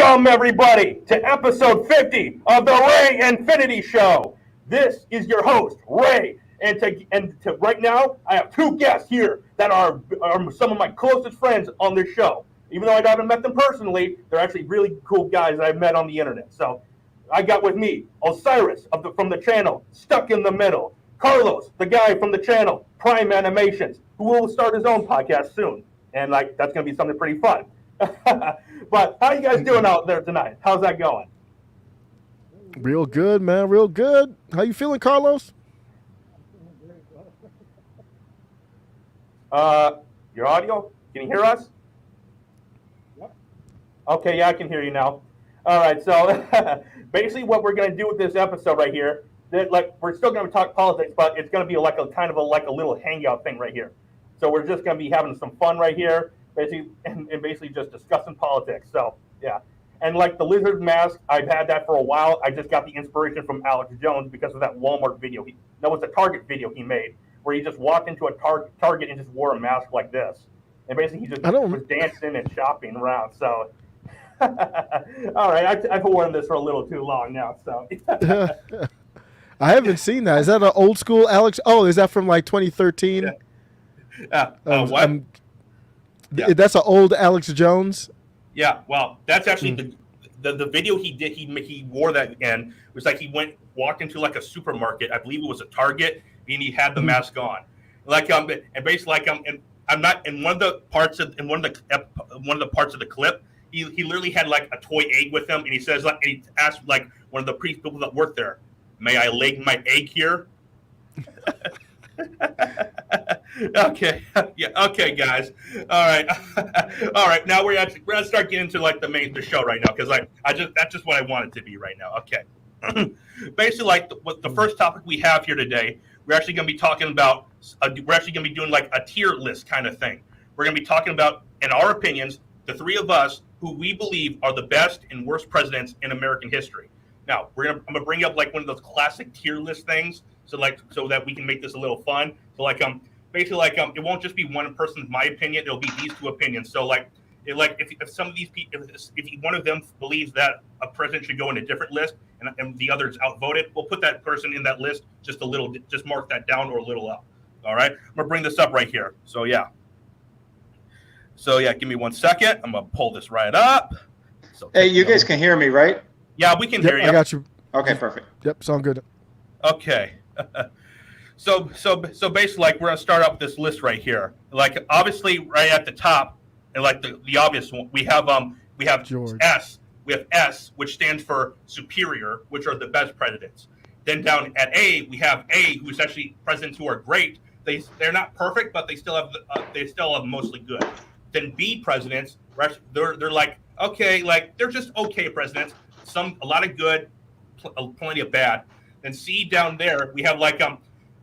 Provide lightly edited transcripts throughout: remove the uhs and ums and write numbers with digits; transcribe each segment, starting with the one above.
Welcome, everybody, to episode 50 of the Ray Infinity Show. This is your host, Ray, and right now, I have two guests here that are some of my closest friends on this show. Even though I haven't met them personally, they're actually really cool guys that I've met on the internet. So I got with me Osiris from the channel Stuck in the Middle, Carlos, the guy from the channel Prime Animations, who will start his own podcast soon, and that's going to be something pretty fun. But how you guys doing out there tonight? How's that going? Real good, man. Real good. How you feeling, Carlos? Your audio? Can you hear us? Yep. Okay, yeah, I can hear you now. All right, so basically what we're going to do with this episode right here, we're still going to talk politics, but it's going to be like a little hangout thing right here. So we're just going to be having some fun right here. Basically, and basically just discussing politics. So, yeah. And like the lizard mask, I've had that for a while. I just got the inspiration from Alex Jones because of that Walmart video. That was a Target video he made where he just walked into a Target and just wore a mask like this. And basically he just was dancing and shopping around. So, all right. I've worn this for a little too long now. So, I haven't seen that. Is that an old school Alex? Oh, is that from like 2013? What? Yeah. That's an old Alex Jones. Yeah, well, that's actually the video he did. He wore that, and it was like he walked into like a supermarket. I believe it was a Target, and he had the mask on. And basically and I'm not in one of the parts of the clip. He literally had like a toy egg with him, and he says and he asked like one of the people that worked there, "May I lay my egg here?" Okay. Yeah. Okay, guys. All right. Now we're gonna start getting into like the show right now because that's just what I want it to be right now. Okay. Basically, the first topic we have here today, we're actually gonna be talking about. We're actually gonna be doing like a tier list kind of thing. We're gonna be talking about, in our opinions, the three of us who we believe are the best and worst presidents in American history. Now I'm gonna bring up like one of those classic tier list things, so that we can make this a little fun. So basically it won't just be one person's my opinion, it'll be these two opinions. So if some of these people, if one of them believes that a president should go in a different list and the others outvoted, we'll put that person in that list just mark that down or a little up. All right, I'm gonna bring this up right here. So yeah, give me 1 second. I'm gonna pull this right up. So hey, you guys can hear me, right? Yeah, we can hear you. I got you. Okay, perfect. Yep, sound good. Okay. So basically, we're gonna start up this list right here. Like obviously, right at the top, and like the obvious one, we have George. S. We have S, which stands for superior, which are the best presidents. Then down at A, we have A, who's actually presidents who are great. They're not perfect, but they still have mostly good. Then B presidents, they're like okay, like they're just okay presidents. A lot of good, plenty of bad. Then C down there, we have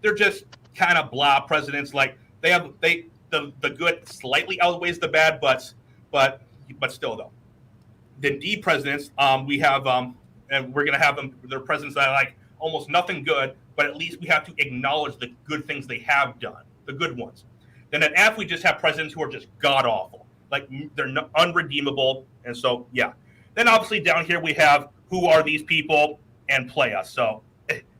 they're just kind of blah presidents. Like the good slightly outweighs the bad, but still though. Then D presidents, we have and we're gonna have them. They're presidents that are like almost nothing good, but at least we have to acknowledge the good things they have done, the good ones. Then at F, we just have presidents who are just god awful, like they're unredeemable, and so yeah. Then obviously down here we have who are these people and play us. So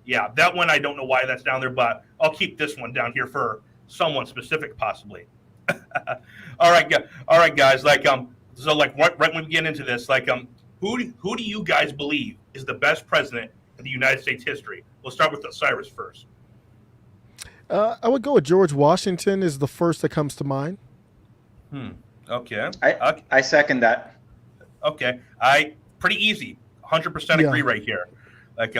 yeah, that one I don't know why that's down there, but I'll keep this one down here for someone specific possibly. All right, guys. Right when we get into this, who do you guys believe is the best president in the United States history? We'll start with Osiris first. I would go with George Washington is the first that comes to mind. Okay. I second that. Okay. Pretty easy. 100% agree right here.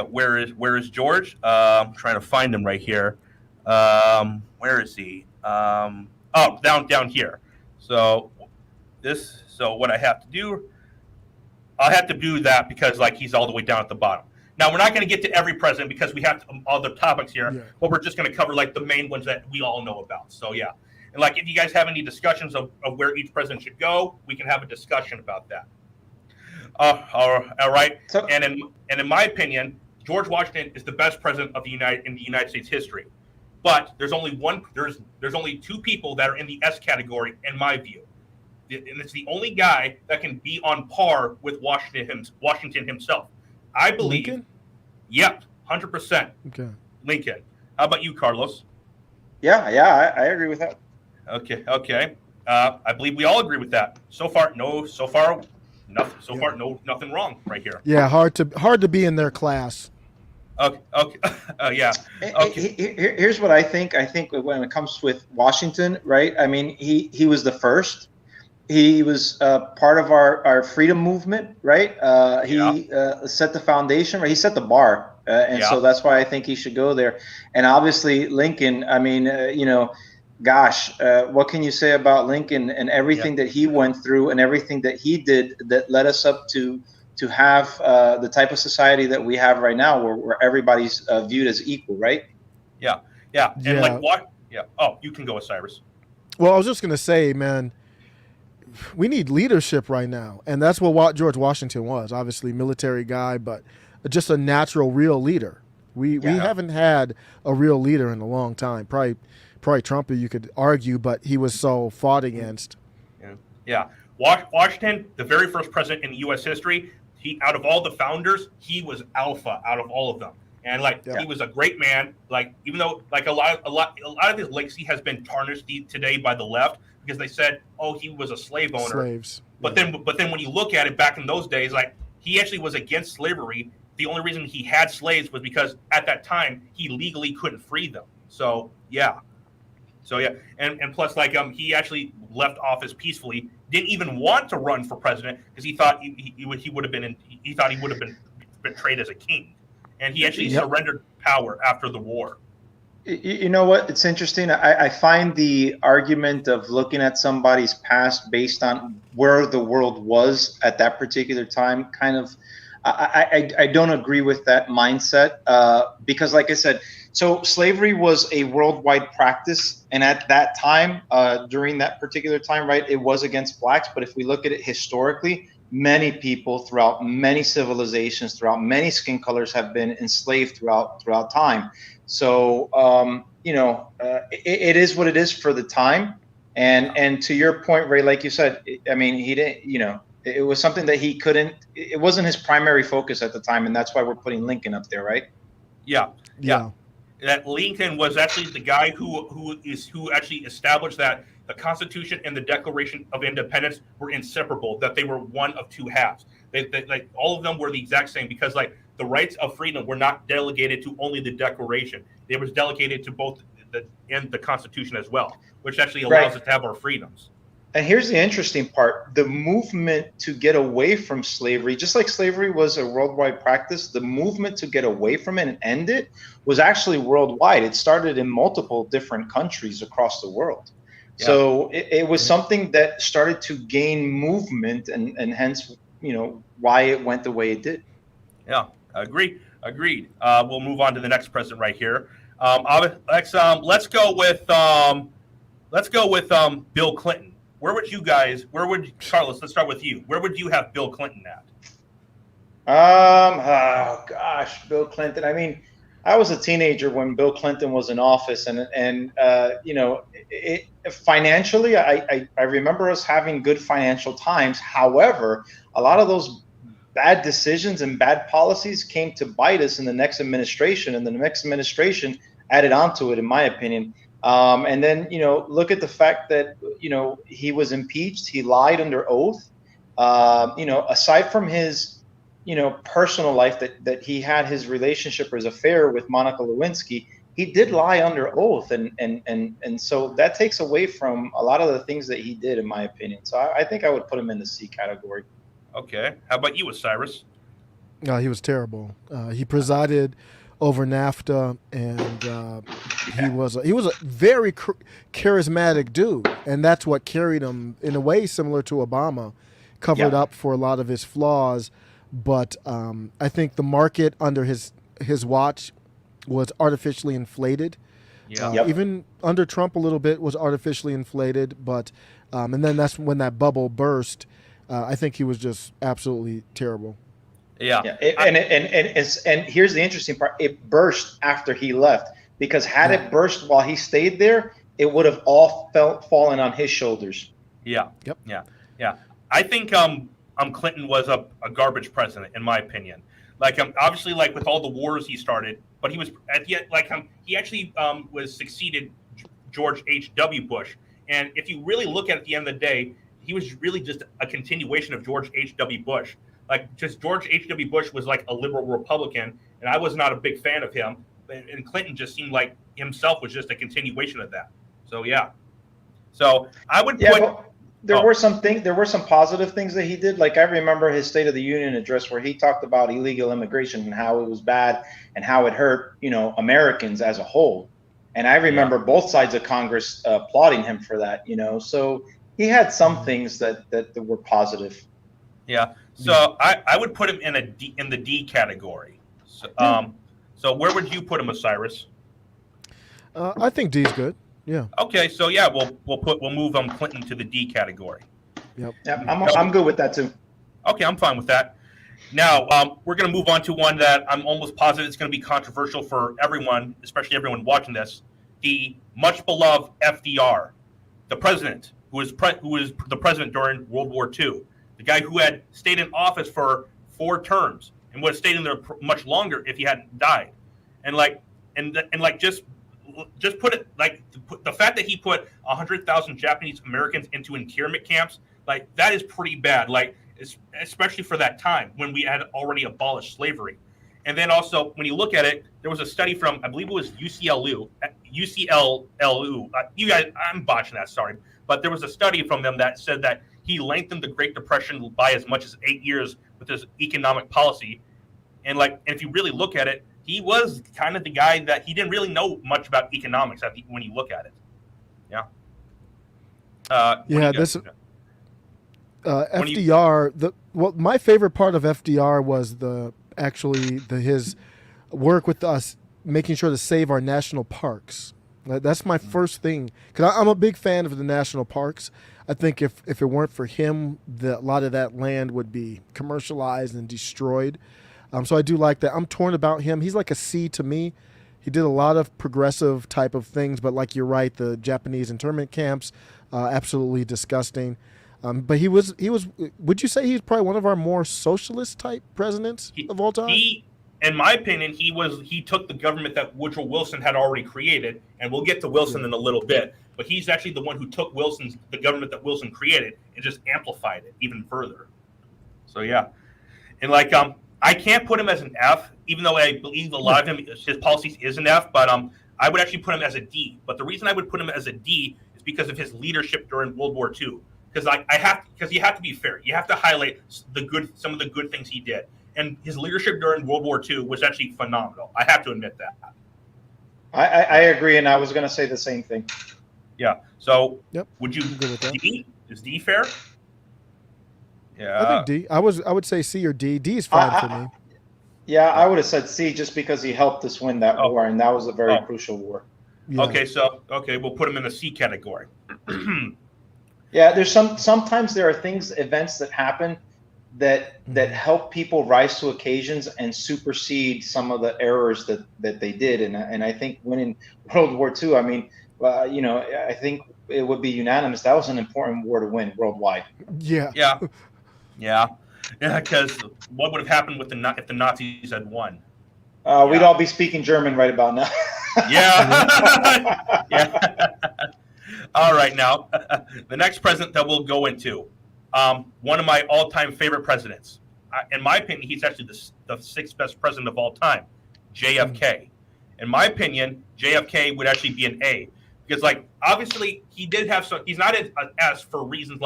Where is George? I'm trying to find him right here. Where is he? Down here. So what I have to do, I'll have to do that because he's all the way down at the bottom. Now we're not going to get to every president because we have all the topics here, but we're just going to cover the main ones that we all know about. So yeah, and if you guys have any discussions of where each president should go, we can have a discussion about that. All right. So, and in my opinion, George Washington is the best president in the United States history. But there's only two people that are in the S category in my view. and it's the only guy that can be on par with Washington himself. I believe. Lincoln? Yep, 100%. Okay. Lincoln. How about you, Carlos? Yeah, I agree with that. Okay. I believe we all agree with that. So far, nothing. So far, nothing wrong right here. Yeah, hard to be in their class. Okay. Yeah. Okay. Here's what I think. I think when it comes with Washington, right? I mean, he was the first. He was part of our freedom movement, right? He set the foundation, right? He set the bar, and so that's why I think he should go there. And obviously, Lincoln. I mean, gosh, what can you say about Lincoln and everything that he went through and everything that he did that led us up to have the type of society that we have right now, where everybody's viewed as equal, right? Yeah. And like what? Yeah. Oh, you can go, Osiris. Well, I was just gonna say, man, we need leadership right now, and that's what George Washington was. Obviously, military guy, but just a natural, real leader. We haven't had a real leader in a long time. Probably Trump, you could argue, but he was so fought against. Yeah. Washington, the very first president in U.S. history. Out of all the founders, he was alpha out of all of them, and he was a great man. Like, even though like a lot of his legacy has been tarnished today by the left because they said, oh, he was a slave owner. Slaves. But then when you look at it back in those days, like, he actually was against slavery. The only reason he had slaves was because at that time he legally couldn't free them. So yeah. And plus, like, he actually left office peacefully. Didn't even want to run for president because he thought he would have been betrayed as a king, and he actually surrendered power after the war. You know what? It's interesting. I find the argument of looking at somebody's past based on where the world was at that particular time kind of. I don't agree with that mindset because, like I said, so slavery was a worldwide practice. And at that time, during that particular time, right, it was against blacks. But if we look at it historically, many people throughout many civilizations, throughout many skin colors have been enslaved throughout time. So, it is what it is for the time. And to your point, Ray, like you said, I mean, he didn't, it was something that he couldn't, it wasn't his primary focus at the time. And that's why we're putting Lincoln up there, right? Yeah. That Lincoln was actually the guy who actually established that the Constitution and the Declaration of Independence were inseparable, that they were one of two halves. They like, all of them were the exact same because, like, the rights of freedom were not delegated to only the Declaration. They was delegated to both the Constitution as well, which actually allows us to have our freedoms. And here's the interesting part. The movement to get away from slavery, just like slavery was a worldwide practice, the movement to get away from it and end it was actually worldwide. It started in multiple different countries across the world. Yeah. So it was something that started to gain movement and hence, why it went the way it did. Yeah, agreed. We'll move on to the next president right here. Let's go with Bill Clinton. Carlos, let's start with you. Where would you have Bill Clinton at? Bill Clinton. I mean, I was a teenager when Bill Clinton was in office, and financially, I remember us having good financial times. However, a lot of those bad decisions and bad policies came to bite us in the next administration, and the next administration added on to it, in my opinion. And then, look at the fact that, he was impeached. He lied under oath. Aside from his, personal life that he had his relationship or his affair with Monica Lewinsky, he did lie under oath. And so that takes away from a lot of the things that he did, in my opinion. So I think I would put him in the C category. Okay. How about you, Osiris? No, he was terrible. He presided over NAFTA, and he was a very charismatic dude, and that's what carried him in a way similar to Obama, covered up for a lot of his flaws. But I think the market under his watch was artificially inflated. Even under Trump a little bit was artificially inflated, but and then that's when that bubble burst. I think he was just absolutely terrible. And here's the interesting part. It burst after he left, because had it burst while he stayed there, it would have all fallen on his shoulders. Yeah. Yeah, I think Clinton was a garbage president in my opinion. Like obviously like with all the wars he started, but he was at the end like he actually was succeeded George H.W. Bush, and if you really look at it at the end of the day, he was really just a continuation of George H.W. Bush. Like just George H.W. Bush was like a liberal Republican, and I was not a big fan of him, and Clinton just seemed like himself was just a continuation of that. So yeah, so I would Yeah, put. but there were some positive things that he did. Like I remember his State of the Union address where he talked about illegal immigration and how it was bad and how it hurt, Americans as a whole. And I remember both sides of Congress applauding him for that, So he had some things that were positive. Yeah. So I would put him in in the D category. So, so where would you put him, Osiris? I think D's good. Yeah. Okay. So yeah, we'll move Clinton to the D category. Yep. Yeah, I'm good with that too. Okay, I'm fine with that. Now we're going to move on to one that I'm almost positive is going to be controversial for everyone, especially everyone watching this. The much beloved FDR, the president who was the president during World War II. The guy who had stayed in office for 4 terms and would have stayed in there much longer if he hadn't died, and just put it like the fact that he put 100,000 Japanese Americans into internment camps, like that is pretty bad. Like especially for that time when we had already abolished slavery, and then also when you look at it, there was a study from I believe it was UCLU. You guys, I'm botching that. Sorry, but there was a study from them that said that he lengthened the Great Depression by as much as 8 years with his economic policy. And if you really look at it, he was kind of the guy that he didn't really know much about economics when you look at it. Yeah. FDR. My favorite part of FDR was his work with us, making sure to save our national parks. That's my first thing, because I'm a big fan of the national parks. I think if it weren't for him, a lot of that land would be commercialized and destroyed. So I do like that. I'm torn about him. He's like a C to me. He did a lot of progressive type of things, but like you're right, the Japanese internment camps, absolutely disgusting. But he was. Would you say he's probably one of our more socialist type presidents of all time? In my opinion, he took the government that Woodrow Wilson had already created, and we'll get to Wilson in a little bit. But he's actually the one who took the government that Wilson created and just amplified it even further. So yeah, and I can't put him as an F, even though I believe a lot of his policies is an F. But I would actually put him as a D. But the reason I would put him as a D is because of his leadership during World War II. Because you have to be fair. You have to highlight some of the good things he did. And his leadership during World War II was actually phenomenal. I have to admit that. I agree, and I was going to say the same thing. Yeah. So, Would you go with that? D? Is D fair? Yeah. I think D. I would say C or D. D is fine for me. Yeah, I would have said C just because he helped us win that war, and that was a very crucial war. Yeah. Okay, we'll put him in the C category. Yeah, there's sometimes there are events that happen that help people rise to occasions and supersede some of the errors that they did. And I think winning World War II, I mean, I think it would be unanimous. That was an important war to win worldwide. Yeah. Yeah. Because what would have happened if the Nazis had won? We'd all be speaking German right about now. Yeah. Yeah. All right, now the next president that we'll go into. One of my all-time favorite presidents. In my opinion, he's actually the 6th best president of all time, JFK. In my opinion, JFK would actually be an A because, obviously, he did have some. He's not an S for reasons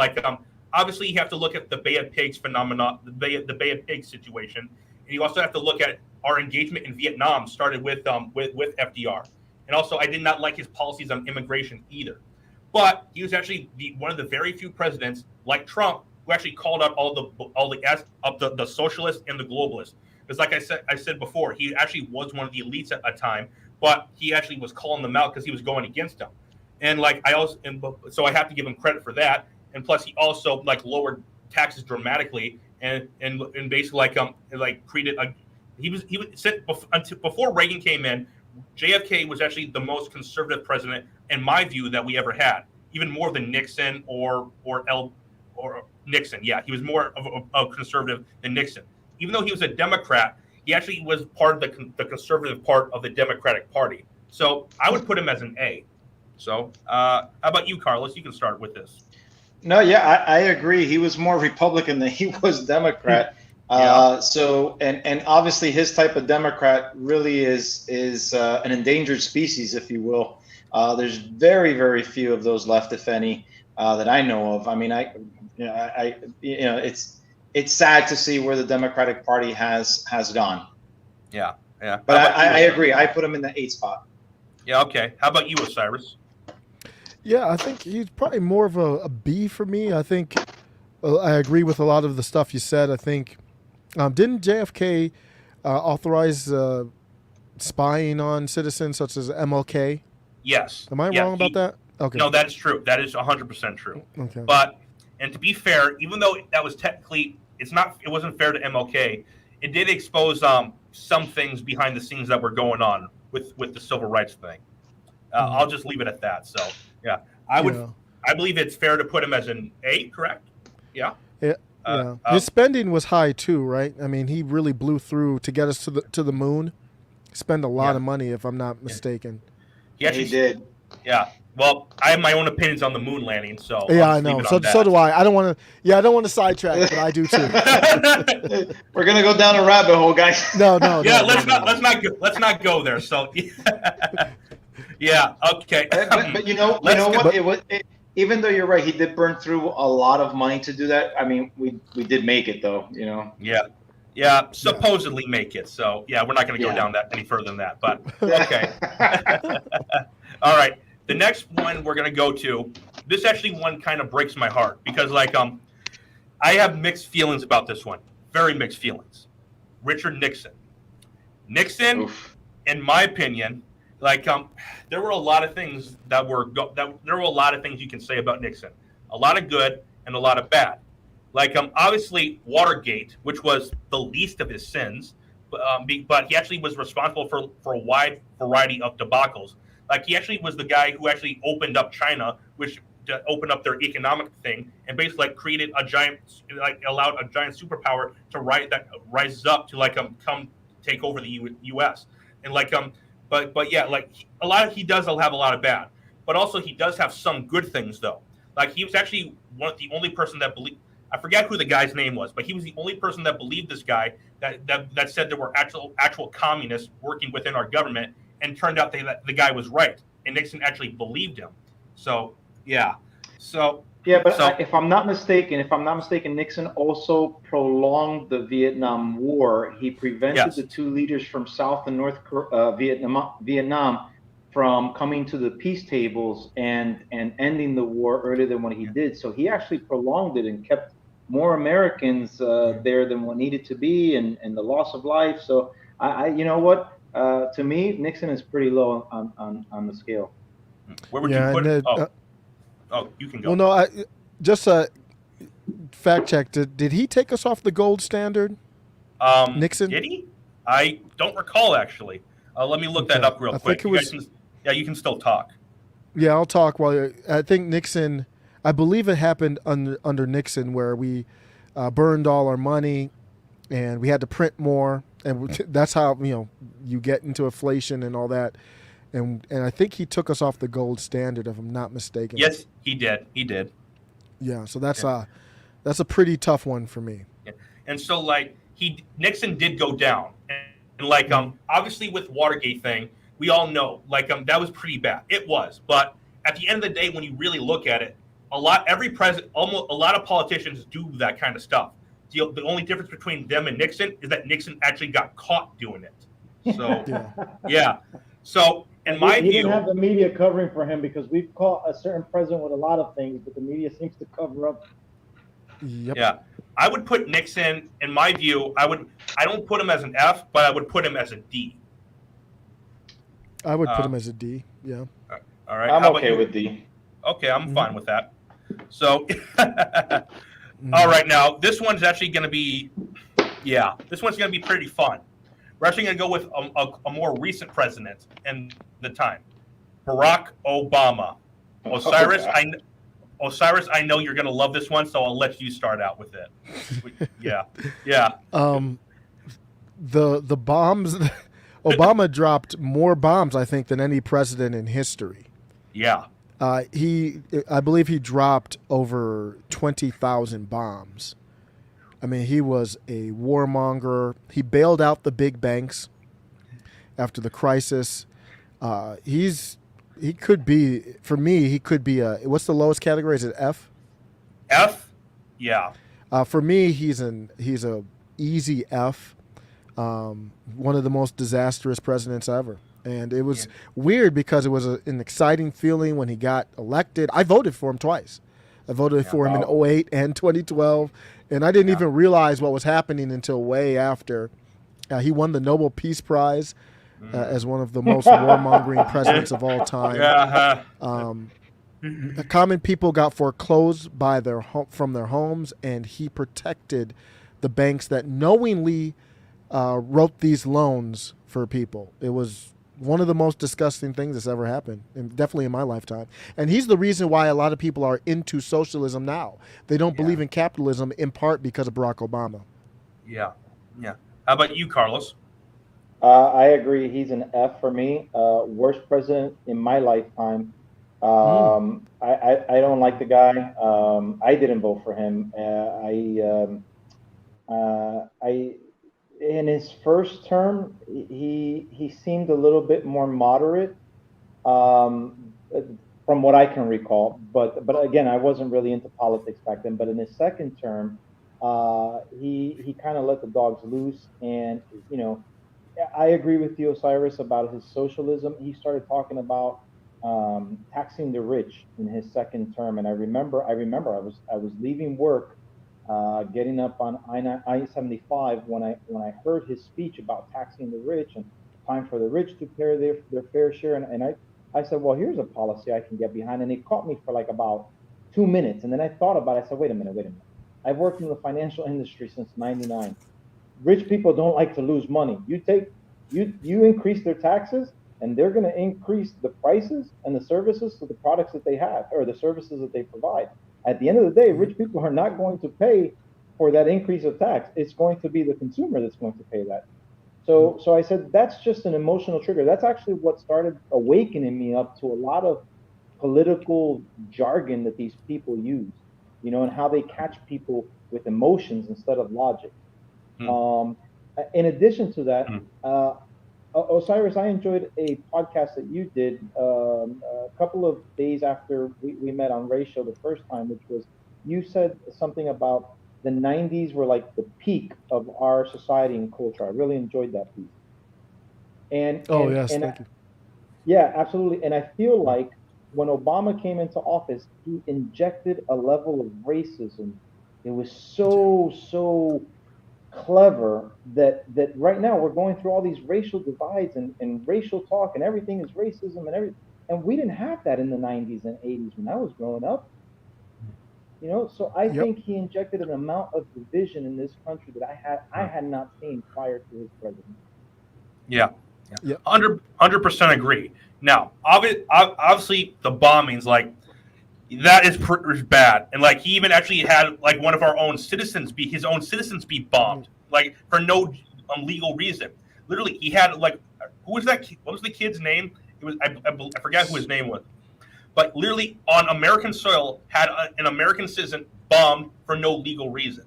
obviously, you have to look at the Bay of Pigs phenomenon, the Bay of Pigs situation, and you also have to look at our engagement in Vietnam started with FDR, and also I did not like his policies on immigration either. But he was actually one of the very few presidents, like Trump, who actually called out all the socialists and the globalists. Because, like I said before, he actually was one of the elites at a time, but he actually was calling them out because he was going against them. And so I have to give him credit for that. And plus, he also lowered taxes dramatically and basically created before Reagan came in. JFK was actually the most conservative president, in my view, that we ever had, even more than Nixon or Nixon. Yeah, he was more of a conservative than Nixon. Even though he was a Democrat, he actually was part of the conservative part of the Democratic Party. So I would put him as an A. So how about you, Carlos? You can start with this. No, yeah, I agree. He was more Republican than he was Democrat. So and obviously his type of Democrat really is an endangered species, if you will. There's very, very few of those left, if any, that I know of. I mean, it's sad to see where the Democratic Party has gone. Yeah. But I agree. I put him in the 8 spot. Yeah. Okay. How about you, Osiris? Yeah, I think he's probably more of a B for me. I think I agree with a lot of the stuff you said. I think didn't JFK authorize spying on citizens such as MLK? Yes. Am I wrong about that? Okay. No, that is true. That is 100% true. Okay. And to be fair, even though that was technically it wasn't fair to MLK, it did expose some things behind the scenes that were going on with the civil rights thing. I'll just leave it at that. So yeah, I believe it's fair to put him as an A. Correct? Yeah. Yeah. His spending was high too, right? I mean, he really blew through to get us to the moon. Spend a lot of money, if I'm not mistaken. He actually did. Yeah. Well, I have my own opinions on the moon landing, so yeah, I know. So do I. I don't want to. Yeah, I don't want to sidetrack, but I do too. We're gonna go down a rabbit hole, guys. No. Yeah, let's not go there. So. Yeah. Okay. But you know what? Even though you're right, he did burn through a lot of money to do that. I mean, we did make it though. You know. Yeah. Supposedly make it. So yeah, we're not going to go down that any further than that. But okay. All right. The next one we're going to go to. This actually one kind of breaks my heart because I have mixed feelings about this one. Very mixed feelings. Richard Nixon. Oof. In my opinion. There were a lot of things there were a lot of things you can say about Nixon. A lot of good and a lot of bad. Obviously Watergate, which was the least of his sins, but he actually was responsible for a wide variety of debacles. He actually was the guy who actually opened up China, which opened up their economic thing, and basically created allowed a giant superpower to rises up to come take over the U.S. and But yeah, he does have a lot of bad, but also he does have some good things though. He was actually the only person that believed. I forget who the guy's name was, but he was the only person that believed this guy that said there were actual communists working within our government, and turned out that the guy was right, and Nixon actually believed him. So yeah, if I'm not mistaken, Nixon also prolonged the Vietnam War. He prevented the two leaders from South and North Vietnam from coming to the peace tables and ending the war earlier than what he did. So he actually prolonged it and kept more Americans there than what needed to be, and the loss of life. So I you know what? To me, Nixon is pretty low on the scale. Where would you put it? You can go. Well, no, just fact check. Did he take us off the gold standard? Nixon? Did he? I don't recall actually. Let me look that up real quick. You can still talk. Yeah, I'll talk while I think Nixon. I believe it happened under Nixon, where we burned all our money, and we had to print more, and that's how you get into inflation and all that. And I think he took us off the gold standard, if I'm not mistaken. Yes, he did. He did. Yeah, so that's a pretty tough one for me. Yeah. And so Nixon did go down, and obviously with Watergate thing, we all know that was pretty bad. It was, but at the end of the day, when you really look at it, a lot of politicians do that kind of stuff. The only difference between them and Nixon is that Nixon actually got caught doing it. So yeah. So in my view, he didn't have the media covering for him, because we've caught a certain president with a lot of things, but the media seems to cover up. Yep. Yeah, I would put Nixon, in my view, I don't put him as an F, but I would put him as a D. I would put him as a D. Yeah. All right. I'm okay with D. Okay, I'm fine with that. So, all right, now this one's actually going to be, this one's going to be pretty fun. We're actually going to go with a more recent president in the time, Barack Obama. Osiris, Osiris, I know you're going to love this one, so I'll let you start out with it. Yeah. The bombs. Obama dropped more bombs, I think, than any president in history. Yeah. I believe he dropped over 20,000 bombs. I mean, he was a warmonger. He bailed out the big banks after the crisis. He could be, for me, he could be what's the lowest category? Is it F? F? Yeah. For me, he's a easy F. One of the most disastrous presidents ever. And it was weird because it was an exciting feeling when he got elected. I voted for him twice. I voted for him in 2008 and 2012. And I didn't even realize what was happening until way after. He won the Nobel Peace Prize as one of the most warmongering presidents of all time. Common people got foreclosed by from their homes, and he protected the banks that knowingly wrote these loans for people. It was one of the most disgusting things that's ever happened, and definitely in my lifetime. And he's the reason why a lot of people are into socialism now. They don't believe in capitalism, in part because of Barack Obama. Yeah. How about you, Carlos? I agree. He's an F for me. Worst president in my lifetime. I don't like the guy. I didn't vote for him. In his first term, he seemed a little bit more moderate, from what I can recall. But again, I wasn't really into politics back then. But in his second term, he kind of let the dogs loose. And I agree with you, Osiris, about his socialism. He started talking about taxing the rich in his second term. And I remember I was leaving work, getting up on I-75 when I heard his speech about taxing the rich and time for the rich to pay their fair share. And I said, well, here's a policy I can get behind. And it caught me for like about 2 minutes. And then I thought about it. I said, wait a minute. I've worked in the financial industry since '99. Rich people don't like to lose money. You increase their taxes, and they're going to increase the prices and the services to the products that they have, or the services that they provide. At the end of the day, rich people are not going to pay for that increase of tax. It's going to be the consumer that's going to pay that. So I said, that's just an emotional trigger. That's actually what started awakening me up to a lot of political jargon that these people use, and how they catch people with emotions instead of logic. In addition to that, Osiris, I enjoyed a podcast that you did a couple of days after we met on Ratio the first time, which was, you said something about the 90s were like the peak of our society and culture. I really enjoyed that piece. Thank you. Yeah, absolutely. And I feel like when Obama came into office, he injected a level of racism. It was so clever that right now we're going through all these racial divides and racial talk, and everything is racism and everything. And we didn't have that in the 90s and 80s when I was growing up. So I think he injected an amount of division in this country that I had not seen prior to his presidency. Yeah. 100% agree. Now, obviously, the bombings, like, that is bad, and like he even actually had like one of our own citizens be bombed, like for no legal reason. Literally, he had like, who was that? What was the kid's name? It was I forgot who his name was, but literally on American soil had an American citizen bombed for no legal reason.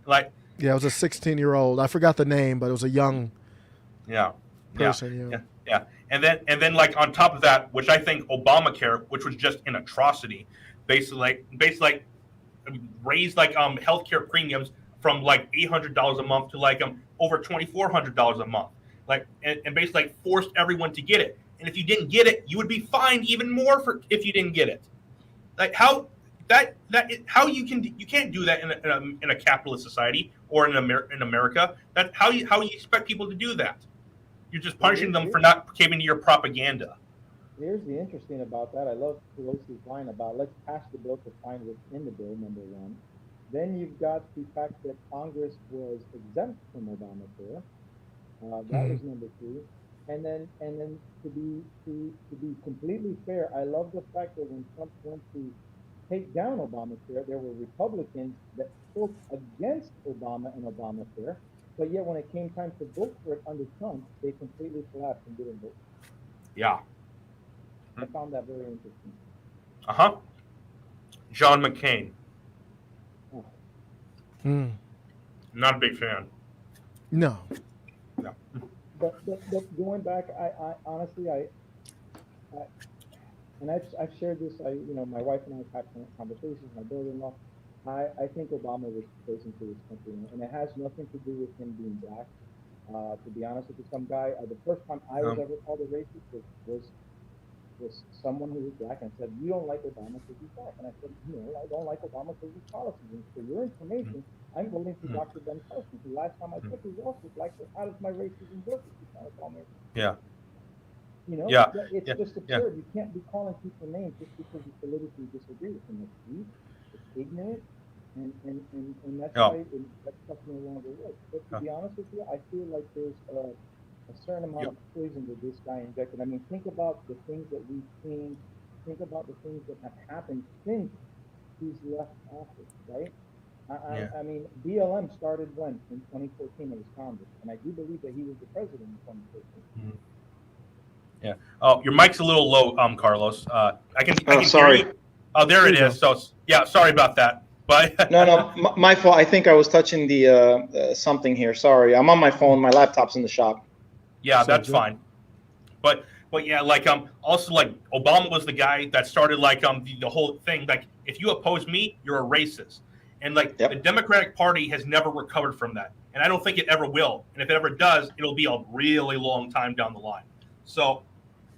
Like, it was a 16-year-old. I forgot the name, but it was a young person. Yeah. And then like on top of that, which I think Obamacare, which was just an atrocity, basically raised like healthcare premiums from like $800 a month to like over $2,400 a month, like and basically like forced everyone to get it. And if you didn't get it, you would be fined even more if you didn't get it. Like how you can't do that in a capitalist society or in America. That's how you expect people to do that. You're just punishing them for not caving to your propaganda. Here's the interesting about that. I love Pelosi's line about let's pass the bill to find what's in the bill, number one. Then you've got the fact that Congress was exempt from Obamacare. That was number two. And then to be completely fair, I love the fact that when Trump went to take down Obamacare. There were Republicans that spoke against Obama and Obamacare, but yet when it came time to vote for it under Trump, they completely collapsed and didn't vote. Yeah. I found that very interesting. John McCain. Hmm. Not a big fan. No. But going back, I honestly, and I've shared this. My wife and I have had conversations. My brother-in-law. I think Obama was chosen for this country, and it has nothing to do with him being black. To be honest with you, some guy. The first time I was ever called a racist was someone who was black and said, "You don't like Obama because he's black," and I said, "No, I don't like Obama because his policies." And for your information, I'm voting for Dr. Ben Carson. The last time I checked, he was also black. So how does my racism work? If you trying to call me? Yeah. It's just absurd. You can't be calling people names just because you politically disagree with them. It's weak, it's ignorant, and that's why that stuff no longer works. But to be honest with you, I feel like there's a certain amount of poison that this guy injected. I mean, think about the things that we've seen. Think about the things that have happened since he's left office, right? I mean, BLM started when? In 2014 it was Congress, and I do believe that he was the president in 2014. Yeah. Oh, your mic's a little low, Carlos. I can sorry. hear you. Oh, there it is. So yeah, sorry about that. But no, my fault. I think I was touching the something here. Sorry, I'm on my phone. My laptop's in the shop. Yeah, that's fine. But yeah, also Obama was the guy that started the whole thing. Like, if you oppose me, you're a racist. And the Democratic Party has never recovered from that, and I don't think it ever will. And if it ever does, it'll be a really long time down the line. So,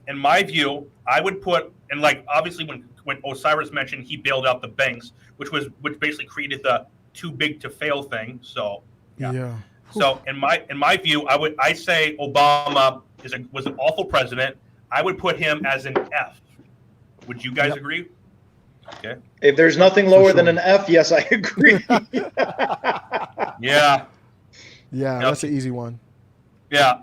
in my view, I would put, and obviously when Osiris mentioned he bailed out the banks, which basically created the too big to fail thing. So yeah. So in my view, I say Obama was an awful president. I would put him as an F. Would you guys agree? Okay. If there's nothing lower than an F, yes, I agree. Yeah. Yeah, that's an easy one. Yeah.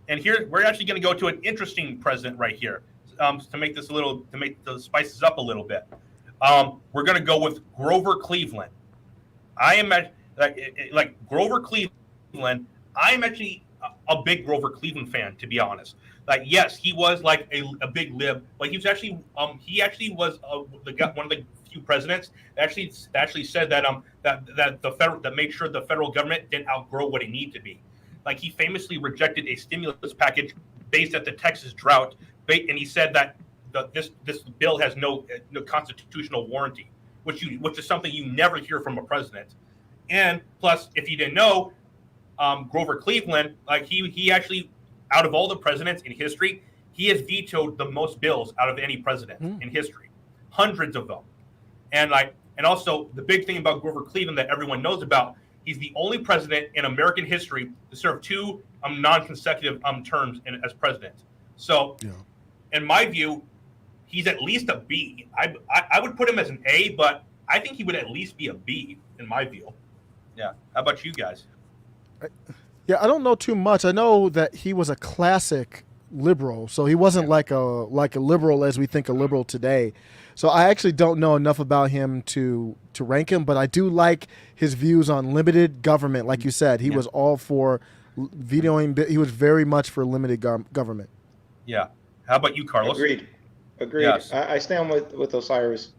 And here we're actually going to go to an interesting president right here, to make the spices up a little bit. We're going to go with Grover Cleveland. I am Grover Cleveland. I am actually a big Grover Cleveland fan, to be honest. Yes, he was a big lib, but he was actually was one of the few presidents that actually said that that made sure the federal government didn't outgrow what it needed to be. He famously rejected a stimulus package based at the Texas drought, and he said that this bill has no constitutional warranty, which is something you never hear from a president. And plus, if you didn't know, Grover Cleveland, he actually, out of all the presidents in history, he has vetoed the most bills out of any president in history, hundreds of them. And also the big thing about Grover Cleveland that everyone knows about, he's the only president in American history to serve two non-consecutive terms as president. So, in my view, he's at least a B. I would put him as an A, but I think he would at least be a B in my view. Yeah. How about you guys? I don't know too much. I know that he was a classic liberal, so he wasn't like a liberal as we think a liberal today. So I actually don't know enough about him to rank him, but I do like his views on limited government. Like you said, he was all for vetoing. He was very much for limited government. Yeah. How about you, Carlos? Agreed. Yes. I stand with Osiris.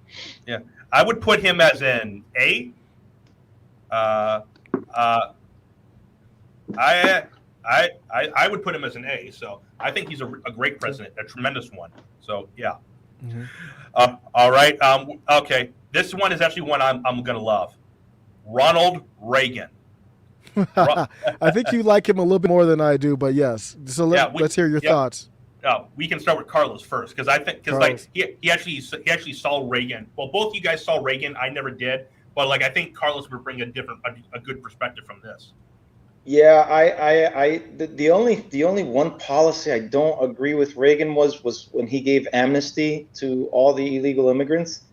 Yeah. I would put him as an A. I would put him as an A. So I think he's a great president, a tremendous one. So yeah. Mm-hmm. All right. Okay. This one is actually one I'm gonna love. Ronald Reagan. I think you like him a little bit more than I do, but yes. So let's hear your thoughts. We can start with Carlos first because he actually saw Reagan. Well, both you guys saw Reagan. I never did, but I think Carlos would bring a good perspective from this. Yeah, the only one policy I don't agree with Reagan was when he gave amnesty to all the illegal immigrants.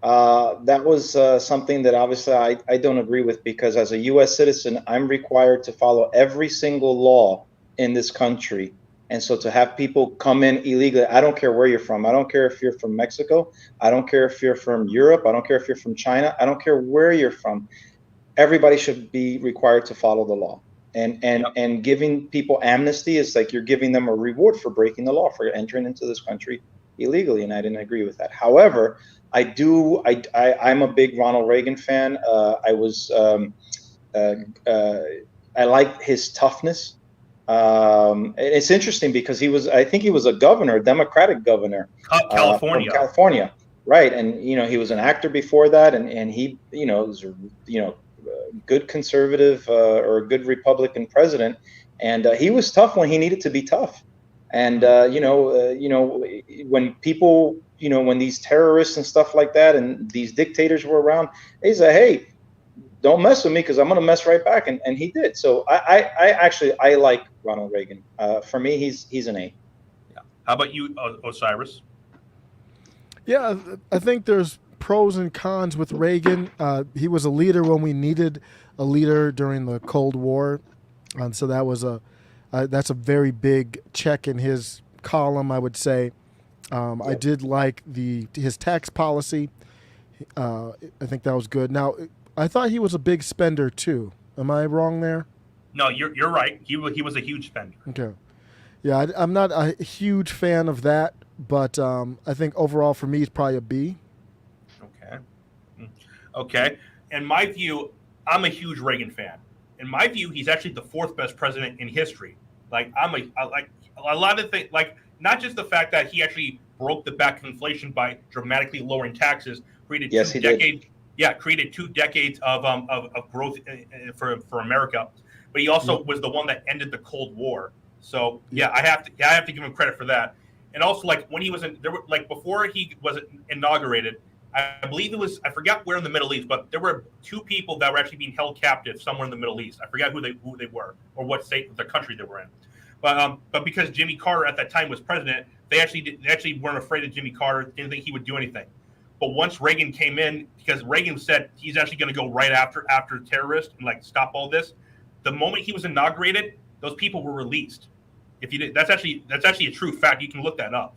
That was something that obviously I don't agree with, because as a U.S. citizen, I'm required to follow every single law in this country. And so to have people come in illegally, I don't care where you're from. I don't care if you're from Mexico. I don't care if you're from Europe. I don't care if you're from China. I don't care where you're from. Everybody should be required to follow the law. And giving people amnesty is like you're giving them a reward for breaking the law, for entering into this country illegally. And I didn't agree with that. However, I'm a big Ronald Reagan fan. I like his toughness. It's interesting because I think he was a governor, a Democratic governor, California. From California, right? And he was an actor before that, and he was good conservative or a good Republican president, and he was tough when he needed to be tough. And when people, when these terrorists and stuff like that, and these dictators were around, he said, "Hey, don't mess with me because I'm going to mess right back," and he did. So I like Ronald Reagan. For me, he's an A. Yeah. How about you, Osiris? Yeah, I think there's pros and cons with Reagan. He was a leader when we needed a leader during the Cold War, and so that was that's a very big check in his column, I would say. I did like his tax policy. I think that was good. Now, I thought he was a big spender too. Am I wrong there? No, you're right. He was a huge spender. Okay. Yeah, I'm not a huge fan of that, but I think overall for me, it's probably a B. Okay. In my view, I'm a huge Reagan fan. In my view, he's actually the fourth best president in history. Like I like a lot of things, like not just the fact that he actually broke the back of inflation by dramatically lowering taxes, created 2 decades. Yeah, created 2 decades of growth for America, but he also was the one that ended the Cold War. So I have to give him credit for that. And also, like when he was before he was inaugurated, I believe it was, I forgot where in the Middle East, but there were 2 people that were actually being held captive somewhere in the Middle East. I forgot who they were or what state, the country they were in. But because Jimmy Carter at that time was president, they actually weren't afraid of Jimmy Carter. Didn't think he would do anything. But once Reagan came in, because Reagan said he's actually going to go right after terrorists and like stop all this, the moment he was inaugurated, those people were released. If you did, that's actually a true fact. You can look that up.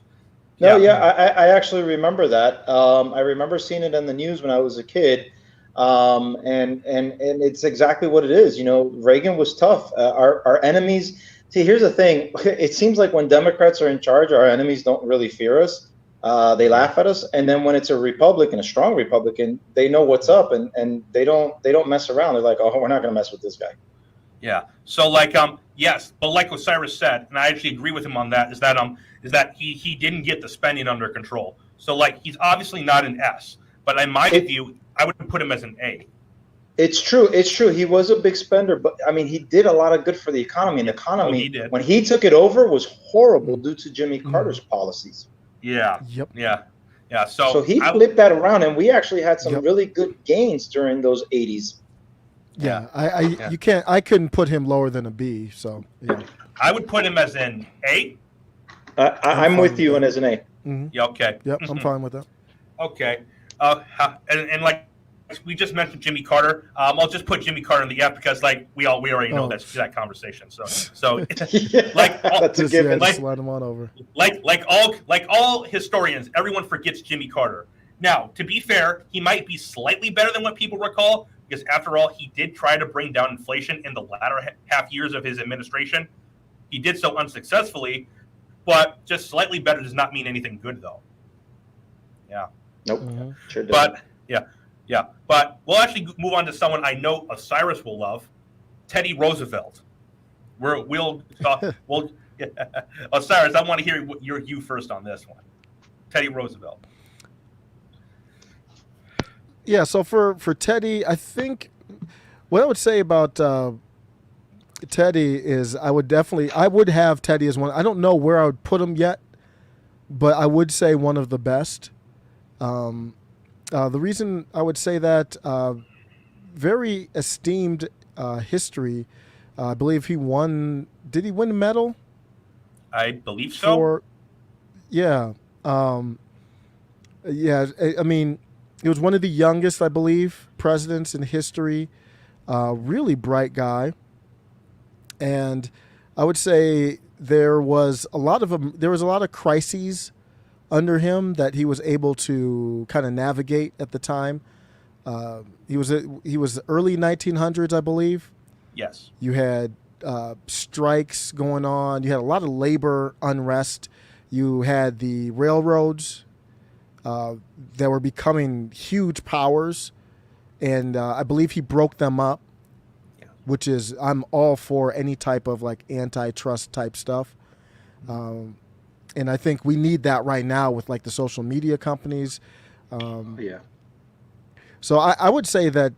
No, I actually remember that. I remember seeing it in the news when I was a kid, and it's exactly what it is. Reagan was tough. Our enemies. See, here's the thing. It seems like when Democrats are in charge, our enemies don't really fear us. They laugh at us, and then when it's a Republican, a strong Republican, they know what's up, and they don't mess around. They're like, "Oh, we're not going to mess with this guy." Yeah. So yes, but like Osiris said, and I actually agree with him on that, is that he didn't get the spending under control. So he's obviously not an S, but in my view, I would put him as an A. It's true. He was a big spender, but I mean, he did a lot of good for the economy. And the economy, when he took it over, was horrible due to Jimmy Carter's policies. Yeah. Yep. Yeah. So he flipped that around, and we actually had some really good gains during those 80s. Yeah, I couldn't put him lower than a B. So yeah. I would put him as an A. I'm with you, and as an A. Mm-hmm. Yeah. Okay. Yep, I'm fine with that. Okay. And like we just mentioned Jimmy Carter. I'll just put Jimmy Carter in the F because we already know that's that conversation. So that's a given. Slide him on over. Like all historians, everyone forgets Jimmy Carter. Now, to be fair, he might be slightly better than what people recall because, after all, he did try to bring down inflation in the latter half years of his administration. He did so unsuccessfully, but just slightly better does not mean anything good, though. Yeah. Nope. Mm-hmm. Sure does. But yeah. But we'll actually move on to someone I know Osiris will love, Teddy Roosevelt. Osiris, I want to hear you first on this one. Teddy Roosevelt. Yeah, so for Teddy, I think what I would say about Teddy is I would have Teddy as one. I don't know where I would put him yet, but I would say one of the best. The reason I would say that, very esteemed history. I believe he won. Did he win a medal? I believe so. I mean, he was one of the youngest, I believe, presidents in history. Really bright guy. And I would say there was a lot of crises under him that he was able to kind of navigate at the time. He was early 1900s, I believe. Yes. You had strikes going on. You had a lot of labor unrest. You had the railroads that were becoming huge powers, and I believe he broke them up. Yeah. Which is, I'm all for any type of like antitrust type stuff. And I think we need that right now with like the social media companies. Yeah. So I would say that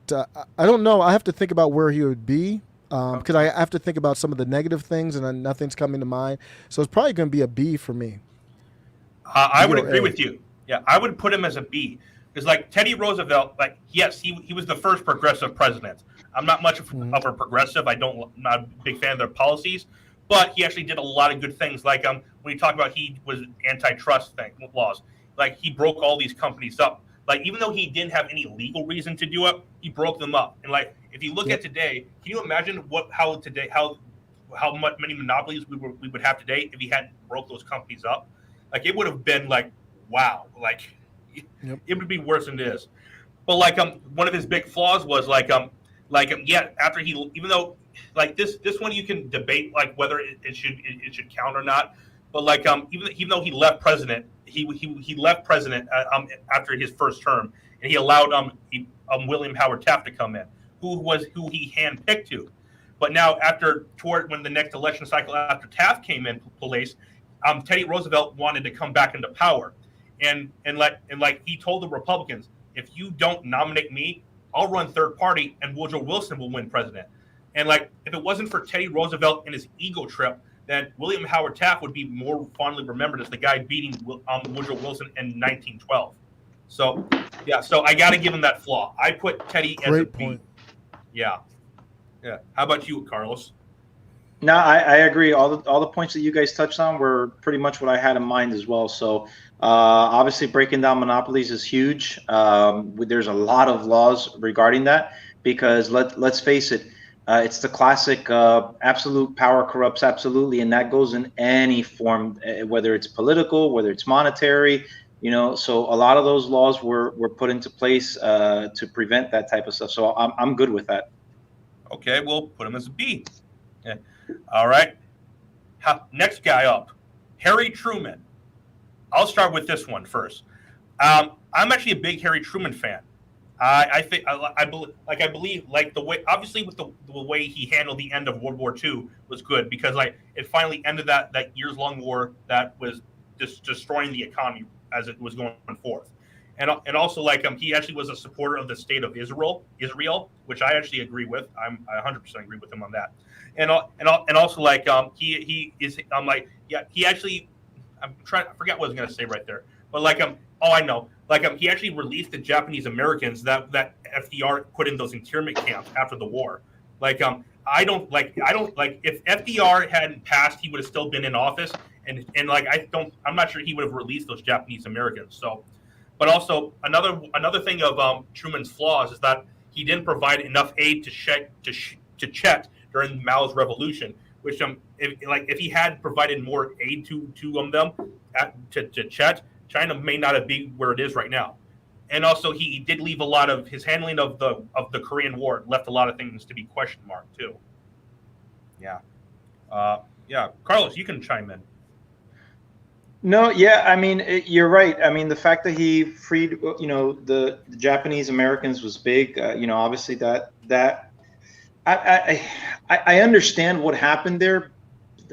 I don't know. I have to think about where he would be because I have to think about some of the negative things, and then nothing's coming to mind. So it's probably going to be a B for me. I would agree with you. Yeah, I would put him as a B because, like Teddy Roosevelt, like yes, he was the first progressive president. I'm not much of a progressive. I'm not a big fan of their policies, but he actually did a lot of good things. Like when you talk about he was antitrust laws, like he broke all these companies up. Like even though he didn't have any legal reason to do it, he broke them up. And like if you look at today, can you imagine how many monopolies we would have today if he hadn't broke those companies up? Like it would have been like wow, like it would be worse than it is. But like one of his big flaws was yeah, after he, even though like this one you can debate like whether it should count or not, but like even though he left president, he left president after his first term, and he allowed William Howard Taft to come in, who he handpicked to. But now when the next election cycle after Taft came in place, Teddy Roosevelt wanted to come back into power, and he told the Republicans, if you don't nominate me, I'll run third party, and Woodrow Wilson will win president. And like, if it wasn't for Teddy Roosevelt and his ego trip, then William Howard Taft would be more fondly remembered as the guy beating Woodrow Wilson in 1912. So, yeah, so I got to give him that flaw. I put Teddy as a B. Yeah. Yeah. How about you, Carlos? No, I agree. All the points that you guys touched on were pretty much what I had in mind as well. So obviously breaking down monopolies is huge. There's a lot of laws regarding that because let's face it, it's the classic absolute power corrupts absolutely, and that goes in any form, whether it's political, whether it's monetary, so a lot of those laws were put into place to prevent that type of stuff. So I'm good with that. Okay, we'll put him as a B. Okay. All right. Next guy up, Harry Truman. I'll start with this one first. I'm actually a big Harry Truman fan. I believe the way, obviously with the way he handled the end of World War II was good because like it finally ended that years-long war that was just destroying the economy as it was going forth. And also he actually was a supporter of the state of Israel, which I actually agree with. I 100% agree with him on that. And also he is he actually, I forgot what I was going to say right there, but I know, he actually released the Japanese Americans that FDR put in those internment camps after the war. I don't if FDR hadn't passed, he would have still been in office, and I'm not sure he would have released those Japanese Americans. So, but also another thing of Truman's flaws is that he didn't provide enough aid to Chet during Mao's revolution, which if he had provided more aid to Chet, China may not have been where it is right now. And also he did leave a lot of his handling of the Korean War left a lot of things to be question marked too. Yeah. Carlos, you can chime in. No, yeah, I mean, you're right. I mean, the fact that he freed, the Japanese Americans was big. Obviously that I understand what happened there.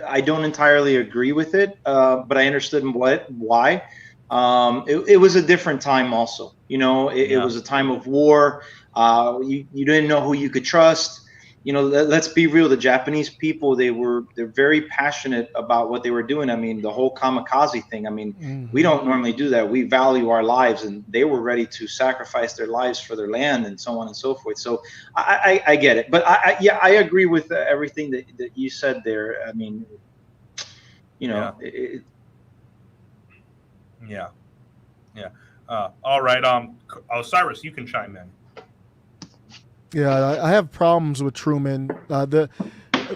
I don't entirely agree with it, but I understood why. It was a different time also. It was a time of war. You didn't know who you could trust. Let's be real. The Japanese people, they're very passionate about what they were doing. I mean, the whole kamikaze thing. I mean, we don't normally do that. We value our lives, and they were ready to sacrifice their lives for their land and so on and so forth. So I get it, but I agree with everything that you said there. I mean, All right. Osiris, you can chime in. Yeah, I have problems with Truman.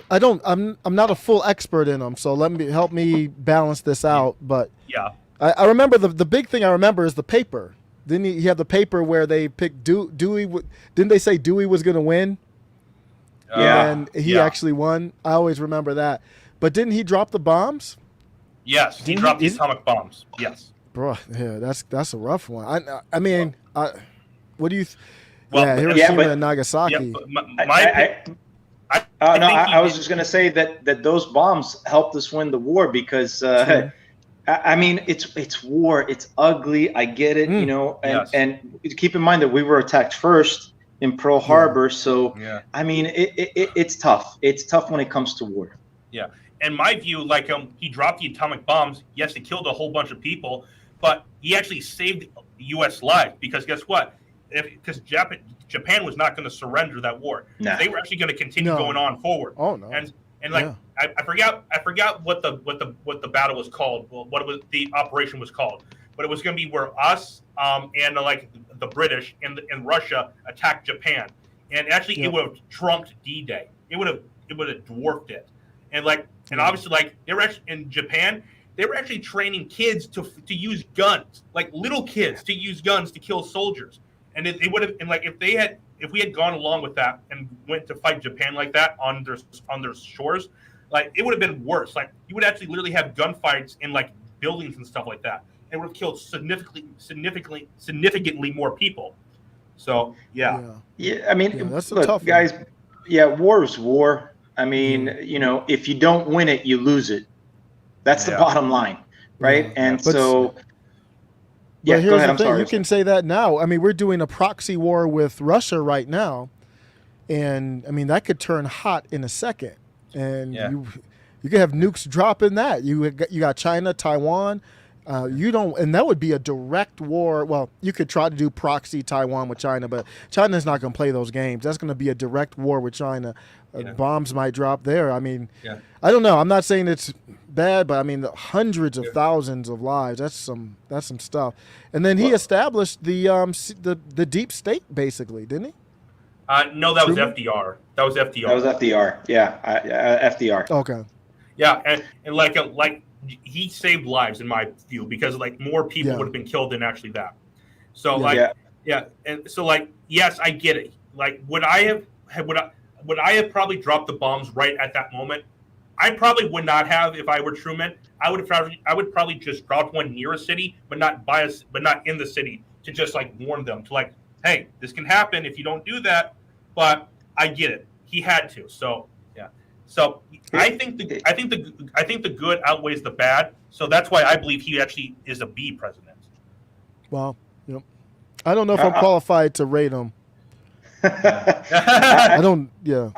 I'm not a full expert in them, so help me balance this out. But Yeah. I remember the big thing I remember is the paper. Didn't he have the paper where they picked Dewey? Didn't they say Dewey was going to win? And he actually won. I always remember that. But didn't he drop the bombs? Yes, he dropped the atomic bombs. Yes. Bro, yeah, that's a rough one. I mean, what do you? Well, Hiroshima and Nagasaki. I was just going to say that those bombs helped us win the war because I mean it's war, it's ugly. I get it, and keep in mind that we were attacked first in Pearl Harbor, so I mean it's tough. It's tough when it comes to war. Yeah, and my view, like he dropped the atomic bombs. Yes, he killed a whole bunch of people, but he actually saved U.S. lives because guess what? Because Japan was not going to surrender that war. Nah. They were actually going to continue going on forward. Oh no! And like I forgot what the battle was called. Well, the operation was called. But it was going to be where us and like the British and Russia attacked Japan, and actually it would have trumped D-Day. It would have dwarfed it. And obviously they were actually in Japan. They were actually training kids to use guns, like little kids to use guns to kill soldiers. And they would have, and like if we had gone along with that and went to fight Japan like that on their shores, like it would have been worse. Like you would actually literally have gunfights in like buildings and stuff like that. It would have killed significantly more people. So yeah. I mean, that's look, tough guys. One. Yeah, war is war. I mean, if you don't win it, you lose it. That's the bottom line, right? And so. Yeah, here's the thing. You can say that now. I mean, we're doing a proxy war with Russia right now, and I mean that could turn hot in a second. And you could have nukes drop in that. You got China, Taiwan. And that would be a direct war. Well, you could try to do proxy Taiwan with China, but China's not going to play those games. That's going to be a direct war with China. Bombs might drop there. I mean, I don't know. I'm not saying it's bad, but I mean, the hundreds of thousands of lives. That's some stuff. And then he established the deep state, basically, didn't he? No, that was FDR. That was FDR. Yeah, FDR. Okay. Yeah, and like he saved lives in my view because like more people would have been killed than actually that. So and so like yes, I get it. Like would I have probably dropped the bombs right at that moment? I probably would not have if I were Truman. I would probably just dropped one near a city, but not in the city to just like warn them to like, hey, this can happen if you don't do that. But I get it. He had to. So yeah. So I think the good outweighs the bad. So that's why I believe he actually is a B president. Well, I don't know if I'm qualified to rate him. I don't. Yeah.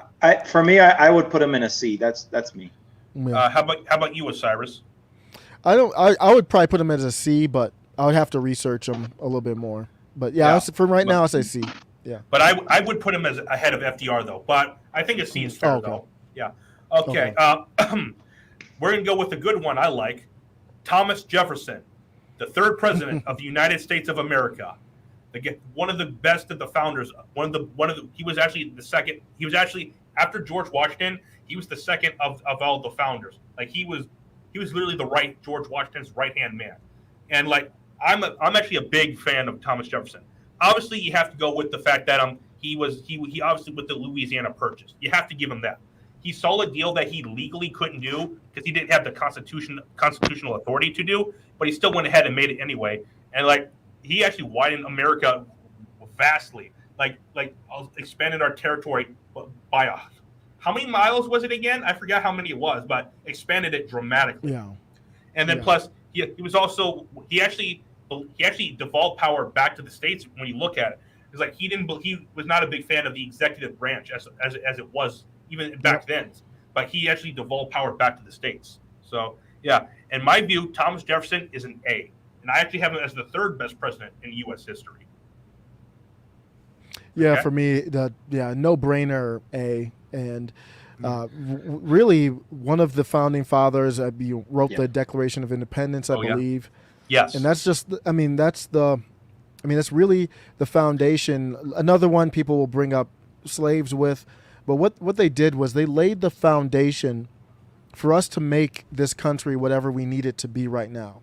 For me, I would put him in a C. That's me. Yeah. How about you, Osiris? I would probably put him as a C, but I would have to research him a little bit more. But from right now, I say C. Yeah. But I would put him as ahead of FDR though. But I think a C is fair though. Yeah. Okay. We're gonna go with the good one I like. Thomas Jefferson, the third president of the United States of America. One of the best of the founders. He was actually the second. He was actually after George Washington. He was the second of all the founders. Like he was literally George Washington's right hand man. And like I'm actually a big fan of Thomas Jefferson. Obviously, you have to go with the fact that he obviously with the Louisiana Purchase. You have to give him that. He saw a deal that he legally couldn't do because he didn't have the constitutional authority to do, but he still went ahead and made it anyway. And like he actually widened America vastly, like expanded our territory by how many miles was it again? I forgot how many it was, but expanded it dramatically. Yeah. And then plus he was also he actually devolved power back to the states. When you look at it, it's like he was not a big fan of the executive branch as it was even back then, but he actually devolved power back to the states. So yeah, in my view, Thomas Jefferson is an A, and I actually have him as the third best president in U.S. history. Yeah, okay. For me, no brainer A, and really one of the founding fathers. Wrote the Declaration of Independence, I believe. Yes, and that's just. that's really the foundation. Another one people will bring up slaves with. But what they did was they laid the foundation for us to make this country whatever we need it to be right now.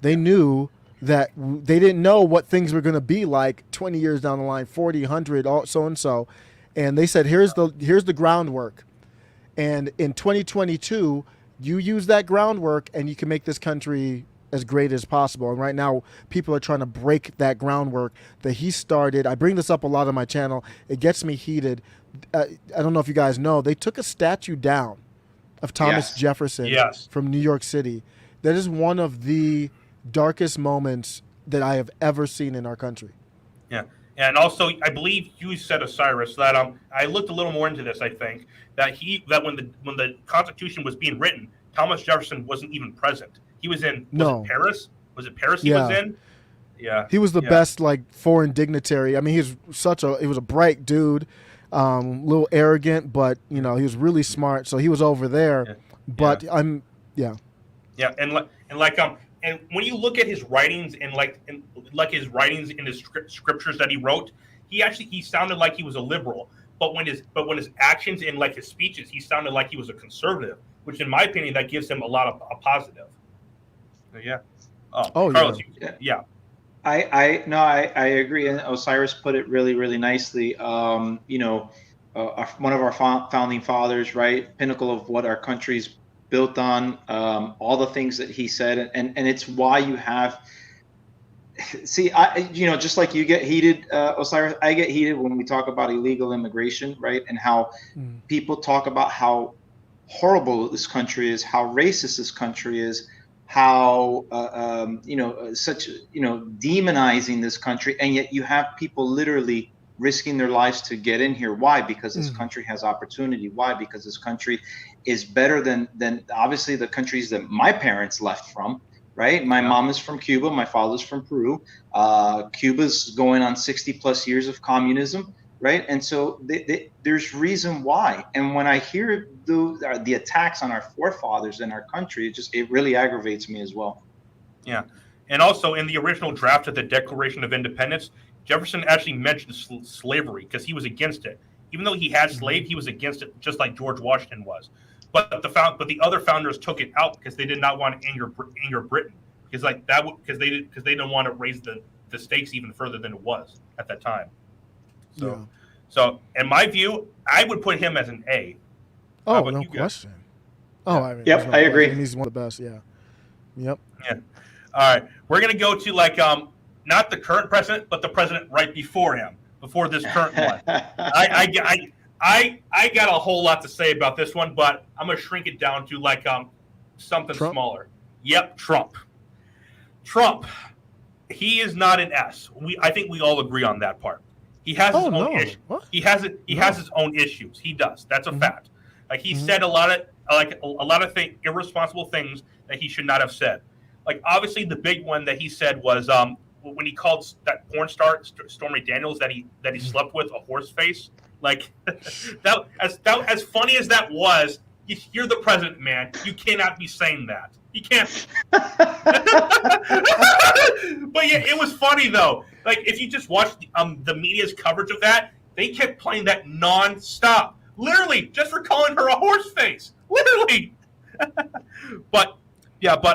They knew that they didn't know what things were going to be like 20 years down the line, 40, 100, so and so. And they said, here's the groundwork. And in 2022, you use that groundwork and you can make this country as great as possible. And right now, people are trying to break that groundwork that he started. I bring this up a lot on my channel. It gets me heated. I don't know if you guys know, they took a statue down of Thomas Jefferson from New York City. That is one of the darkest moments that I have ever seen in our country. Yeah. And also, I believe you said, Osiris, that I looked a little more into this. I think that when the Constitution was being written, Thomas Jefferson wasn't even present. He was in Paris. Was it Paris? He was in. Yeah, he was the best foreign dignitary. I mean, he was a bright dude, a little arrogant, but he was really smart. So he was over there. Yeah. But and when you look at his writings and his writings in his scriptures that he wrote, he sounded like he was a liberal. But when his actions and his speeches, he sounded like he was a conservative, which in my opinion that gives him a lot of a positive. So, yeah. Carlos, yeah. I agree, and Osiris put it really, really nicely. One of our founding fathers, right? Pinnacle of what our country's built on, all the things that he said, and it's why you have. See, just like you get heated, Osiris, I get heated when we talk about illegal immigration, right? And how people talk about how horrible this country is, how racist this country is, how demonizing this country, and yet you have people literally risking their lives to get in here. Why? Because this country has opportunity. Why? Because this country is better than obviously the countries that my parents left from. Right. My mom is from Cuba. My father's from Peru. Cuba's going on 60 plus years of communism. Right. And so there's reason why. And when I hear the attacks on our forefathers in our country, it really aggravates me as well. Yeah. And also in the original draft of the Declaration of Independence, Jefferson actually mentioned slavery because he was against it. Even though he had slaves, he was against it, just like George Washington was. But the other founders took it out because they did not want to anger Britain, because they didn't want to raise the stakes even further than it was at that time. So in my view, I would put him as an A. Oh, no question. Oh, I mean, I agree. He's one of the best. Yeah. Yep. Yeah. All right, we're gonna go to not the current president, but the president right before him, before this current one. I got a whole lot to say about this one, but I'm gonna shrink it down to something smaller. Yep, Trump. He is not an S. I think we all agree on that part. He has his own issues. He has his own issues. He does. That's a fact. He said a lot of irresponsible things that he should not have said. Obviously the big one that he said was when he called that porn star Stormy Daniels that he slept with a horse face. That as funny as that was, you're the president, man. You cannot be saying that. You can't. But yeah, it was funny though. If you just watch the media's coverage of that, they kept playing that nonstop, literally just for calling her a horse face, literally. But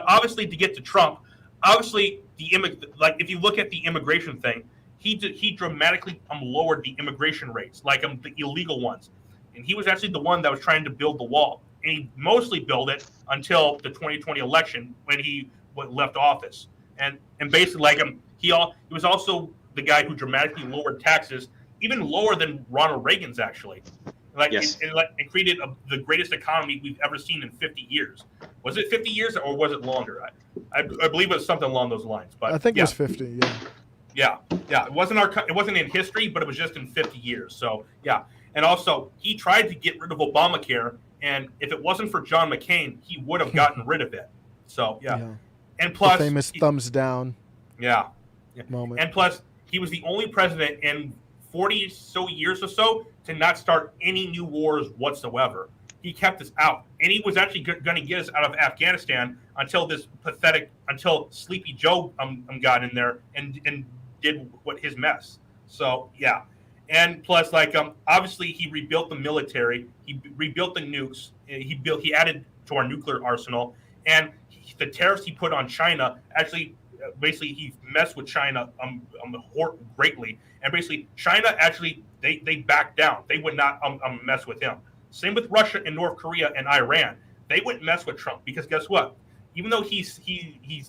obviously to get to Trump, obviously if you look at the immigration thing. He dramatically lowered the immigration rates, the illegal ones, and he was actually the one that was trying to build the wall. And he mostly built it until the 2020 election when he left office. And basically, he was also the guy who dramatically lowered taxes, even lower than Ronald Reagan's actually. And created the greatest economy we've ever seen in 50 years. Was it 50 years or was it longer? I believe it was something along those lines. But I think it was 50. Yeah. Yeah. It wasn't in history, but it was just in 50 years. So yeah. And also he tried to get rid of Obamacare, and if it wasn't for John McCain, he would have gotten rid of it. So yeah. And plus the famous thumbs down. Yeah. Moment. And plus he was the only president in 40 so years or so to not start any new wars whatsoever. He kept us out, and he was actually going to get us out of Afghanistan until Sleepy Joe got in there and did his mess. So yeah, And plus, obviously, he rebuilt the military. He rebuilt the nukes. He added to our nuclear arsenal, and the tariffs he put on China actually, basically, he messed with China greatly. And basically, China actually they backed down. They would not mess with him. Same with Russia and North Korea and Iran. They wouldn't mess with Trump because guess what? Even though he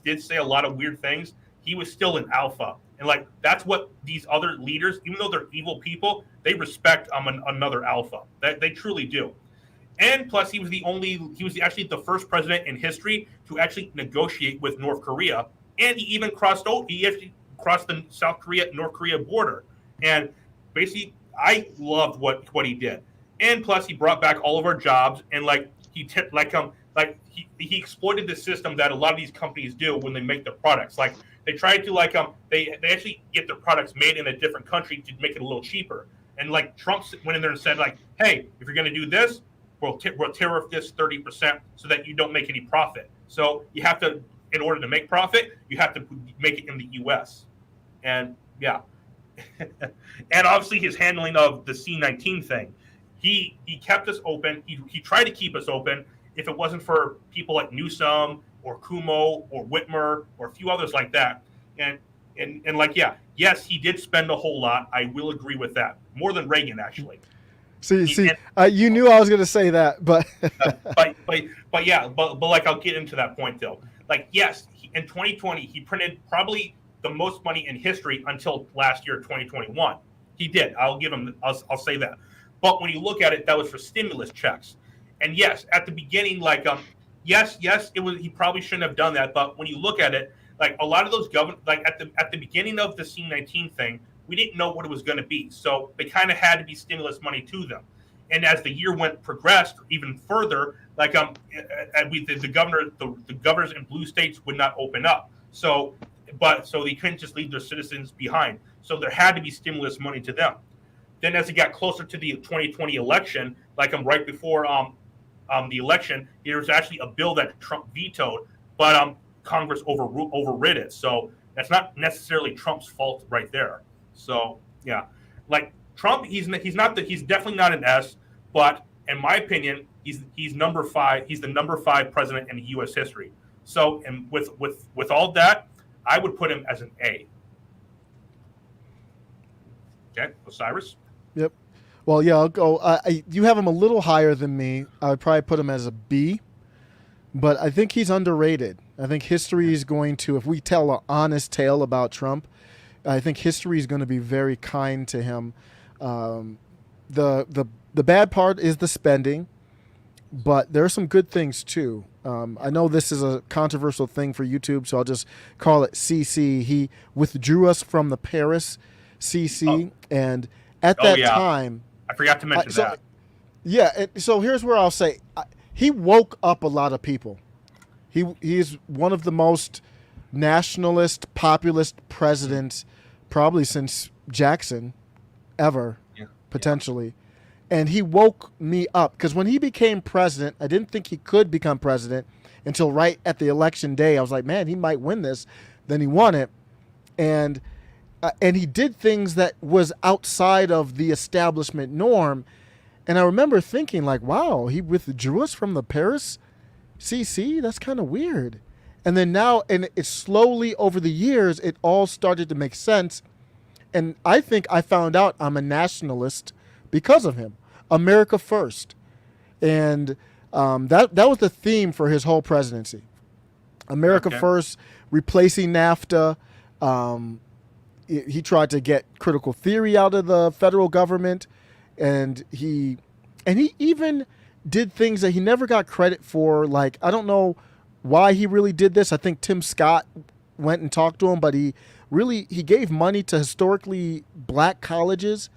did say a lot of weird things, he was still an alpha. And that's what these other leaders, even though they're evil people, they respect another alpha. They truly do. And plus, he was actually the first president in history to actually negotiate with North Korea, and he even crossed the South Korea North Korea border. And basically, I loved what he did. And plus, he brought back all of our jobs, and he exploited the system that a lot of these companies do when they make their products. They try to they actually get their products made in a different country to make it a little cheaper. And Trump went in there and said hey, if you're going to do this, we'll tariff this 30% so that you don't make any profit. So you have to, in order to make profit, you have to make it in the U.S. And yeah, and obviously his handling of the C-19 thing, he kept us open. He tried to keep us open. If it wasn't for people like Newsom or Cuomo or Whitmer or a few others like that, and yes, he did spend a whole lot. I will agree with that, more than Reagan actually. You knew I was going to say that, but I'll get into that point though. Yes, in 2020 he printed probably the most money in history until last year, 2021. He did. I'll give him. I'll say that. But when you look at it, that was for stimulus checks. And yes, at the beginning, yes, it was. He probably shouldn't have done that. But when you look at it, a lot of those at the beginning of the C-19 thing, we didn't know what it was going to be. So they kind of had to be stimulus money to them. And as the year progressed even further, the governors in blue states would not open up. So they couldn't just leave their citizens behind. So there had to be stimulus money to them. Then as it got closer to the 2020 election, right before the election, there was actually a bill that Trump vetoed, but Congress overrid it. So that's not necessarily Trump's fault right there. So yeah, Trump, he's definitely not an S, but in my opinion, he's number 5. He's the number 5 president in U.S. history. So, and with all that, I would put him as an A. Okay, Osiris. Yep. Well, yeah, I'll go. You have him a little higher than me. I would probably put him as a B, but I think he's underrated. I think history is going to, if we tell an honest tale about Trump, I think history is going to be very kind to him. The bad part is the spending, but there are some good things too. I know this is a controversial thing for YouTube, so I'll just call it CC. He withdrew us from the Paris CC, and at that time, I forgot to mention that. Yeah, so here's where I'll say he woke up a lot of people. He's one of the most nationalist, populist presidents probably since Jackson ever, potentially. And he woke me up because when he became president, I didn't think he could become president until right at the election day. I was like, man, he might win this. Then he won it. And he did things that was outside of the establishment norm. And I remember thinking wow, he withdrew us from the Paris CC? That's kind of weird. And then now, and it's slowly over the years, it all started to make sense. And I think I found out I'm a nationalist because of him. America first. And that was the theme for his whole presidency. America first, replacing NAFTA. He tried to get critical theory out of the federal government. And he even did things that he never got credit for. I don't know why he really did this. I think Tim Scott went and talked to him, but he gave money to historically black colleges,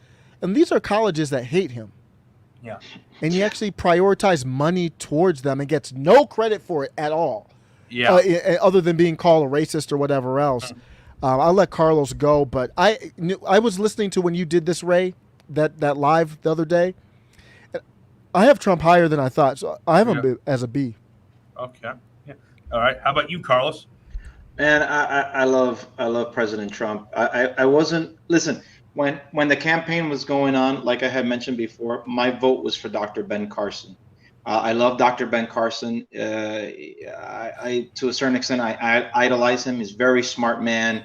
and these are colleges that hate him. Yeah. And he actually prioritized money towards them and gets no credit for it at all. Yeah. Other than being called a racist or whatever else. I'll let Carlos go, but I was listening to when you did this, Ray, that live the other day. I have Trump higher than I thought, so I have him as a B. Okay. Yeah. All right. How about you, Carlos? Man, I love President Trump. I wasn't, listen, When the campaign was going on, like I had mentioned before, my vote was for Dr. Ben Carson. I love Dr. Ben Carson. I to a certain extent, I idolize him. He's a very smart man.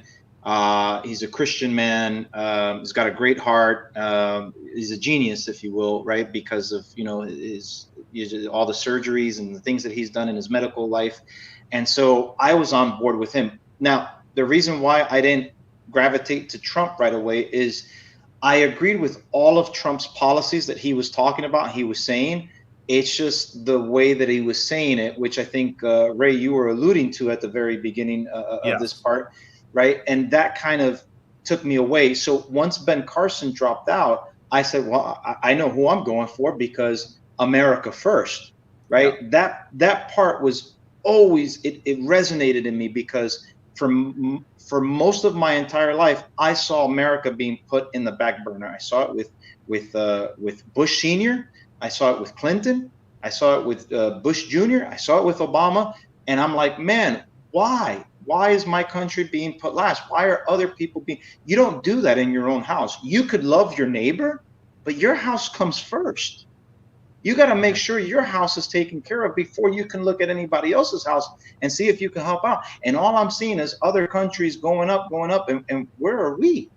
He's a Christian man. He's got a great heart. He's a genius, if you will, right? Because of his all the surgeries and the things that he's done in his medical life. And so I was on board with him. Now, the reason why I didn't gravitate to Trump right away is I agreed with all of Trump's policies that he was talking about, he was saying. It's just the way that he was saying it, which I think, Ray, you were alluding to at the very beginning of this part, right? And that kind of took me away. So once Ben Carson dropped out, I said, well, I know who I'm going for, because America first, right? Yeah. That part was always, it resonated in me, because for most of my entire life, I saw America being put in the back burner. I saw it with Bush Sr., I saw it with Clinton. I saw it with Bush Jr. I saw it with Obama. And I'm like, man, why? Why is my country being put last? Why are other people being? You don't do that in your own house. You could love your neighbor, but your house comes first. You got to make sure your house is taken care of before you can look at anybody else's house and see if you can help out. And all I'm seeing is other countries going up, and where are we?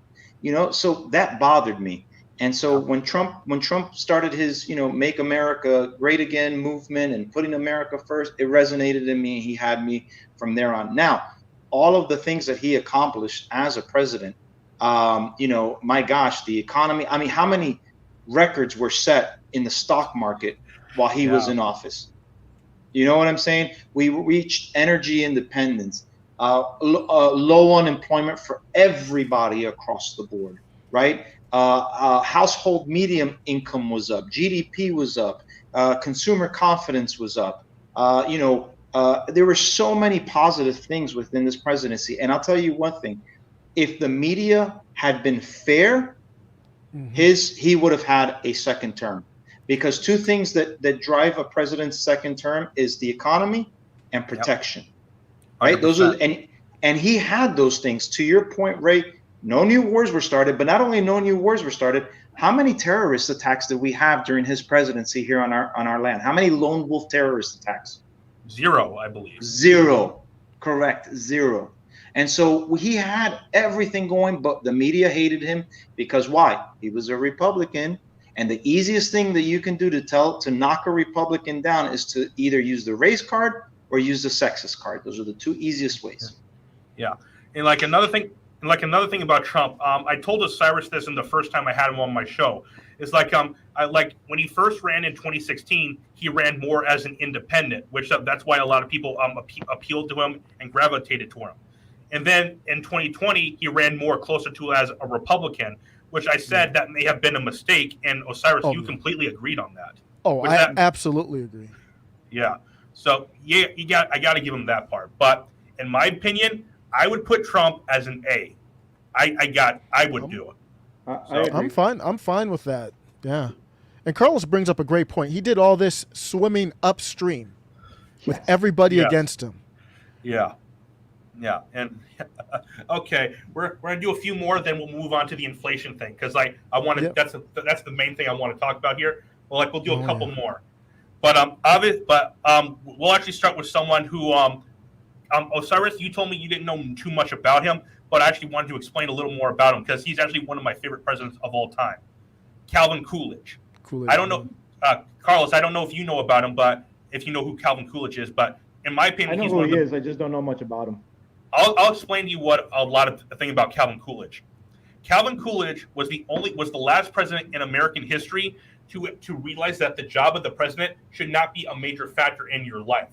So that bothered me. And so when Trump started his, Make America Great Again movement and putting America first, it resonated in me. He had me from there on. Now, all of the things that he accomplished as a president, my gosh, the economy. I mean, how many records were set in the stock market while he was in office? You know what I'm saying? We reached energy independence, low unemployment for everybody across the board, right? Household medium income was up, GDP was up, consumer confidence was up. There were so many positive things within this presidency. And I'll tell you one thing, if the media had been fair, he would have had a second term, because two things that drive a president's second term is the economy and protection, right? 100%. Those are, and he had those things. To your point, Ray, no new wars were started, but not only no new wars were started, how many terrorist attacks did we have during his presidency here on our land? How many lone wolf terrorist attacks? 0, I believe. 0, correct, 0. And so he had everything going, but the media hated him because why? He was a Republican, and the easiest thing that you can do to knock a Republican down is to either use the race card or use the sexist card. Those are the two easiest ways. Yeah, and another thing about Trump, I told Osiris this in the first time I had him on my show. It's when he first ran in 2016, he ran more as an independent, which that's why a lot of people appealed to him and gravitated to him. And then in 2020, he ran more closer to as a Republican, which I said that may have been a mistake. And Osiris, you completely agreed on that. Oh, I absolutely agree. Yeah. So I got to give him that part. But in my opinion, I would put Trump as an A. I would do it. I'm fine with that. Yeah. And Carlos brings up a great point. He did all this swimming upstream with everybody against him. Yeah. Yeah. And okay, we're gonna do a few more, then we'll move on to the inflation thing, because I want to. That's the main thing I want to talk about here. Well, we'll do a couple more, but we'll actually start with someone who Osiris, you told me you didn't know too much about him, but I actually wanted to explain a little more about him, because he's actually one of my favorite presidents of all time, Calvin Coolidge. I don't know, Carlos, I don't know if you know about him, but if you know who Calvin Coolidge is, but in my opinion, I know who he is. I just don't know much about him. I'll explain to you what a lot of the thing about Calvin Coolidge. Calvin Coolidge was the last president in American history to realize that the job of the president should not be a major factor in your life.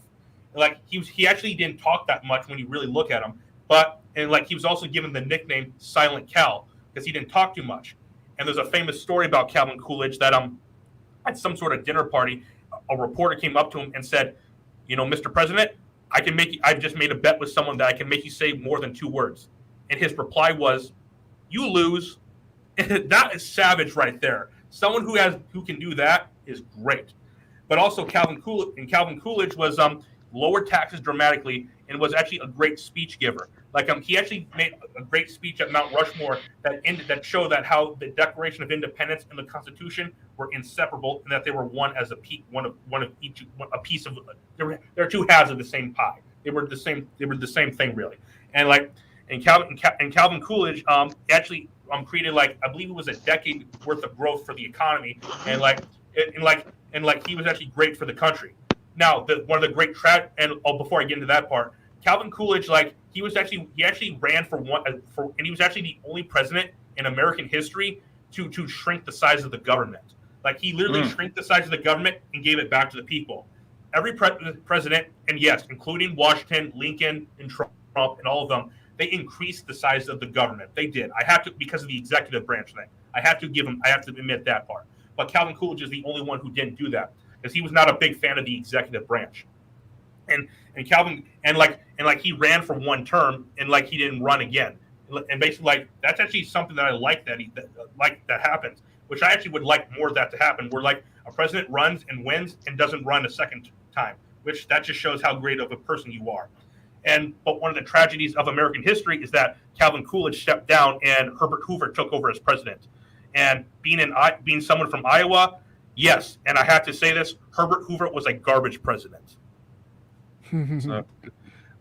He actually didn't talk that much when you really look at him, but he was also given the nickname Silent Cal because he didn't talk too much. And there's a famous story about Calvin Coolidge that at some sort of dinner party, a reporter came up to him and said, Mr. President, I've just made a bet with someone that I can make you say more than 2 words. And his reply was, "You lose." That is savage right there. Someone who can do that is great. But also Calvin Coolidge was lowered taxes dramatically and was actually a great speech giver. Like he actually made a great speech at Mount Rushmore that showed that how the Declaration of Independence and the Constitution were inseparable, and that they were one as a piece of. There are two halves of the same pie. They were the same thing really. And Calvin Coolidge actually created, like, I believe it was a decade worth of growth for the economy, and he was actually great for the country. Now, one of the great before I get into that part, Calvin Coolidge, he actually ran and he was actually the only president in American history to shrink the size of the government. Like, he literally shrank the size of the government and gave it back to the people. Every president, and yes, including Washington, Lincoln, and Trump, and all of them, they increased the size of the government. They did. I have to, because of the executive branch thing. I have to admit that part. But Calvin Coolidge is the only one who didn't do that, because he was not a big fan of the executive branch. And Calvin he ran for one term, and he didn't run again. And basically, that's actually something that I like that happens, which I actually would like more of that to happen, where a president runs and wins and doesn't run a second time, which that just shows how great of a person you are. But one of the tragedies of American history is that Calvin Coolidge stepped down and Herbert Hoover took over as president. And being someone from Iowa, yes, and I have to say this, Herbert Hoover was a garbage president. So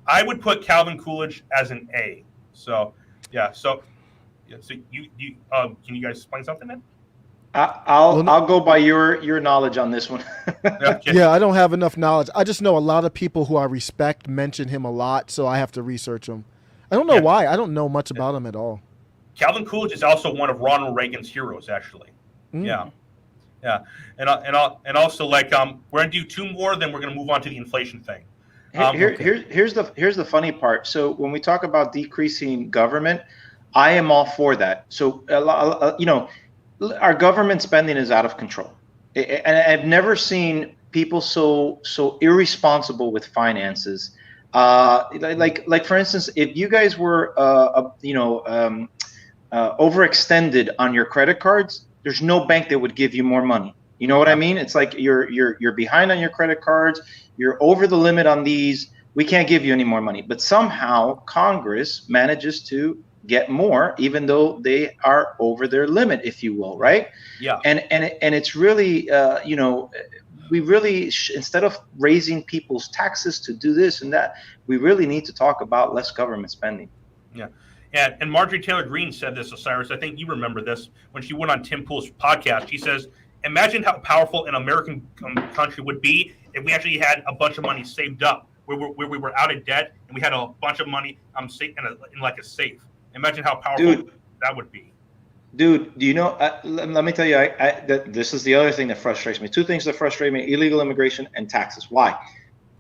I would put Calvin Coolidge as an A. So you can you guys explain something then? I'll go by your knowledge on this one. Yeah, I don't have enough knowledge. I just know a lot of people who I respect mention him a lot, so I have to research him. I don't know why. I don't know much about him at all. Calvin Coolidge is also one of Ronald Reagan's heroes, actually. Yeah, and also we're gonna do two more, then we're gonna move on to the inflation thing. Here's the funny part. So when we talk about decreasing government, I am all for that. So our government spending is out of control, and I've never seen people so irresponsible with finances. Like for instance, if you guys were overextended on your credit cards, there's no bank that would give you more money. You know what I mean? It's like you're behind on your credit cards. You're over the limit on these. We can't give you any more money. But somehow Congress manages to get more, even though they are over their limit, if you will, right? Yeah. And it's really, we really instead of raising people's taxes to do this and that, we really need to talk about less government spending. Yeah. And Marjorie Taylor Greene said this, Osiris. I think you remember this when she went on Tim Pool's podcast. She says, "Imagine how powerful an American country would be if we actually had a bunch of money saved up, where we were out of debt and we had a bunch of money in like a safe. Imagine how powerful that would be." Dude, do you know? Let me tell you, this is the other thing that frustrates me. Two things that frustrate me: illegal immigration and taxes. Why?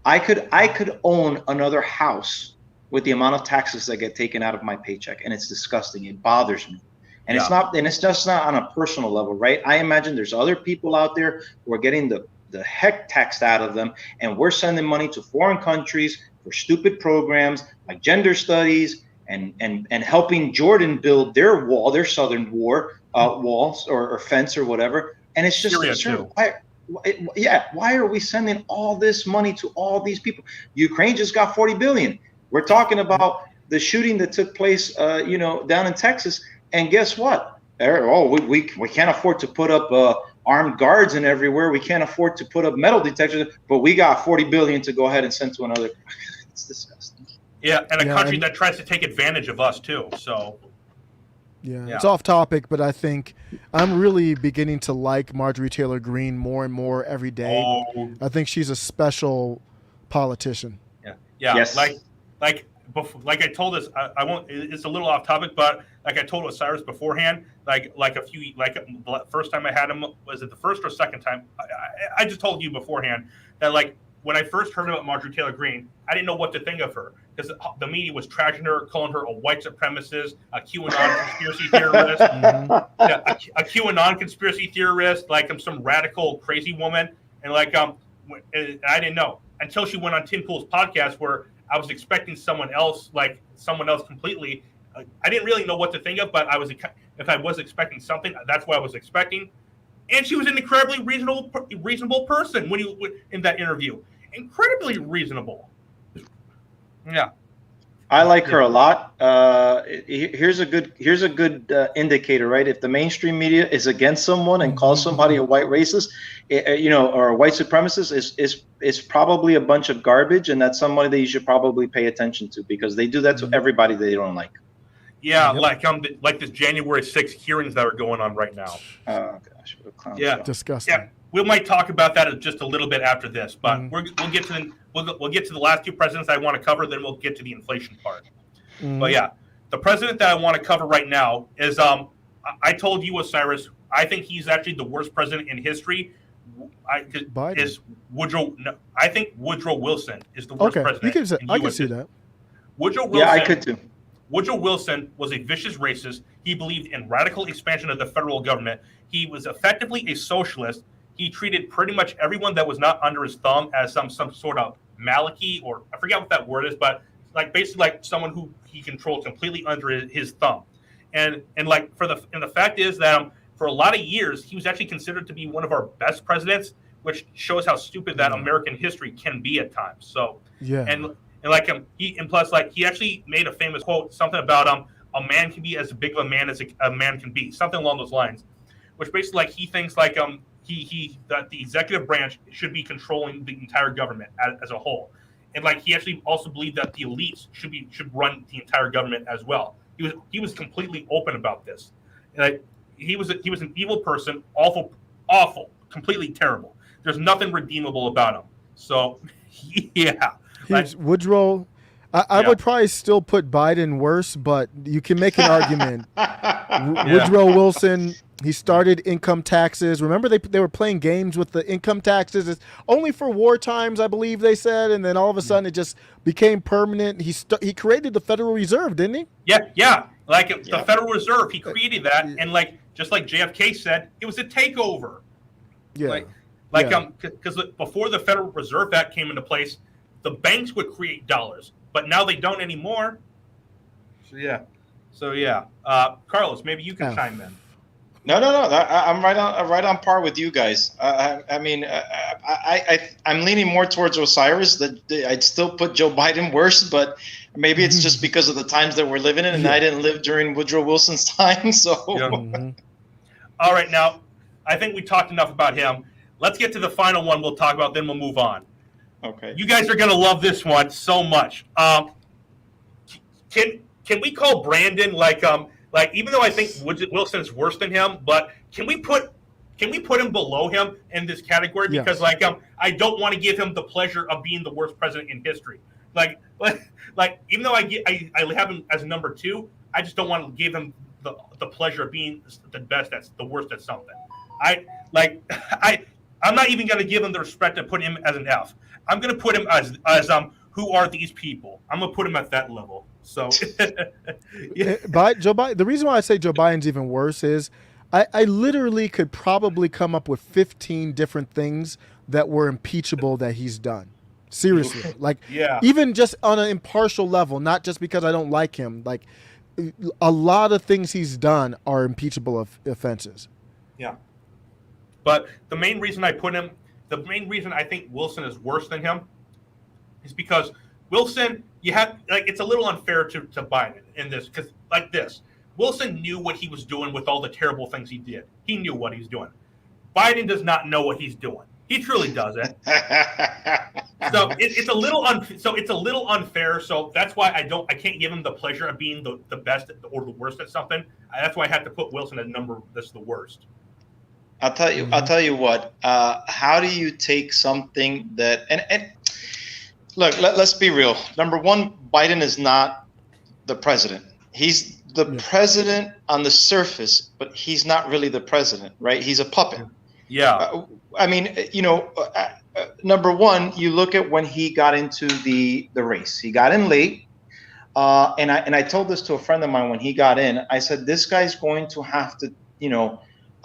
I could own another house with the amount of taxes that get taken out of my paycheck, and it's disgusting. It bothers me. And it's just not on a personal level, right? I imagine there's other people out there who are getting the heck taxed out of them, and we're sending money to foreign countries for stupid programs like gender studies and helping Jordan build their wall, their southern walls or fence or whatever. And it's just absurd. Why are we sending all this money to all these people? Ukraine just got $40 billion. We're talking about the shooting that took place, down in Texas. And guess what? We can't afford to put up armed guards and everywhere. We can't afford to put up metal detectors, but we got $40 billion to go ahead and send to another. It's disgusting. Yeah, and a country that tries to take advantage of us too. So. Yeah, it's off topic, but I think I'm really beginning to like Marjorie Taylor Greene more and more every day. Oh. I think she's a special politician. Yeah. Yes. Like I told us, I won't. It's a little off topic, but like I told Osiris beforehand, the first time I had him, was it the first or second time? I just told you beforehand that when I first heard about Marjorie Taylor Greene, I didn't know what to think of her, because the media was trashing her, calling her a white supremacist, a QAnon conspiracy theorist, a QAnon conspiracy theorist, some radical crazy woman, and I didn't know until she went on Tim Pool's podcast, where I was expecting someone else completely. I didn't really know what to think of, but if I was expecting something, that's what I was expecting. And she was an incredibly reasonable person in that interview. Incredibly reasonable. Yeah. I like her a lot. Here's a good indicator, right? If the mainstream media is against someone and calls somebody a white racist, or a white supremacist, is probably a bunch of garbage, and that's somebody that you should probably pay attention to, because they do that to everybody they don't like. Yeah, like this January 6th hearings that are going on right now. Oh gosh, what a clown Yeah, show. Disgusting. Yeah, we might talk about that just a little bit after this, but we'll get to the last two presidents I want to cover. Then we'll get to the inflation part. But yeah, the president that I want to cover right now is I told you, Osiris. I think he's actually the worst president in history. Is Woodrow? No, I think Woodrow Wilson is the worst president. I can see that. Woodrow Wilson. Yeah, I could too. Woodrow Wilson was a vicious racist. He believed in radical expansion of the federal government. He was effectively a socialist. He treated pretty much everyone that was not under his thumb as some sort of Maliki, or I forget what that word is, but basically like someone who he controlled completely under his thumb. And the fact is that for a lot of years he was actually considered to be one of our best presidents, which shows how stupid that American history can be at times. So yeah. He actually made a famous quote, something about a man can be as big of a man as a man can be, something along those lines, which basically he thinks that the executive branch should be controlling the entire government as a whole, and he actually also believed that the elites should run the entire government as well. He was completely open about this, and he was an evil person, awful, completely terrible. There's nothing redeemable about him. So yeah. Woodrow, I would probably still put Biden worse, but you can make an argument. Woodrow Wilson, he started income taxes. Remember they were playing games with the income taxes. It's only for war times, I believe they said, and then all of a sudden it just became permanent. He created the Federal Reserve, didn't he? Yeah. The Federal Reserve, he created that, and just like JFK said, it was a takeover. Yeah. Because before the Federal Reserve Act came into place, the banks would create dollars, but now they don't anymore. So yeah. Carlos, maybe you can chime in. No. I'm right on par with you guys. I'm leaning more towards Osiris. I'd still put Joe Biden worse, but maybe it's just because of the times that we're living in, and I didn't live during Woodrow Wilson's time. So. Yeah. All right, now I think we talked enough about him. Let's get to the final one. We'll talk about. Then we'll move on. Okay. You guys are gonna love this one so much. Can we call Brandon even though I think Wilson is worse than him, but can we put him below him in this category? Because I don't want to give him the pleasure of being the worst president in history. Even though I have him as number 2, I just don't want to give him the pleasure of being the best. That's the worst at something. I'm not even going to give him the respect to put him as an F. I'm going to put him as who are these people? I'm going to put him at that level. So, yeah. But Joe Biden, the reason why I say Joe Biden's even worse is I literally could probably come up with 15 different things that were impeachable that he's done. Seriously. Even just on an impartial level, not just because I don't like him. A lot of things he's done are impeachable offenses. Yeah. But the main reason I think Wilson is worse than him is because Wilson, it's a little unfair to Biden in this, because Wilson knew what he was doing with all the terrible things he did. He knew what he's doing. Biden does not know what he's doing. He truly doesn't. So it's a little unfair. So that's why I can't give him the pleasure of being the best or the worst at something. That's why I have to put Wilson at number that's the worst. I'll tell you what. How do you take something that and look? Let's be real. Number one, Biden is not the president. He's the president on the surface, but he's not really the president, right? He's a puppet. Yeah. Number one, you look at when he got into the race. He got in late, and I told this to a friend of mine when he got in. I said, this guy's going to have to,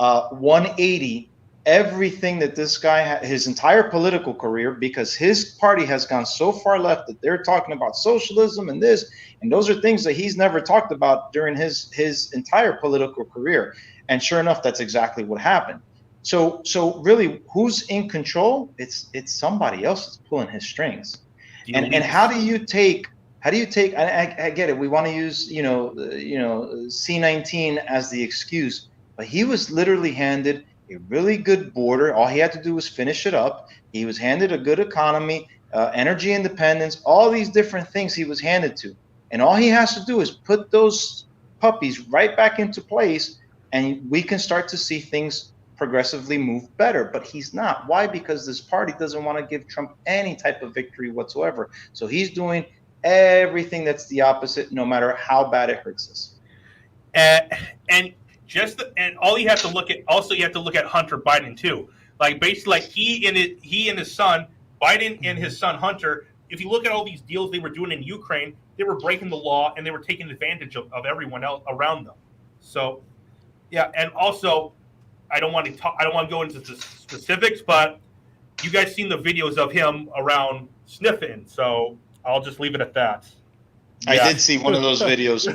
180 everything that this guy had, his entire political career, because his party has gone so far left that they're talking about socialism and this, and those are things that he's never talked about during his entire political career. And sure enough, that's exactly what happened. So really, who's in control? It's somebody else that's pulling his strings. And how do you take How do you take? I get it. We want to use C-19 as the excuse, but he was literally handed a really good border. All he had to do was finish it up. He was handed a good economy, energy independence, all these different things he was handed to, and all he has to do is put those puppies right back into place, and we can start to see things progressively move better. But he's not. Why? Because this party doesn't want to give Trump any type of victory whatsoever. So he's doing everything that's the opposite, no matter how bad it hurts us. And all you have to look at. Also, you have to look at Hunter Biden too. Like basically, like he and his son Biden and his son Hunter. If you look at all these deals they were doing in Ukraine, they were breaking the law and they were taking advantage of everyone else around them. So, yeah, and also, I don't want to go into the specifics, but you guys seen the videos of him around sniffing. So I'll just leave it at that. Yeah. I did see one of those videos.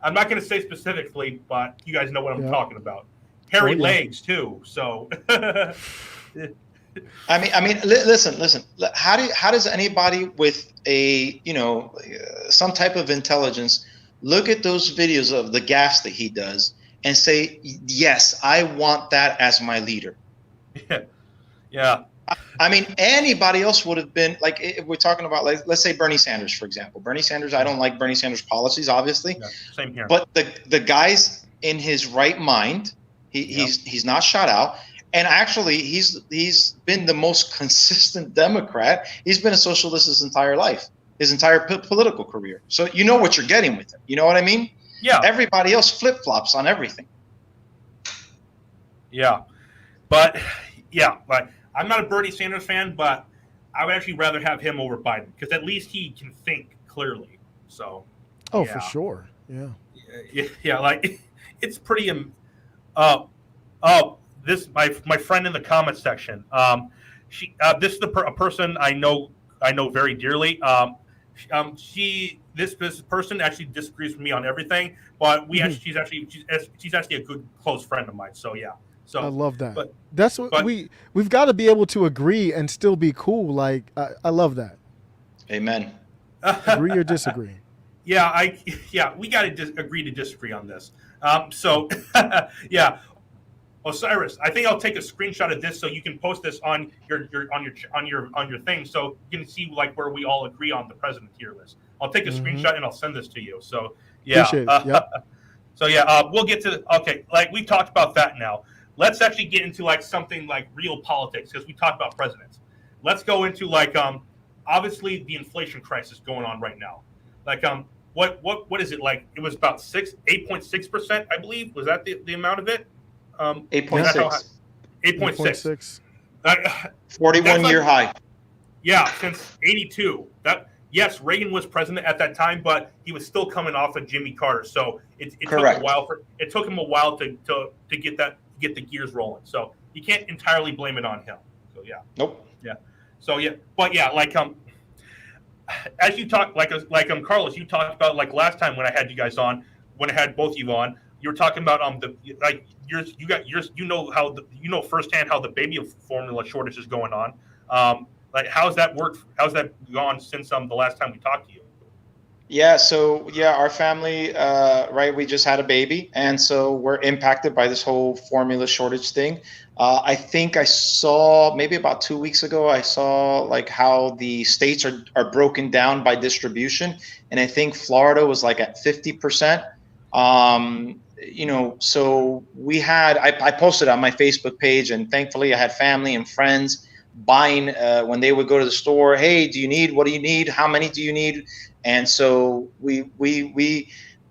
I'm not going to say specifically, but you guys know what I'm talking about. Hairy legs too. So. I mean, listen. How does anybody with a some type of intelligence look at those videos of the gas that he does and say, yes, I want that as my leader? Yeah. I mean, anybody else would have been like, if we're talking about, like, let's say Bernie Sanders, for example. Bernie Sanders, I don't like Bernie Sanders' policies, obviously. Yeah, same here. But the guy's in his right mind. He's not shot out. And actually, he's been the most consistent Democrat. He's been a socialist his entire life, his entire political career. So you know what you're getting with him. You know what I mean? Yeah. Everybody else flip-flops on everything. Yeah. But, yeah, like, I'm not a Bernie Sanders fan, but I would actually rather have him over Biden because at least he can think clearly. So. Oh, yeah. For sure. Yeah. Yeah, like, it's pretty this my friend in the comments section. This is a person I know very dearly. This person actually disagrees with me on everything, but she's actually a good close friend of mine. So yeah. So I love that. But that's what we've got to be able to agree and still be cool. Like I love that. Amen. Agree or disagree. Yeah, we got to agree to disagree on this. So yeah. Osiris, I think I'll take a screenshot of this so you can post this on your thing, so you can see like where we all agree on the president tier list. I'll take a screenshot and I'll send this to you. So yeah, so yeah, we'll get to like we talked about that now. Let's actually get into like something like real politics because we talked about presidents. Let's go into like obviously the inflation crisis going on right now. Like what is it like? It was about 8.6%, I believe. Was that the amount of it? 8.6. 8.6. 41-year high. Yeah, since 82. Yes, Reagan was president at that time, but he was still coming off of Jimmy Carter. So it took a while to get the gears rolling. So you can't entirely blame it on him. So yeah. Nope. Yeah. So yeah, but yeah, like as you talk like Carlos, you talked about like last time when I had you guys on, when I had both of you on, you were talking about you know firsthand how the baby formula shortage is going on. Like how's that worked? How's that gone since the last time we talked to you? Yeah, so our family, right, we just had a baby, and so we're impacted by this whole formula shortage thing. I think I saw maybe about 2 weeks ago, I saw like how the states are broken down by distribution, and I think Florida was like at 50%. So we had, I posted on my Facebook page, and thankfully I had family and friends buying when they would go to the store. Hey, what do you need? How many do you need? And so we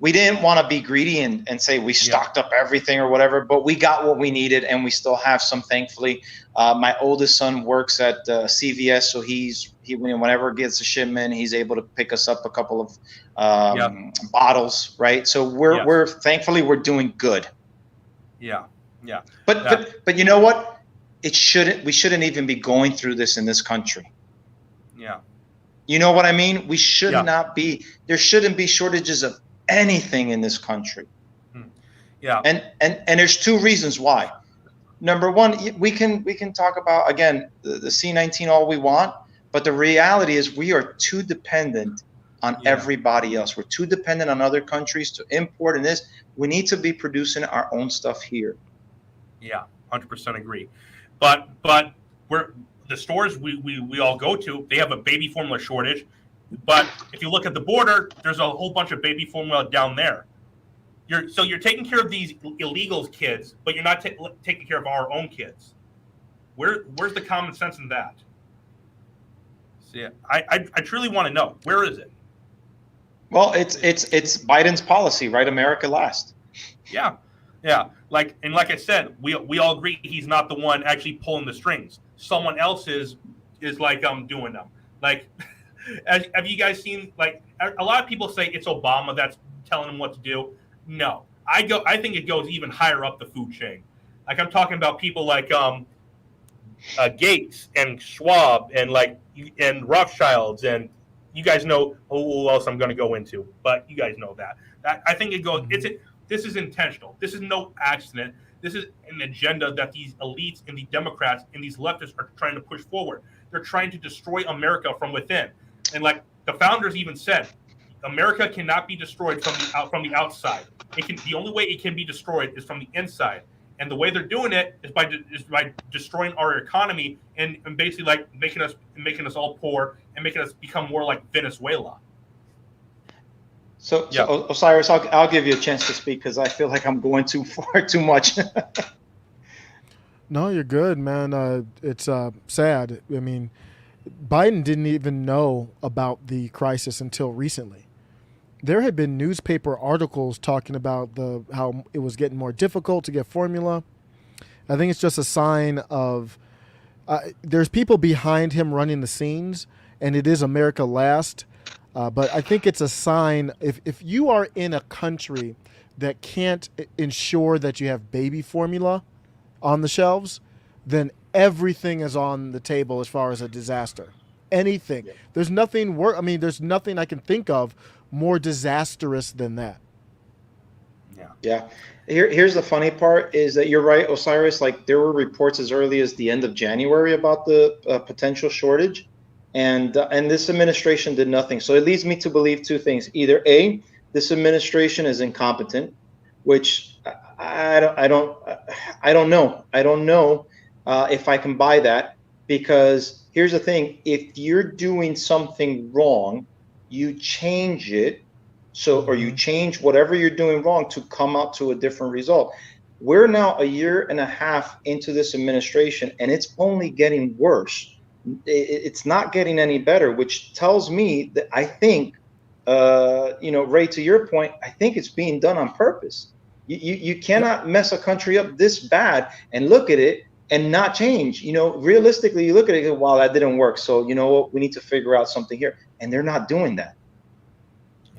didn't want to be greedy and say we stocked up everything or whatever, but we got what we needed, and we still have some, thankfully. My oldest son works at CVS, so he whenever it gets a shipment, he's able to pick us up a couple of bottles, right? So we're thankfully we're doing good. Yeah. But you know what? We shouldn't even be going through this in this country. Yeah. You know what I mean? We should not be. There shouldn't be shortages of anything in this country. Yeah. And there's two reasons why. Number one, we can talk about again the C-19 all we want, but the reality is we are too dependent on everybody else. We're too dependent on other countries to import and this. We need to be producing our own stuff here. Yeah, 100% agree. But we're the stores we all go to, they have a baby formula shortage. But if you look at the border, there's a whole bunch of baby formula down there. You're taking care of these illegals kids, but you're not taking care of our own kids. Where's the common sense in that? See, I truly want to know, where is it? Well, it's Biden's policy, right? America last. Yeah. Like I said, we all agree he's not the one actually pulling the strings. Someone else is like doing them. Like, have you guys seen? Like, a lot of people say it's Obama that's telling them what to do. No, I think it goes even higher up the food chain. Like, I'm talking about people like Gates and Schwab and Rothschilds, and you guys know who else I'm going to go into, but you guys know that. I think it goes. This is intentional. This is no accident. This is an agenda that these elites and the Democrats and these leftists are trying to push forward. They're trying to destroy America from within. And like the founders even said, America cannot be destroyed from the outside. The only way it can be destroyed is from the inside. And the way they're doing it is by destroying our economy and basically like making us all poor and making us become more like Venezuela. So Osiris, I'll give you a chance to speak because I feel like I'm going too far, too much. No, you're good, man. It's sad. I mean, Biden didn't even know about the crisis until recently. There had been newspaper articles talking about how it was getting more difficult to get formula. I think it's just a sign of there's people behind him running the scenes, and it is America last. But I think it's a sign if you are in a country that can't ensure that you have baby formula on the shelves, then everything is on the table as far as a disaster. Anything. Yeah. There's nothing there's nothing I can think of more disastrous than that. Yeah. Here's the funny part is that you're right, Osiris. Like, there were reports as early as the end of January about the potential shortage. And this administration did nothing. So it leads me to believe two things. Either A, this administration is incompetent, which I don't know. I don't know if I can buy that, because here's the thing. If you're doing something wrong, you change it. Or you change whatever you're doing wrong to come out to a different result. We're now a year and a half into this administration, and it's only getting worse. It's not getting any better, which tells me that I think, Ray, to your point, I think it's being done on purpose. You cannot mess a country up this bad and look at it and not change. Realistically, you look at it and go, wow, that didn't work. So, you know what, we need to figure out something here. And they're not doing that.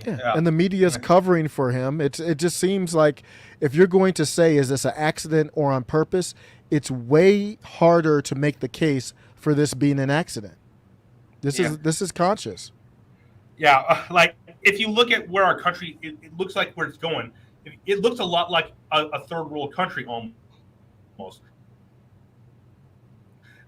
Yeah. And the media is covering for him. It just seems like if you're going to say, is this an accident or on purpose, it's way harder to make the case for this being an accident. This is conscious. Yeah, like if you look at where our country, it looks like where it's going. It looks a lot like a third world country almost.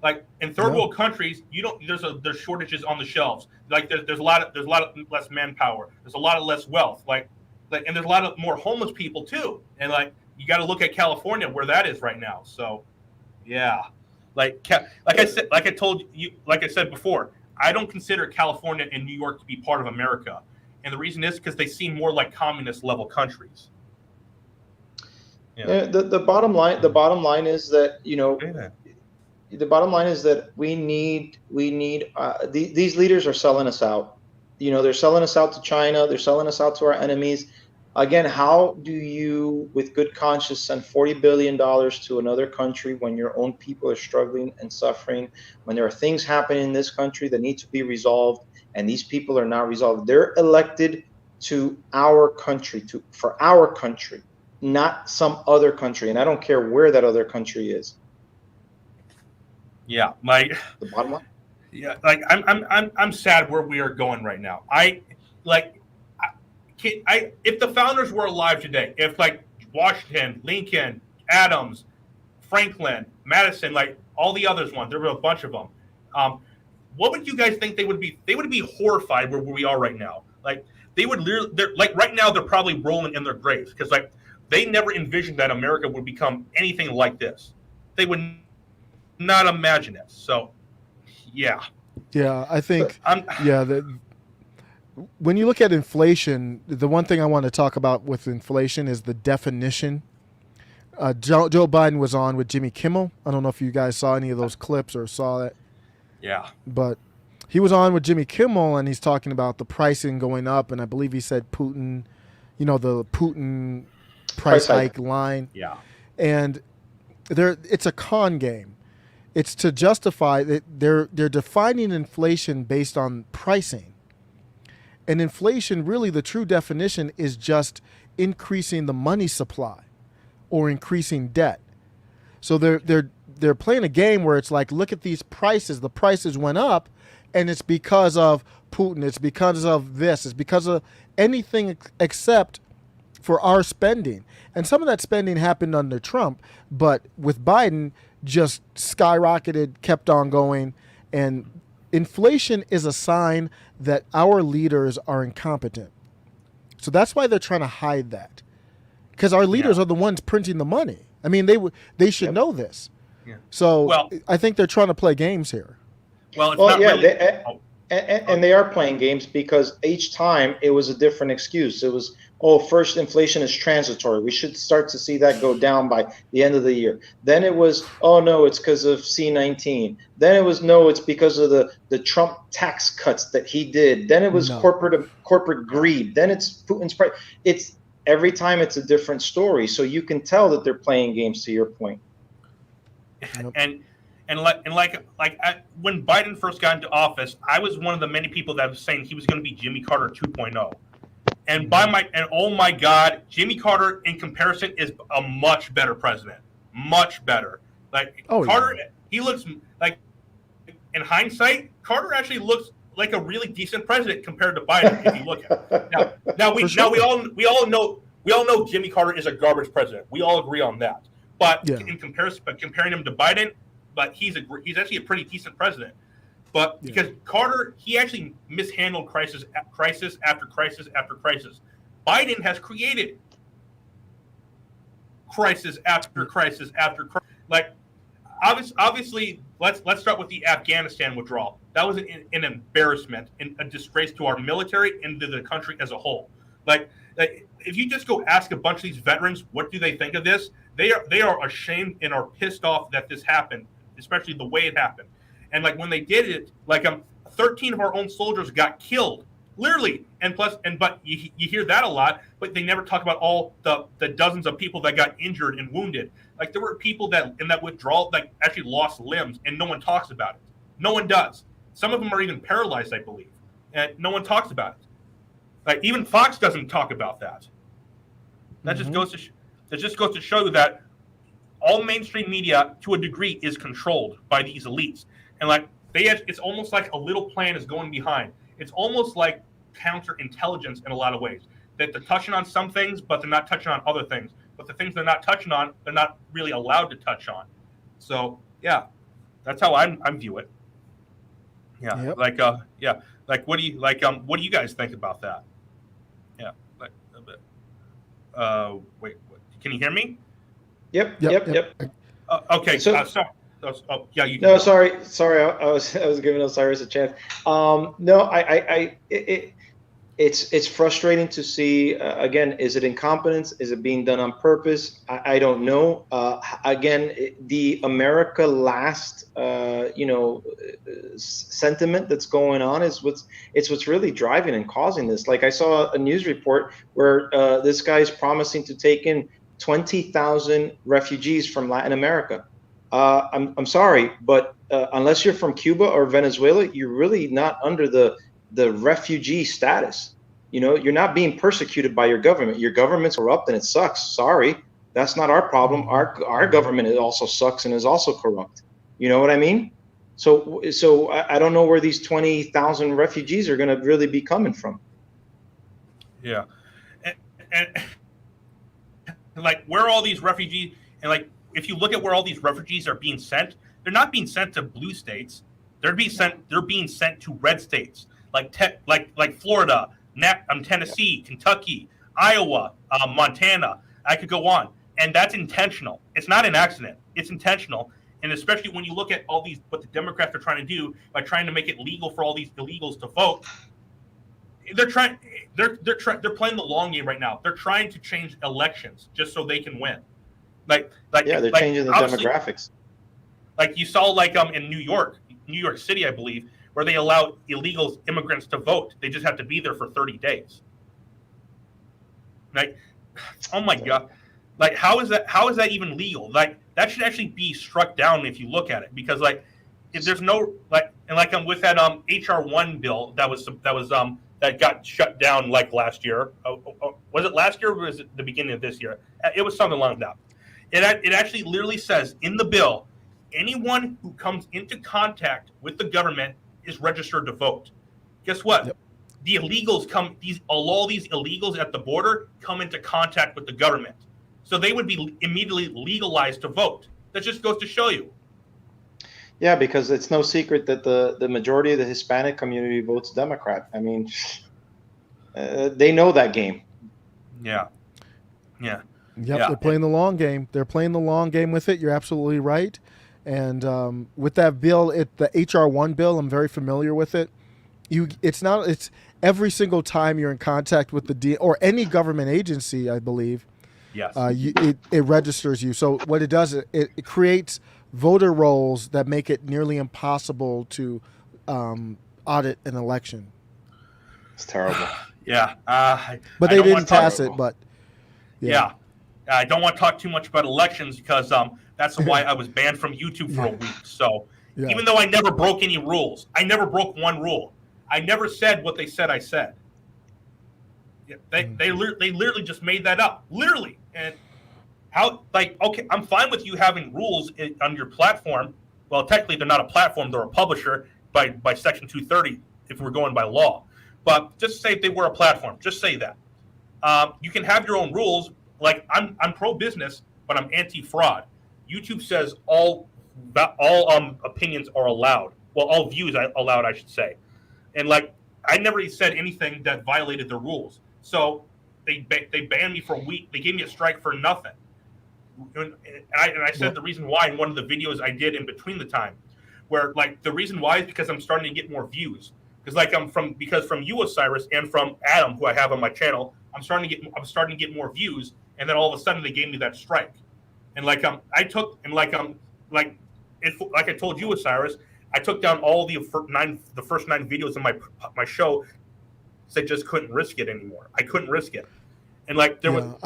Like in third world countries, there's shortages on the shelves. Like there's a lot of less manpower. There's a lot of less wealth. Like and there's a lot of more homeless people too. And like you got to look at California where that is right now. So, yeah. Like I said before, I don't consider California and New York to be part of America, and the reason is because they seem more like communist level countries. Yeah. The bottom line is that the bottom line is that we need these leaders are selling us out. They're selling us out to China. They're selling us out to our enemies. Again, how do you, with good conscience, send $40 billion to another country when your own people are struggling and suffering, when there are things happening in this country that need to be resolved, and these people are not resolved? They're elected to our country, for our country, not some other country, and I don't care where that other country is. Yeah, the bottom line. Yeah, like I'm sad where we are going right now. If the founders were alive today, if like Washington, Lincoln, Adams, Franklin, Madison, like all the others ones, there were a bunch of them. What would you guys think they would be? They would be horrified where we are right now. Like they would literally, they're like right now they're probably rolling in their graves because like they never envisioned that America would become anything like this. They would not imagine it. So, yeah. Yeah, I think. When you look at inflation, the one thing I want to talk about with inflation is the definition. Joe Biden was on with Jimmy Kimmel. I don't know if you guys saw any of those clips or saw that. Yeah. But he was on with Jimmy Kimmel, and he's talking about the pricing going up, and I believe he said Putin, the Putin price hike line. Yeah. And it's a con game. It's to justify that they're defining inflation based on pricing. And inflation, really, the true definition is just increasing the money supply or increasing debt. So they're playing a game where it's like, look at these prices. The prices went up, and it's because of Putin. It's because of this. It's because of anything except for our spending. And some of that spending happened under Trump, but with Biden, just skyrocketed, kept on going, and inflation is a sign that our leaders are incompetent. So that's why they're trying to hide that, because our leaders are the ones printing the money. I mean, they should know this. Yeah. So I think they're trying to play games here. Well, it's not really. And they are playing games because each time it was a different excuse. It was, first inflation is transitory. We should start to see that go down by the end of the year. Then it was, no, it's because of C-19. Then it was, no, it's because of the Trump tax cuts that he did. Then it was corporate greed. Then it's Putin's price. It's every time it's a different story. So you can tell that they're playing games, to your point. And when Biden first got into office, I was one of the many people that was saying he was going to be Jimmy Carter 2.0. And oh my God, Jimmy Carter in comparison is a much better president, much better. Carter, he looks like, in hindsight, Carter actually looks like a really decent president compared to Biden. If you look at it. Now we all know Jimmy Carter is a garbage president. We all agree on that. But comparing him to Biden. But he's actually a pretty decent president. But because Carter, he actually mishandled crisis after crisis after crisis. Biden has created crisis after crisis after crisis. Like, obviously, let's start with the Afghanistan withdrawal. That was an embarrassment and a disgrace to our military and to the country as a whole. Like if you just go ask a bunch of these veterans, what do they think of this? They are ashamed and are pissed off that this happened, especially the way it happened. And when they did it, 13 of our own soldiers got killed, literally. But you hear that a lot, but they never talk about all the dozens of people that got injured and wounded. There were people that in that withdrawal actually lost limbs, and no one talks about it. No one does. Some of them are even paralyzed, I believe, and no one talks about it. Even Fox doesn't talk about that. That just goes to show you that all mainstream media, to a degree, is controlled by these elites, and it's almost like a little plan is going behind. It's almost like counterintelligence in a lot of ways. That they're touching on some things, but they're not touching on other things. But the things they're not touching on, they're not really allowed to touch on. So that's how I view it. Yeah, yep. What do you guys think about that? Yeah, a bit. Wait, can you hear me? Yep. Okay. So, you. No, sorry. I was giving Osiris a chance. It's frustrating to see. Again, is it incompetence? Is it being done on purpose? I don't know. Again, the America Last, sentiment that's going on is what's really driving and causing this. I saw a news report where this guy's promising to take in 20,000 refugees from Latin America. I'm sorry, but unless you're from Cuba or Venezuela, you're really not under the refugee status. You're not being persecuted by your government. Your government's corrupt and it sucks. Sorry, that's not our problem. Our government also sucks and is also corrupt. You know what I mean? So I don't know where these 20,000 refugees are going to really be coming from. Yeah, and where are all these refugees? And if you look at where all these refugees are being sent, they're not being sent to blue states. They're being sent to red states like Florida, Tennessee, Kentucky, Iowa, Montana. I could go on. And that's intentional. It's not an accident. It's intentional. And especially when you look at all these, what the Democrats are trying to do by trying to make it legal for all these illegals to vote, they're playing the long game right now. They're trying to change elections just so they can win. They're changing the demographics. Like you saw, in New York City, I believe, where they allow illegal immigrants to vote. They just have to be there for 30 days. Like, oh my God. Like, how is that even legal? Like, that should actually be struck down if you look at it, because if there's no with that HR1 bill that got shut down last year. Was it last year or was it the beginning of this year? It was something along that. It actually literally says in the bill, anyone who comes into contact with the government is registered to vote. Guess what? Yep. The illegals all these illegals at the border come into contact with the government. So they would be immediately legalized to vote. That just goes to show you. Yeah, because it's no secret that the majority of the Hispanic community votes Democrat. I mean, they know that game. Yeah. Yep, they're playing the long game. They're playing the long game with it. You're absolutely right. And with that bill, the HR1 bill, I'm very familiar with it. It's every single time you're in contact with or any government agency, I believe. Yes. It registers you. So what it does, it creates voter rolls that make it nearly impossible to audit an election. It's terrible. Yeah. But they didn't pass it. But yeah. I don't want to talk too much about elections because that's why I was banned from YouTube for a week. So even though I never broke any rules, I never broke one rule. I never said what they said I said. Yeah, they literally just made that up, literally. And okay, I'm fine with you having rules on your platform. Well, technically they're not a platform; they're a publisher by Section 230 if we're going by law. But just say if they were a platform, just say that. You can have your own rules. Like I'm pro-business, but I'm anti-fraud. YouTube says all opinions are allowed. Well, all views are allowed, I should say. And I never said anything that violated the rules. So they banned me for a week. They gave me a strike for nothing. And I said the reason why in one of the videos I did in between the time, where the reason why is because I'm starting to get more views. Because from you, Osiris, and from Adam, who I have on my channel, I'm starting to get more views. And then all of a sudden they gave me that strike. And I took I told you, Osiris, I took down all the first 9 videos of my show. So I just couldn't risk it anymore. I couldn't risk it. And the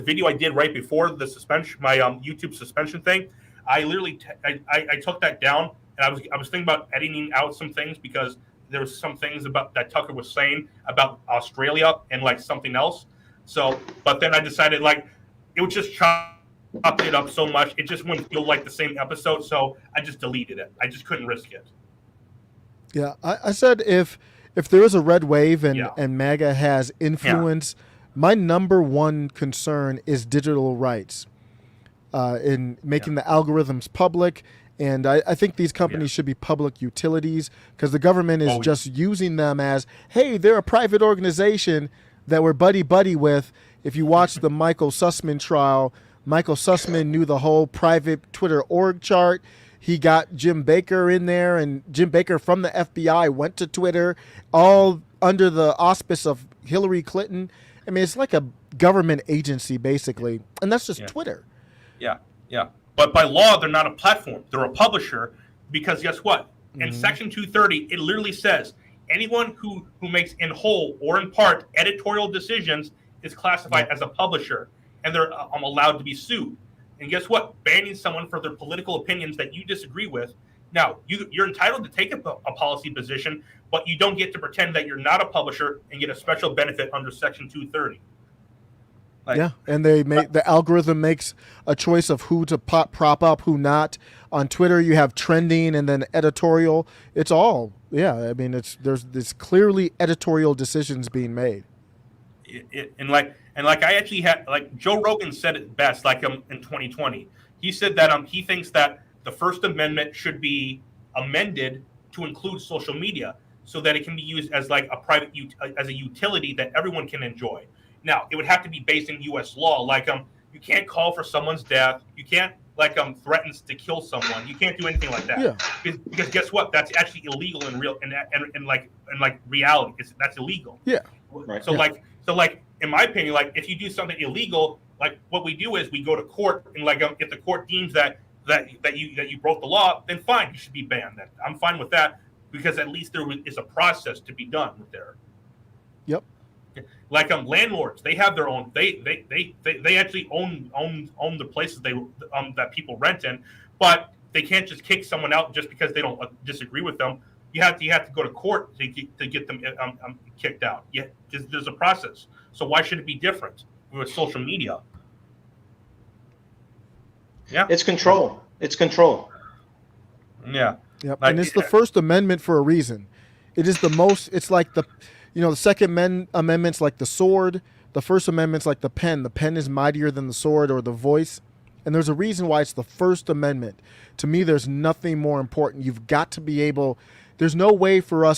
video I did right before the suspension, my YouTube suspension thing, I literally I took that down, and I was thinking about editing out some things because there was some things about that Tucker was saying about Australia and something else. So, but then I decided it would just chop it up so much, it just wouldn't feel like the same episode. So I just deleted it. I just couldn't risk it. Yeah, I said if there is a red wave and MAGA has influence, my number one concern is digital rights in making the algorithms public. And I think these companies should be public utilities because the government is just using them as, hey, they're a private organization that we're buddy-buddy with. If you watch the Michael Sussman trial, Michael Sussman knew the whole private Twitter org chart. He got Jim Baker in there, and Jim Baker from the FBI went to Twitter, all under the auspice of Hillary Clinton. I mean, it's like a government agency, basically, and that's just Twitter. Yeah. But by law, they're not a platform. They're a publisher because guess what? In Section 230, it literally says anyone who makes in whole or in part editorial decisions is classified as a publisher, and they're allowed to be sued. And guess what? Banning someone for their political opinions that you disagree with. Now, you're entitled to take a policy position, but you don't get to pretend that you're not a publisher and get a special benefit under Section 230. And the algorithm makes a choice of who to prop up, who not. On Twitter, you have trending and then editorial. It's all, I mean, there's clearly editorial decisions being made. I actually had Joe Rogan said it best in 2020. He said that he thinks that the First Amendment should be amended to include social media so that it can be used as like a as a utility that everyone can enjoy. Now, it would have to be based in U.S. law. Like, you can't call for someone's death. You can't threatens to kill someone. You can't do anything like that. Yeah. Because guess what? That's actually illegal in real and like reality. That's illegal. Yeah. Right. So like in my opinion, like if you do something illegal, like what we do is we go to court, and like if the court deems that you broke the law, then fine, you should be banned. Then I'm fine with that, because at least there is a process to be done with there. Yep. Like landlords, they have their own. They actually own the places that people rent in, but they can't just kick someone out just because they don't disagree with them. You have to go to court to get them kicked out. Yeah, because there's a process. So why should it be different with social media? Yeah, it's control. It's control. Yeah. Yep. And it's the First Amendment for a reason. It is the most. It's like the Second Amendment's like the sword. The First Amendment's like the pen. The pen is mightier than the sword or the voice. And there's a reason why it's the First Amendment. To me, there's nothing more important. You've got to be able. There's no way for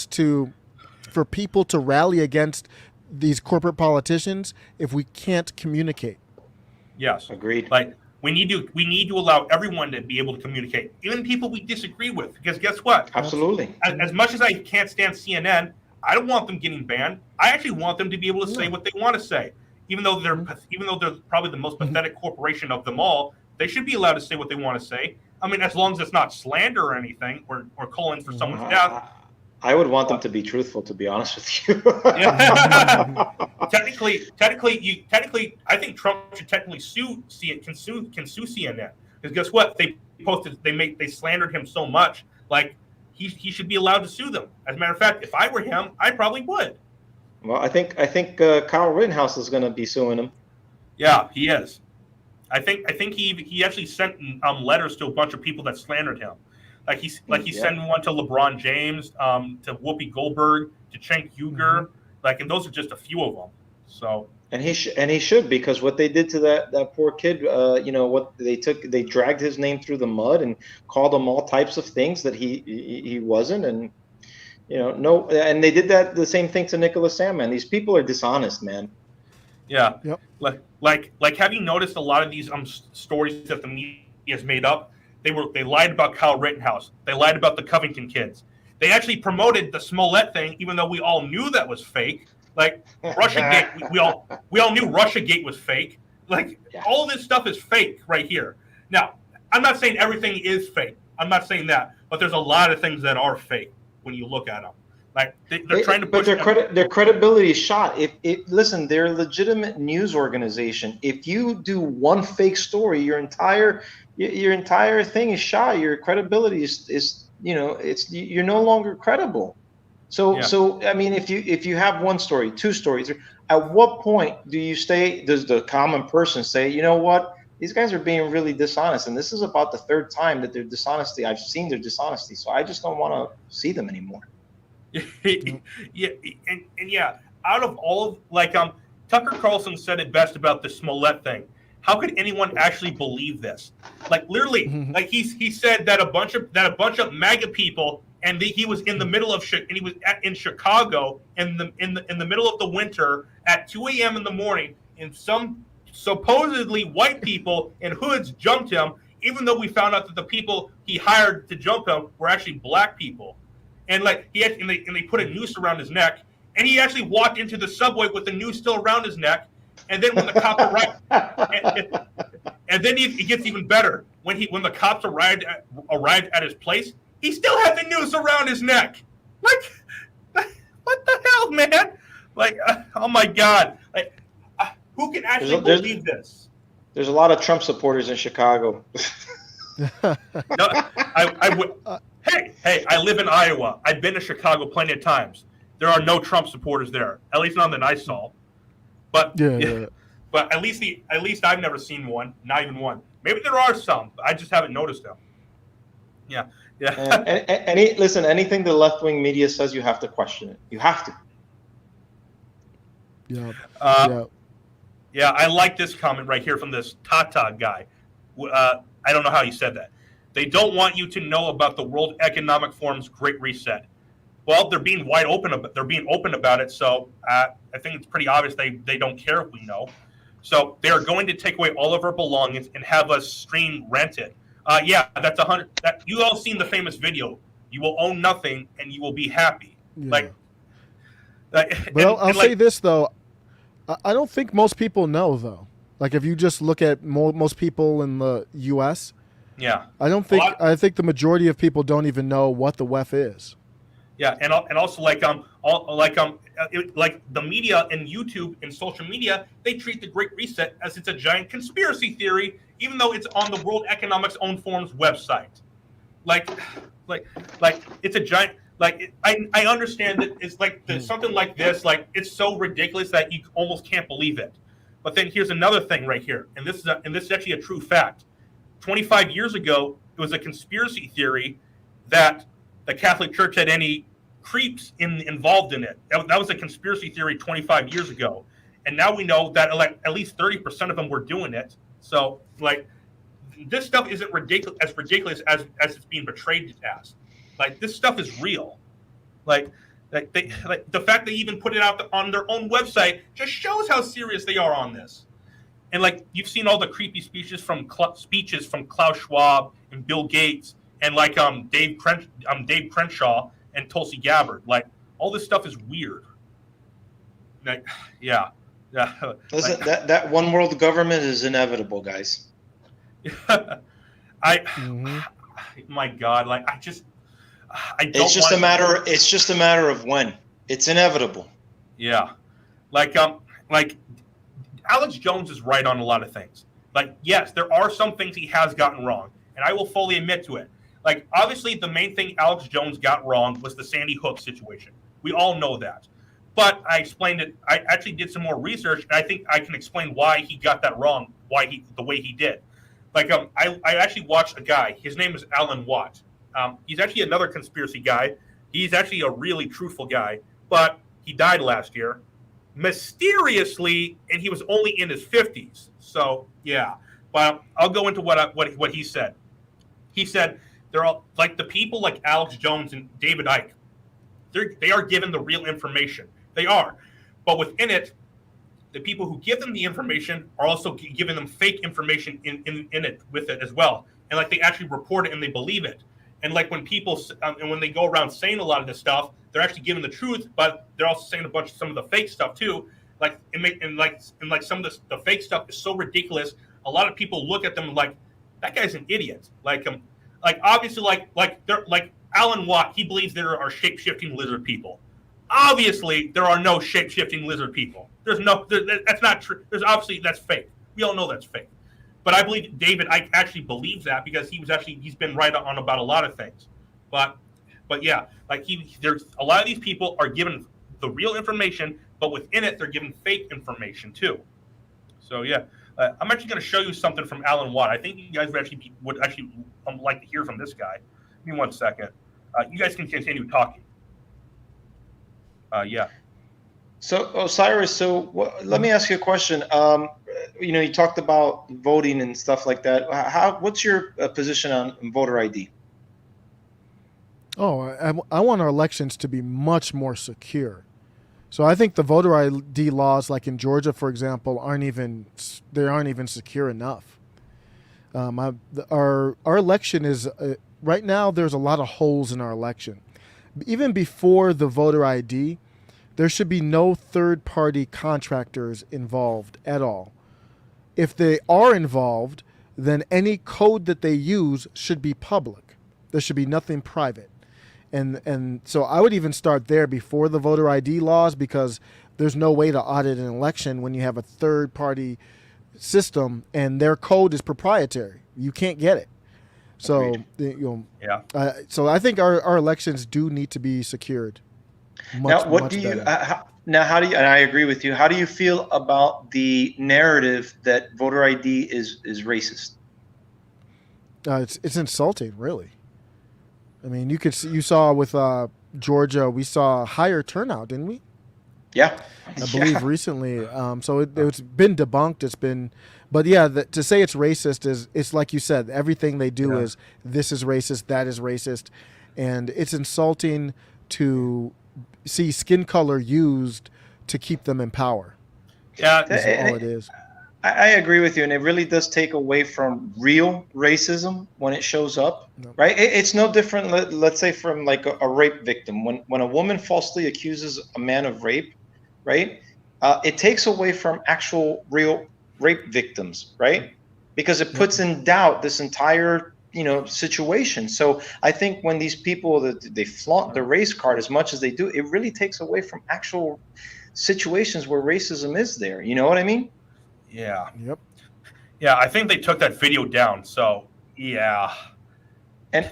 people to rally against these corporate politicians if we can't communicate. Yes, agreed. Like we need to allow everyone to be able to communicate, even people we disagree with. Because guess what? Absolutely. As much as I can't stand CNN, I don't want them getting banned. I actually want them to be able to say what they want to say, even though they're probably the most pathetic corporation of them all. They should be allowed to say what they want to say. I mean, as long as it's not slander or anything, or calling for someone's death. I would want them to be truthful, to be honest with you. Technically, I think Trump should technically sue CNN, because guess what? They slandered him so much. Like he should be allowed to sue them. As a matter of fact, if I were him, I probably would. Well, I think Kyle Rittenhouse is going to be suing him. Yeah, he is. I think he actually sent letters to a bunch of people that slandered him. Like he sent one to LeBron James, to Whoopi Goldberg, to Cenk Uygur, and those are just a few of them. So and he should, because what they did to that poor kid, what they dragged his name through the mud and called him all types of things that he wasn't, and and they did the same thing to Nicholas Sandmann. These people are dishonest, man. Yeah. Yep. Like have you noticed a lot of these stories that the media has made up? They lied about Kyle Rittenhouse. They lied about the Covington kids. They actually promoted the Smollett thing, even though we all knew that was fake. Like Russiagate, we all knew Russiagate was fake. Like all of this stuff is fake right here. Now, I'm not saying everything is fake. I'm not saying that, but there's a lot of things that are fake when you look at them. Like they're trying to push. But their credibility is shot. Listen, they're a legitimate news organization. If you do one fake story, your entire thing is shot. Your credibility is you're no longer credible. So I mean, if you have one story, two stories, at what point does the common person say, you know what, these guys are being really dishonest, and this is about the third time that I've seen their dishonesty, so I just don't want to see them anymore. Yeah, out of all of Tucker Carlson said it best about the Smollett thing. How could anyone actually believe this? Like literally, like he said that a bunch of MAGA people, and he was in the middle of in Chicago in the middle of the winter at 2 a.m. in the morning, and some supposedly white people in hoods jumped him, even though we found out that the people he hired to jump him were actually black people. And they put a noose around his neck, and he actually walked into the subway with the noose still around his neck. And then when the cops arrived, and then it gets even better. When the cops arrived at his place, he still had the noose around his neck. Like, what the hell, man? Like, oh my God! Like, who can actually believe this? There's a lot of Trump supporters in Chicago. No, I would. Hey, I live in Iowa. I've been to Chicago plenty of times. There are no Trump supporters there, at least none that I saw. But but at least I've never seen one, not even one. Maybe there are some, but I just haven't noticed them. Yeah. Anything the left-wing media says, you have to question it. You have to. Yeah, I like this comment right here from this Tata guy. I don't know how he said that. They don't want you to know about the World Economic Forum's Great Reset. Well, they're being they're being open about it. So I think it's pretty obvious they don't care if we know. So they are going to take away all of our belongings and have us stream rented. Yeah, that's 100. You all seen the famous video. You will own nothing and you will be happy. Yeah. I'll say this though. I don't think most people know though. Like if you just look at most people in the U.S. Yeah. I think the majority of people don't even know what the WEF is. Yeah, and also like the media and YouTube and social media, they treat the Great Reset as it's a giant conspiracy theory, even though it's on the World Economic Forum's website. Like it's a giant. I understand that it's like something like this. Like it's so ridiculous that you almost can't believe it. But then here's another thing right here, and this is actually a true fact. 25 years ago, it was a conspiracy theory that the Catholic Church had any creeps involved in it. That was a conspiracy theory 25 years ago. And now we know that at least 30% of them were doing it. So this stuff isn't ridiculous as it's being portrayed as. Like this stuff is real. The fact they even put it out on their own website just shows how serious they are on this. And you've seen all the creepy speeches from Klaus Schwab and Bill Gates and Dave Crenshaw and Tulsi Gabbard. All this stuff is weird. Yeah. Listen, that one world government is inevitable, guys. My God, I don't. It's just a matter. It's just a matter of when. It's inevitable. Yeah, Alex Jones is right on a lot of things. Yes, there are some things he has gotten wrong, and I will fully admit to it. Obviously, the main thing Alex Jones got wrong was the Sandy Hook situation. We all know that. But I explained it. I actually did some more research, and I think I can explain why he got that wrong, the way he did. I actually watched a guy. His name is Alan Watt. He's actually another conspiracy guy. He's actually a really truthful guy, but he died last year, mysteriously, and he was only in his 50s. So, yeah. But I'll go into what he said. He said, they're all the people like Alex Jones and David Icke. They are given the real information. They are. But within it, the people who give them the information are also giving them fake information in it with it as well. And they actually report it and they believe it. And when people and when they go around saying a lot of this stuff, they're actually giving the truth, but they're also saying some of the fake stuff too. Some of the fake stuff is so ridiculous. A lot of people look at them that guy's an idiot. Obviously, they're Alan Watt. He believes there are shape-shifting lizard people. Obviously, there are no shape-shifting lizard people. That's not true. That's fake. We all know that's fake. But I believe David actually believes that because he's been right on about a lot of things. But yeah, there's a lot of these people are given the real information, but within it they're given fake information too. So yeah. I'm actually going to show you something from Alan Watt. I think you guys would actually like to hear from this guy. Give me 1 second. You guys can continue talking. Yeah. So Osiris, let me ask you a question. You talked about voting and stuff like that. What's your position on voter ID? Oh, I want our elections to be much more secure. So I think the voter ID laws, like in Georgia, for example, aren't even secure enough. Our election is right now. There's a lot of holes in our election. Even before the voter ID, there should be no third-party contractors involved at all. If they are involved, then any code that they use should be public. There should be nothing private. And so I would even start there before the voter ID laws, because there's no way to audit an election when you have a third-party system and their code is proprietary. You can't get it. So so I think our elections do need to be secured. How do you? And I agree with you. How do you feel about the narrative that voter ID is racist? It's insulting, really. I mean, you saw with Georgia, we saw higher turnout, didn't we? Yeah, I believe recently. So it's been debunked. But yeah, to say it's racist it's like you said. Everything they do is this is racist, that is racist, and it's insulting to see skin color used to keep them in power. Yeah, That's all it is. I agree with you, and it really does take away from real racism when it shows up, right? It's no different, let's say, from like a rape victim. When a woman falsely accuses a man of rape, right? It takes away from actual real rape victims, right? Because it puts in doubt this entire situation. So I think when these people they flaunt the race card as much as they do, it really takes away from actual situations where racism is there. You know what I mean? Yeah. Yep. Yeah, I think they took that video down. So yeah. And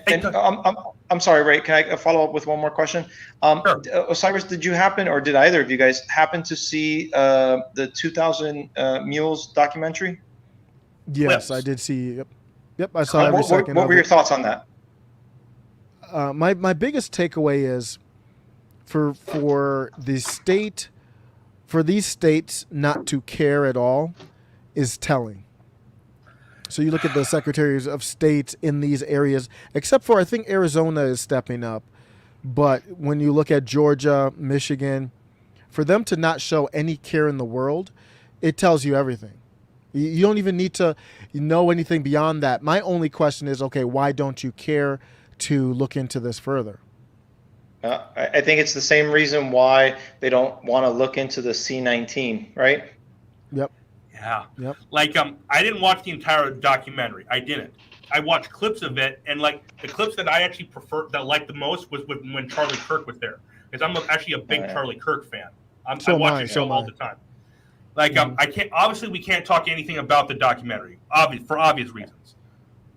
I'm sorry, Ray. Can I follow up with one more question? Sure. Osiris, did you happen, or did either of you guys happen to see the 2000 Mules documentary? Yes, Clips. I did see. Yep. I saw every second. What were your thoughts on that? My biggest takeaway is for the state, for these states not to care at all is telling. So you look at the secretaries of states in these areas, except for I think Arizona is stepping up. But when you look at Georgia, Michigan, for them to not show any care in the world, it tells you everything. You don't even need to know anything beyond that. My only question is, okay, why don't you care to look into this further? I think it's the same reason why they don't want to look into the C-19, right? Yep. Yeah. Yep. Like I didn't watch the entire documentary. I didn't. I watched clips of it, and like the clips that I actually liked the most was when Charlie Kirk was there, because I'm actually a big Charlie Kirk fan. I watch the show all the time. Like I can't. Obviously, we can't talk anything about the documentary, for obvious reasons.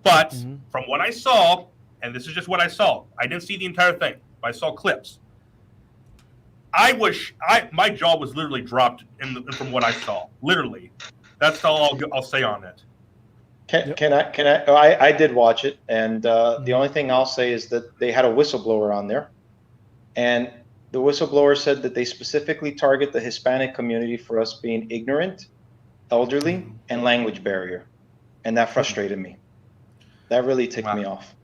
But from what I saw, and this is just what I saw, I didn't see the entire thing, but I saw clips. My jaw was literally dropped from what I saw. Literally, that's all I'll say on it. Can I? I did watch it, and the only thing I'll say is that they had a whistleblower on there, and the whistleblower said that they specifically target the Hispanic community for us being ignorant, elderly, and language barrier, and that frustrated me. That really ticked me off.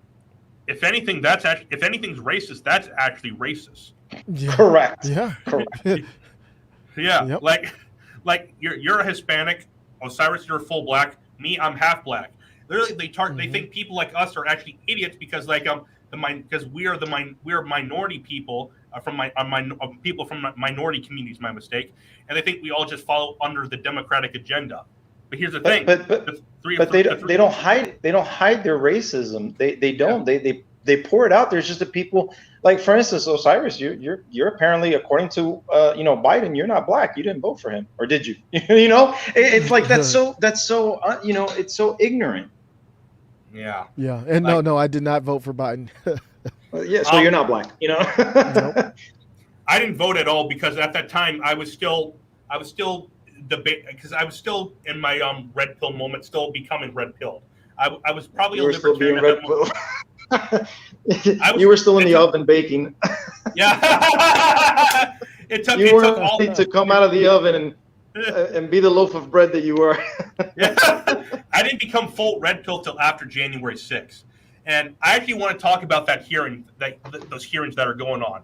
If anything, if anything's racist, that's actually racist. Yeah. Correct. Yeah. Correct. Yeah. Yep. Like you're a Hispanic, Osiris, you're full black. Me, I'm half black. Literally, they think people like us are actually idiots because because we're minority people people from minority communities. My mistake, and they think we all just follow under the democratic agenda. But here's the thing. They don't hide their racism. They don't. Yeah. They pour it out. There's just the people. Like, for instance, Osiris, you're apparently, according to Biden, you're not black. You didn't vote for him, or did you? It's like that's so it's so ignorant. Yeah. Yeah, and no, I did not vote for Biden. Yeah, so you're not black. Nope. I didn't vote at all because at that time I was still debate because I was still in my red pill moment, still becoming red pilled. I was probably a libertarian. You were still in the oven baking. Yeah. It took all to come out of the oven and be the loaf of bread that you were. Yeah. I didn't become full red pill till after January 6th. And I actually want to talk about that hearing, those hearings that are going on.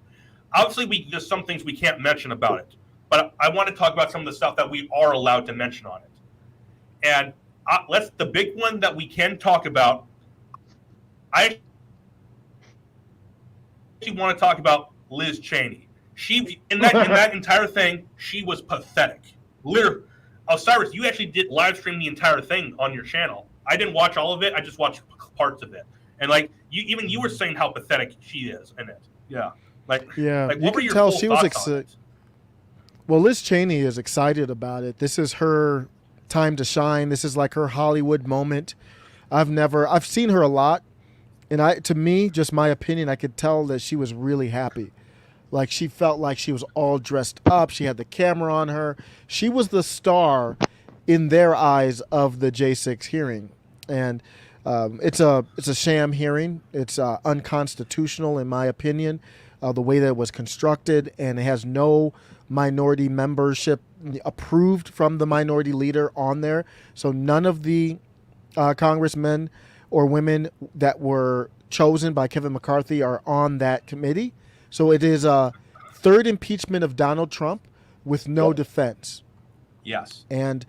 Obviously, there's some things we can't mention about it, but I want to talk about some of the stuff that we are allowed to mention on it. And the big one that we can talk about. I actually want to talk about Liz Cheney. She in that entire thing, she was pathetic. Literally, Osiris, you actually did live stream the entire thing on your channel. I didn't watch all of it. I just watched parts of it. And like you were saying how pathetic she is in it. Yeah. You can tell she was excited. Well, Liz Cheney is excited about it. This is her time to shine. This is like her Hollywood moment. I've seen her a lot, and to me, just my opinion, I could tell that she was really happy. Like, she felt like she was all dressed up. She had the camera on her. She was the star in their eyes of the J6 hearing. And it's a sham hearing. It's unconstitutional, in my opinion, the way that it was constructed. And it has no minority membership approved from the minority leader on there. So none of the congressmen or women that were chosen by Kevin McCarthy are on that committee. So it is a third impeachment of Donald Trump with no defense. Yes. And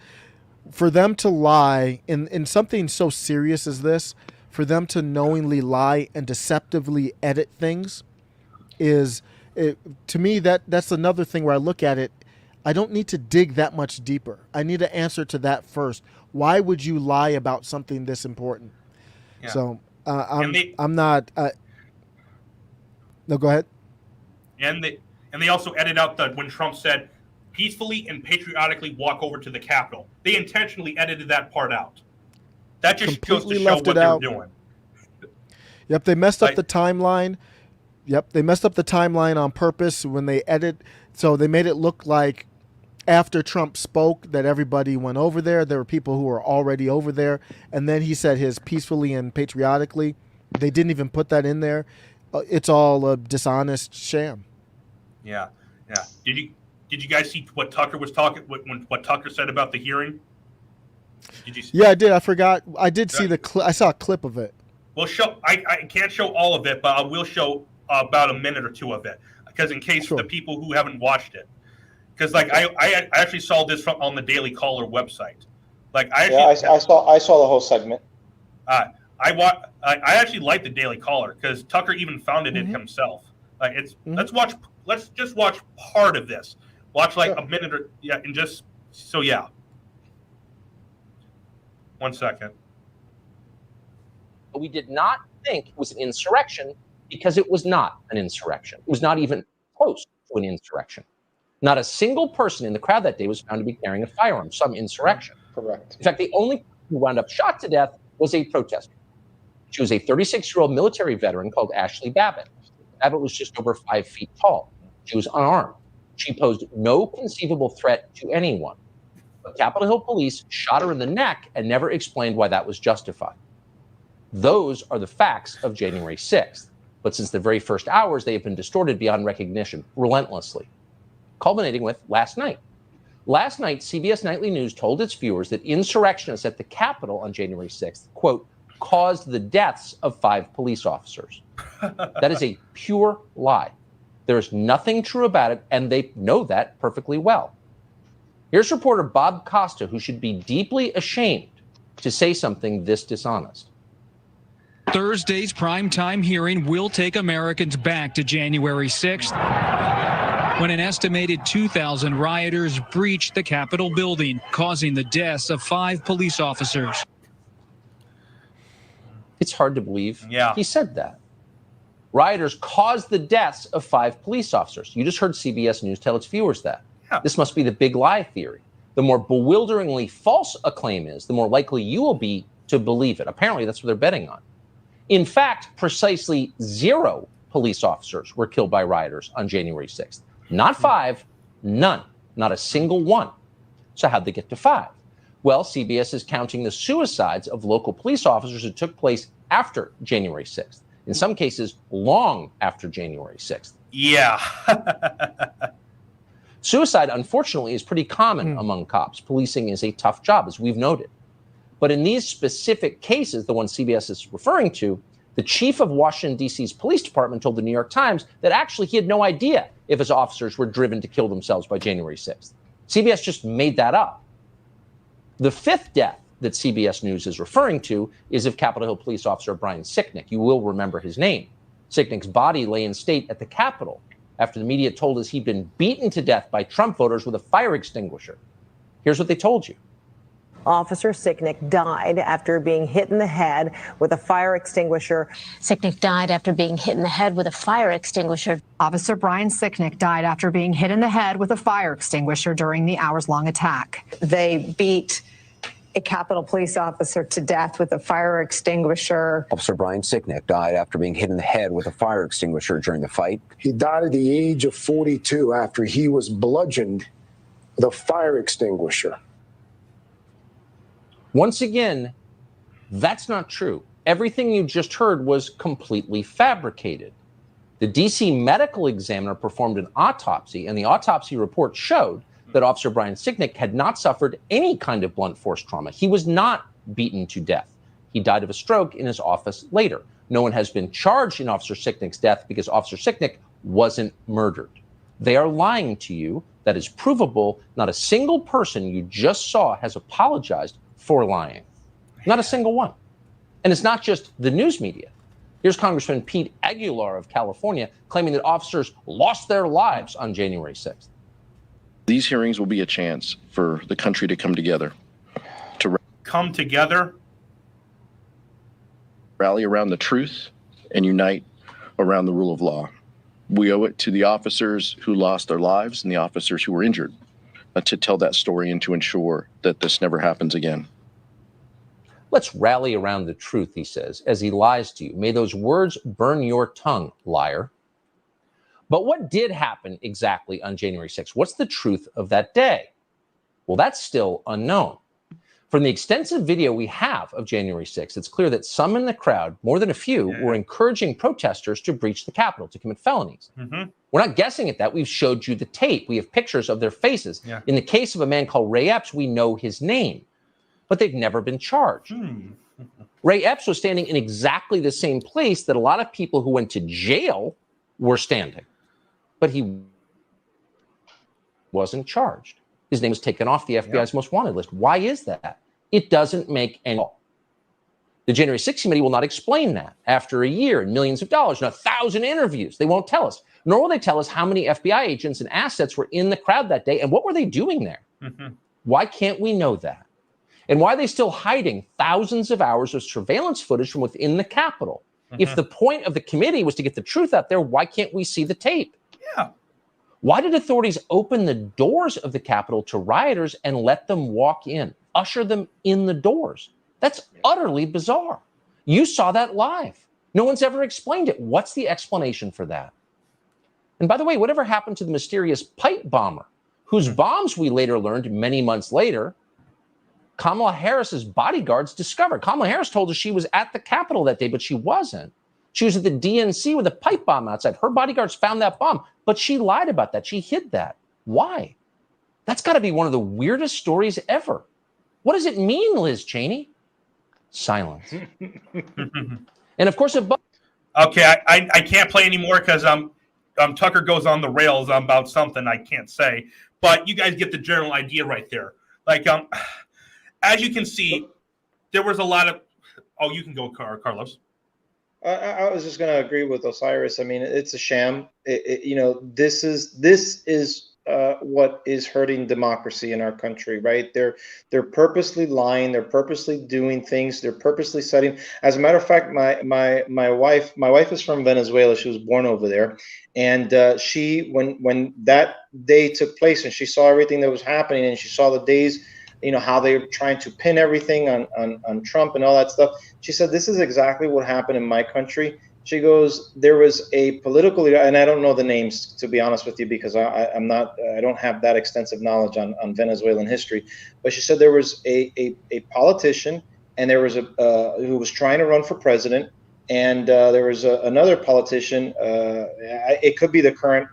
for them to lie in something so serious as this, for them to knowingly lie and deceptively edit things to me, that's another thing where I look at it. I don't need to dig that much deeper. I need an answer to that first. Why would you lie about something this important? Yeah. So I'm not. No, go ahead. And they also edit out when Trump said peacefully and patriotically walk over to the Capitol. They intentionally edited that part out. That just goes to show what they're doing. Yep, they messed up the timeline. Yep, they messed up the timeline on purpose when they edit. So they made it look like after Trump spoke that everybody went over there. There were people who were already over there. And then he said his peacefully and patriotically. They didn't even put that in there. It's all a dishonest sham. Yeah. Did you guys see what Tucker was talking? What Tucker said about the hearing? Did you see? Yeah, I did. I forgot. I did see the clip. I saw a clip of it. Well, I can't show all of it, but I will show about a minute or two of it, because in case the people who haven't watched it, because I actually saw this on the Daily Caller website. I saw the whole segment. I actually like the Daily Caller because Tucker even founded it himself. Let's just watch part of this. Watch a minute or and just so 1 second. We did not think it was an insurrection because it was not an insurrection. It was not even close to an insurrection. Not a single person in the crowd that day was found to be carrying a firearm, some insurrection. Correct. In fact, the only person who wound up shot to death was a protester. She was a 36-year-old military veteran called Ashley Babbitt. Babbitt was just over 5 feet tall. She was unarmed. She posed no conceivable threat to anyone. But Capitol Hill police shot her in the neck and never explained why that was justified. Those are the facts of January 6th. But since the very first hours, they have been distorted beyond recognition, relentlessly. Culminating with last night. Last night, CBS Nightly News told its viewers that insurrectionists at the Capitol on January 6th, quote, caused the deaths of 5 police officers. That is a pure lie. There is nothing true about it, and they know that perfectly well. Here's reporter Bob Costa, who should be deeply ashamed to say something this dishonest. Thursday's primetime hearing will take Americans back to January 6th, when an estimated 2,000 rioters breached the Capitol building, causing the deaths of 5 police officers. It's hard to believe he said that. Rioters caused the deaths of 5 police officers. You just heard CBS News tell its viewers that. Yeah. This must be the big lie theory. The more bewilderingly false a claim is, the more likely you will be to believe it. Apparently, that's what they're betting on. In fact, precisely 0 police officers were killed by rioters on January 6th. Not 5, none, not a single one. So how'd they get to 5? Well, CBS is counting the suicides of local police officers that took place after January 6th. In some cases, long after January 6th. Yeah. Suicide, unfortunately, is pretty common among cops. Policing is a tough job, as we've noted. But in these specific cases, the one CBS is referring to, the chief of Washington, D.C.'s police department told the New York Times that actually he had no idea if his officers were driven to kill themselves by January 6th. CBS just made that up. The 5th death that CBS News is referring to is of Capitol Hill police officer Brian Sicknick. You will remember his name. Sicknick's body lay in state at the Capitol after the media told us he'd been beaten to death by Trump voters with a fire extinguisher. Here's what they told you. Officer Sicknick died after being hit in the head with a fire extinguisher. Sicknick died after being hit in the head with a fire extinguisher. Officer Brian Sicknick died after being hit in the head with a fire extinguisher during the hours-long attack. They beat a Capitol police officer to death with a fire extinguisher. Officer Brian Sicknick died after being hit in the head with a fire extinguisher during the fight. He died at the age of 42 after he was bludgeoned with a fire extinguisher. Once again, that's not true. Everything you just heard was completely fabricated. The D.C. medical examiner performed an autopsy, and the autopsy report showed that Officer Brian Sicknick had not suffered any kind of blunt force trauma. He was not beaten to death. He died of a stroke in his office later. No one has been charged in Officer Sicknick's death because Officer Sicknick wasn't murdered. They are lying to you. That is provable. Not a single person you just saw has apologized for lying. Not a single one. And it's not just the news media. Here's Congressman Pete Aguilar of California claiming that officers lost their lives on January 6th. These hearings will be a chance for the country to come together. Come together? Rally around the truth and unite around the rule of law. We owe it to the officers who lost their lives and the officers who were injured to tell that story and to ensure that this never happens again. Let's rally around the truth, he says, as he lies to you. May those words burn your tongue, liar. But what did happen exactly on January 6th? What's the truth of that day? Well, that's still unknown. From the extensive video we have of January 6th, it's clear that some in the crowd, more than a few, were encouraging protesters to breach the Capitol, to commit felonies. We're not guessing at that. We've showed you the tape. We have pictures of their faces. In the case of a man called Ray Epps, we know his name, but they've never been charged. Ray Epps was standing in exactly the same place that a lot of people who went to jail were standing, but he wasn't charged. His name was taken off the FBI's most wanted list. Why is that? It doesn't make any sense. The January 6th committee will not explain that. After a year and millions of dollars and 1,000 interviews, they won't tell us. Nor will they tell us how many FBI agents and assets were in the crowd that day and what were they doing there. Why can't we know that? And why are they still hiding thousands of hours of surveillance footage from within the Capitol? If the point of the committee was to get the truth out there, why can't we see the tape? Why did authorities open the doors of the Capitol to rioters and let them walk in, usher them in the doors? That's utterly bizarre. You saw that live. No one's ever explained it. What's the explanation for that? And by the way, whatever happened to the mysterious pipe bomber, whose bombs we later learned many months later, Kamala Harris's bodyguards discovered? Kamala Harris told us she was at the Capitol that day, but she wasn't. She was at the DNC with a pipe bomb outside. Her bodyguards found that bomb, but she lied about that. She hid that. Why? That's got to be one of the weirdest stories ever. What does it mean, Liz Cheney? Silence. And of course, okay, I can't play anymore because Tucker goes on the rails about something I can't say. But you guys get the general idea right there. Like, as you can see, there was a lot of. Oh, you can go, Carlos. I was just going to agree with Osiris. I mean, it's a sham. This is what is hurting democracy in our country, right? They're purposely lying. They're purposely doing things. They're purposely setting. As a matter of fact, my wife is from Venezuela. She was born over there, and she when that day took place and she saw everything that was happening and she saw the days. How they were trying to pin everything on Trump and all that stuff. She said, this is exactly what happened in my country. She goes, there was a political leader, and I don't know the names, to be honest with you, because I don't have that extensive knowledge on Venezuelan history. But she said there was a politician, and there was who was trying to run for president, and there was another politician. It could be the current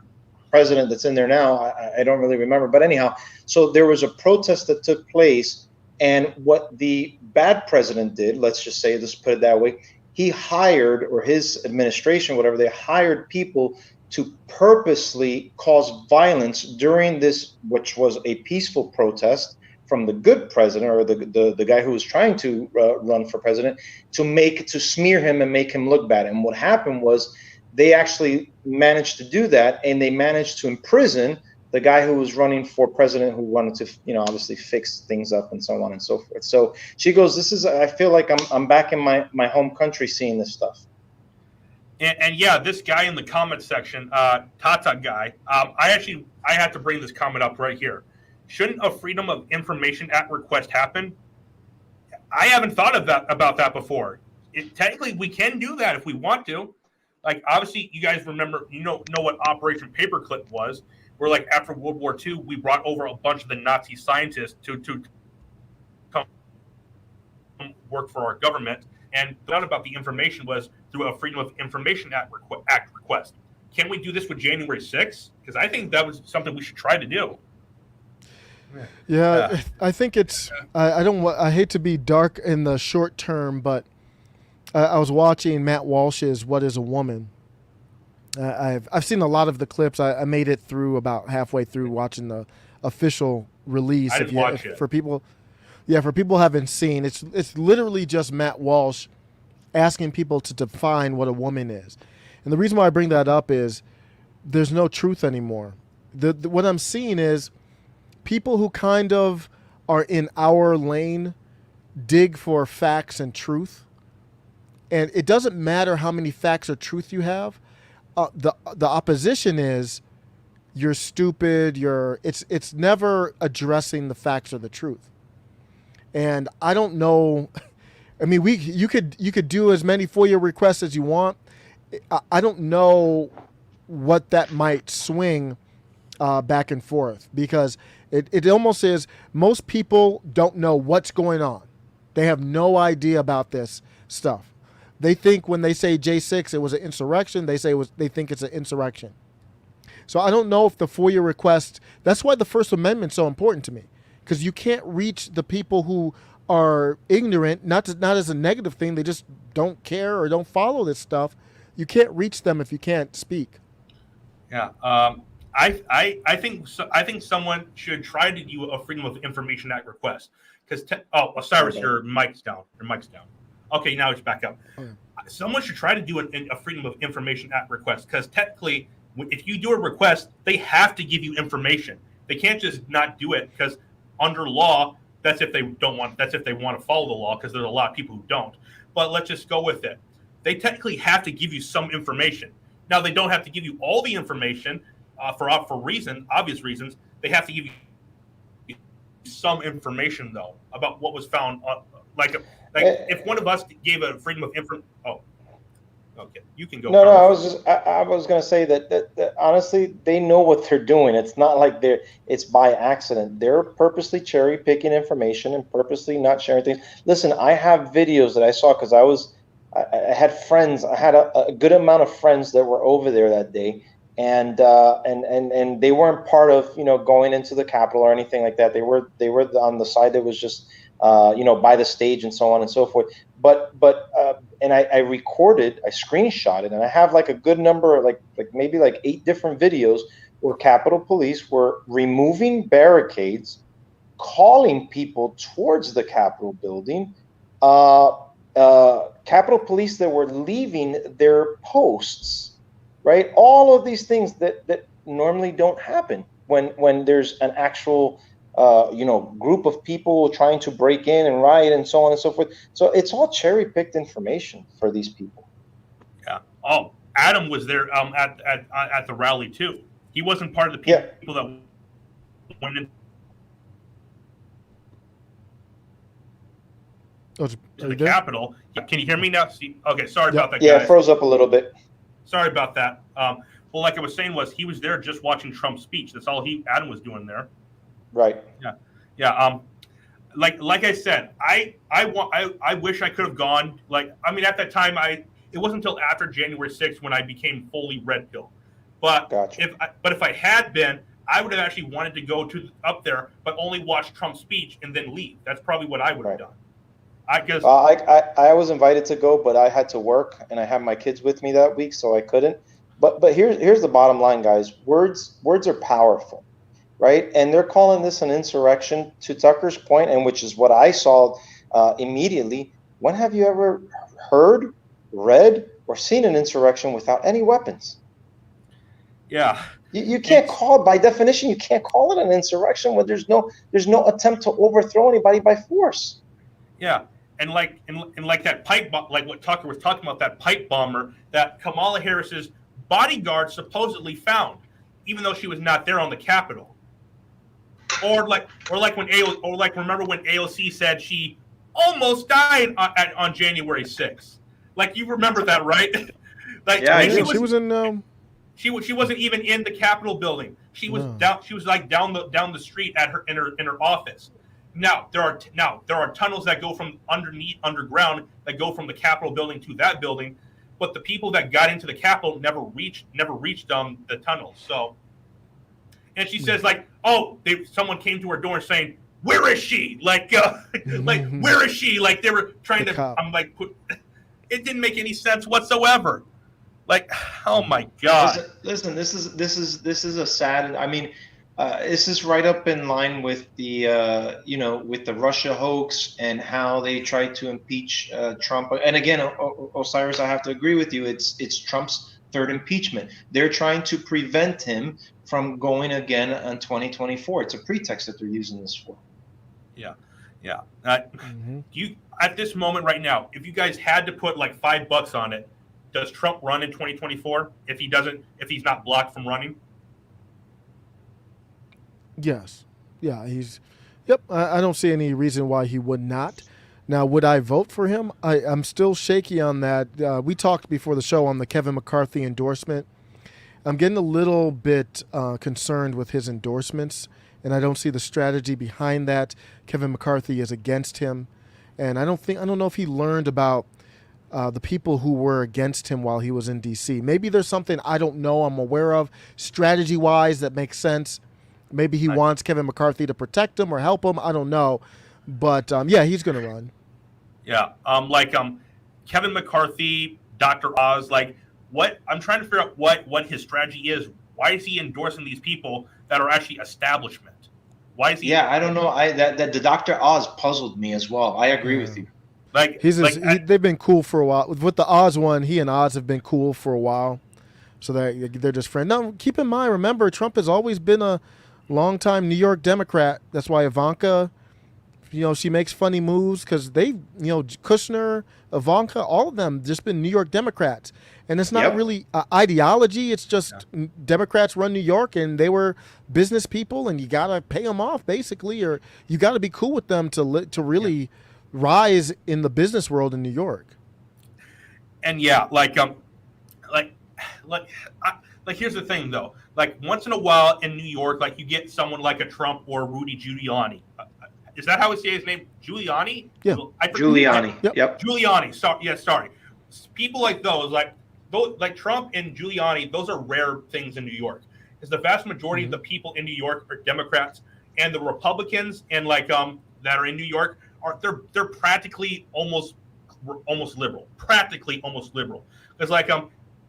president that's in there now. I don't really remember, but anyhow, so there was a protest that took place, and what the bad president did, let's just say, let's put it that way, he hired, or his administration, whatever, they hired people to purposely cause violence during this, which was a peaceful protest from the good president, or the guy who was trying to run for president, to smear him and make him look bad. And what happened was, they actually managed to do that, and they managed to imprison the guy who was running for president, who wanted to, obviously fix things up and so on and so forth. So she goes, I feel like I'm back in my home country seeing this stuff. And yeah, this guy in the comment section, Tata guy, I had to bring this comment up right here. Shouldn't a Freedom of Information Act request happen? I haven't thought about that before. Technically, we can do that if we want to. Like, obviously, you guys remember, know what Operation Paperclip was, where, like, after World War II, we brought over a bunch of the Nazi scientists to come work for our government. And the about the information was through a Freedom of Information Act request. Can we do this with January 6th? Because I think that was something we should try to do. Yeah. I think it's. I hate to be dark in the short term, but I was watching Matt Walsh's "What Is a Woman," I've seen a lot of the clips. I made it through about halfway through watching the official release. I didn't watch it. For people who haven't seen, it's literally just Matt Walsh asking people to define what a woman is. And the reason why I bring that up is there's no truth anymore. What I'm seeing is people who kind of are in our lane dig for facts and truth. And it doesn't matter how many facts or truth you have. The opposition is you're stupid. It's never addressing the facts or the truth. And I don't know. I mean, you could do as many FOIA requests as you want. I don't know what that might swing back and forth, because it almost is most people don't know what's going on. They have no idea about this stuff. They think when they say J6 it was an insurrection, they think it's an insurrection. So I don't know if the FOIA request, that's why the First Amendment's so important to me, because you can't reach the people who are ignorant, not as a negative thing, they just don't care or don't follow this stuff. You can't reach them if you can't speak. Yeah. I think someone should try to do a Freedom of Information Act request, because Osiris, your mic's down. Okay, now it's back up. Okay. Someone should try to do a Freedom of Information Act request, because technically, if you do a request, they have to give you information. They can't just not do it, because under law, that's if they want to follow the law, because there's a lot of people who don't. But let's just go with it. They technically have to give you some information. Now, they don't have to give you all the information for obvious reasons. They have to give you some information, though, about what was found. If one of us gave a Freedom of Information, okay, you can go. No, I was going to say that honestly, they know what they're doing. It's not like it's by accident. They're purposely cherry picking information and purposely not sharing things. Listen, I have videos that I saw because I had friends. I had a good amount of friends that were over there that day, and they weren't part of going into the Capitol or anything like that. They were on the side that was just by the stage and so on and so forth. But I recorded, I screenshotted, and I have like a good number, like maybe 8 different videos where Capitol Police were removing barricades, calling people towards the Capitol building. Capitol Police that were leaving their posts, right? All of these things that normally don't happen when there's an actual group of people trying to break in and riot and so on and so forth. So it's all cherry-picked information for these people. Yeah. Oh, Adam was there at the rally too. He wasn't part of the people that went in. To the Capitol. Can you hear me now? Okay, sorry about that, guys. Yeah, it froze up a little bit. Sorry about that. Well, like I was saying, he was there just watching Trump's speech. That's all Adam was doing there. Right. Yeah. Like I said, I wish I could have gone. At that time, it wasn't until after January 6th when I became fully red pill. But gotcha. if I had been, I would have actually wanted to go up there, but only watch Trump's speech and then leave. That's probably what I would have done. I guess I was invited to go, but I had to work, and I had my kids with me that week, so I couldn't. But here's the bottom line, guys. Words are powerful, right? And they're calling this an insurrection. To Tucker's point, and which is what I saw immediately. When have you ever heard, read, or seen an insurrection without any weapons? Yeah. You can't call, by definition, you can't call it an insurrection when there's no attempt to overthrow anybody by force. Yeah. And like that pipe bomb, like what Tucker was talking about, that pipe bomber that Kamala Harris's bodyguard supposedly found, even though she was not there on the Capitol. Or remember when AOC said she almost died on January 6th. Like, you remember that, right? She wasn't even in the Capitol building. She was down. She was down the street in her office. Now there are tunnels that go from underground that go from the Capitol building to that building, but the people that got into the Capitol never reached the tunnels. So, and she says someone came to her door saying, "Where is she?" Where is she? Like, they were trying to. I'm like, it didn't make any sense whatsoever. Like, oh my God. Listen. This is a sad. I mean, this is right up in line with the with the Russia hoax and how they tried to impeach Trump. And again, Osiris, I have to agree with you. It's Trump's third impeachment. They're trying to prevent him from going again in 2024. It's a pretext that they're using this for. Yeah. You at this moment right now, if you guys had to put like $5 on it, does Trump run in 2024 if he's not blocked from running? Yes. Yeah, yep. I don't see any reason why he would not. Now, would I vote for him? I'm still shaky on that. We talked before the show on the Kevin McCarthy endorsement. I'm getting a little bit concerned with his endorsements, and I don't see the strategy behind that. Kevin McCarthy is against him, and I don't know if he learned about the people who were against him while he was in D.C. Maybe there's something I don't know, I'm aware of, strategy-wise, that makes sense. Maybe he wants Kevin McCarthy to protect him or help him. I don't know. But, yeah, he's going to run. Yeah. Kevin McCarthy, Dr. Oz, I'm trying to figure out what his strategy is. Why is he endorsing these people that are actually establishment? Why is he? Yeah, I don't know. That the Dr. Oz puzzled me as well. I agree with you. They've been cool for a while. With the Oz one, he and Oz have been cool for a while. So they're just friends. Now, keep in mind, remember, Trump has always been a longtime New York Democrat. That's why Ivanka, she makes funny moves because they, Kushner, Ivanka, all of them just been New York Democrats. And it's not really ideology. It's just Democrats run New York, and they were business people, and you got to pay them off, basically, or you got to be cool with them to really rise in the business world in New York. And here's the thing, though. Like, once in a while in New York, like, you get someone like a Trump or Rudy Giuliani. Is that how we say his name? Giuliani? Yeah. Giuliani. Yep. Giuliani. Sorry. People like those, like Trump and Giuliani, those are rare things in New York. Because the vast majority of the people in New York are Democrats, and the Republicans and that are in New York they're practically almost liberal. Practically almost liberal. Because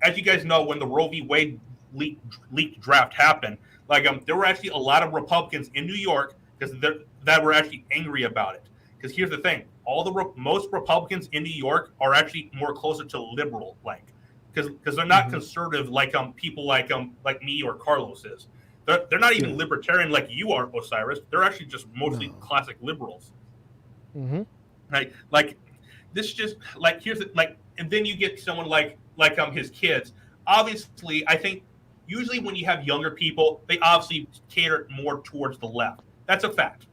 as you guys know, when the Roe v. Wade leaked draft happened, there were actually a lot of Republicans in New York that were actually angry about it. Because here's the thing: most Republicans in New York are actually more closer to liberal, because they're not conservative like people like me or Carlos is. They're not even libertarian like you are, Osiris. They're actually just mostly classic liberals. Like this just here's and then you get someone like his kids. Obviously, I think usually when you have younger people, they obviously cater more towards the left. That's a fact.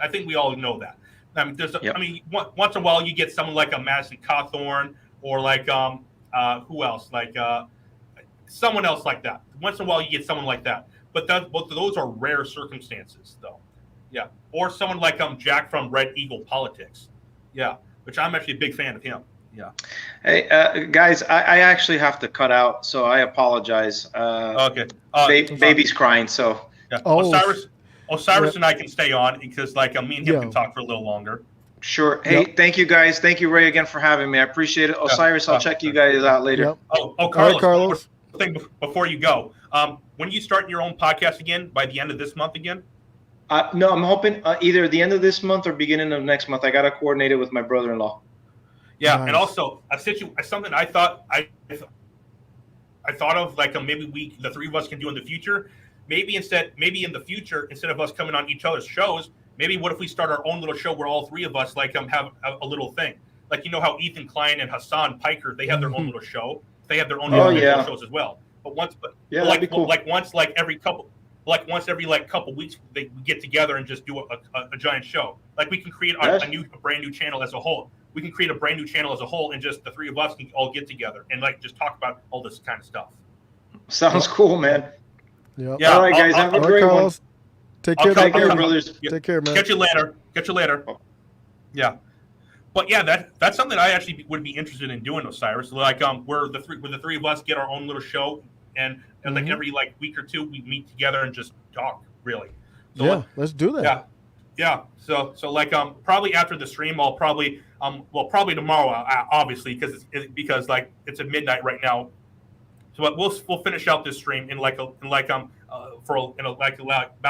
I think we all know that. I mean, once in a while you get someone like a Madison Cawthorn or who else? Someone else like that. Once in a while you get someone like that. But both of those are rare circumstances, though. Yeah. Or someone like Jack from Red Eagle Politics. Yeah. Which I'm actually a big fan of him. Yeah. Hey, guys, I actually have to cut out, so I apologize. Okay. Baby's crying, so. Yeah. Osiris and I can stay on because me and him can talk for a little longer. Sure. Hey, thank you guys. Thank you, Ray, again for having me. I appreciate it. Osiris, I'll check you guys out later. Carlos. Right, Carlos. Thing before you go, when you start your own podcast again by the end of this month again? No, I'm hoping either the end of this month or beginning of next month. I got to coordinate it with my brother-in-law. Yeah, nice. And also something I thought of maybe the three of us can do in the future. Maybe in the future, instead of us coming on each other's shows, maybe what if we start our own little show where all three of us have a little thing, how Ethan Klein and Hassan Piker, they have their own little show. They have their own individual shows as well. But once every couple weeks they get together and just do a giant show. We can create a brand new channel as a whole. We can create a brand new channel as a whole, and just the three of us can all get together and just talk about all this kind of stuff. Sounds cool, man. Yep. Yeah. All right, guys. Have a great one. Take care, brothers. Take care, man. Catch you later. Yeah. But yeah, that's something I actually would be interested in doing, Osiris. Where the three of us get our own little show, and every week or two we meet together and just talk. Really. So, let's do that. Yeah. So probably after the stream, I'll probably tomorrow, obviously, because it's at midnight right now So we'll finish out this stream in about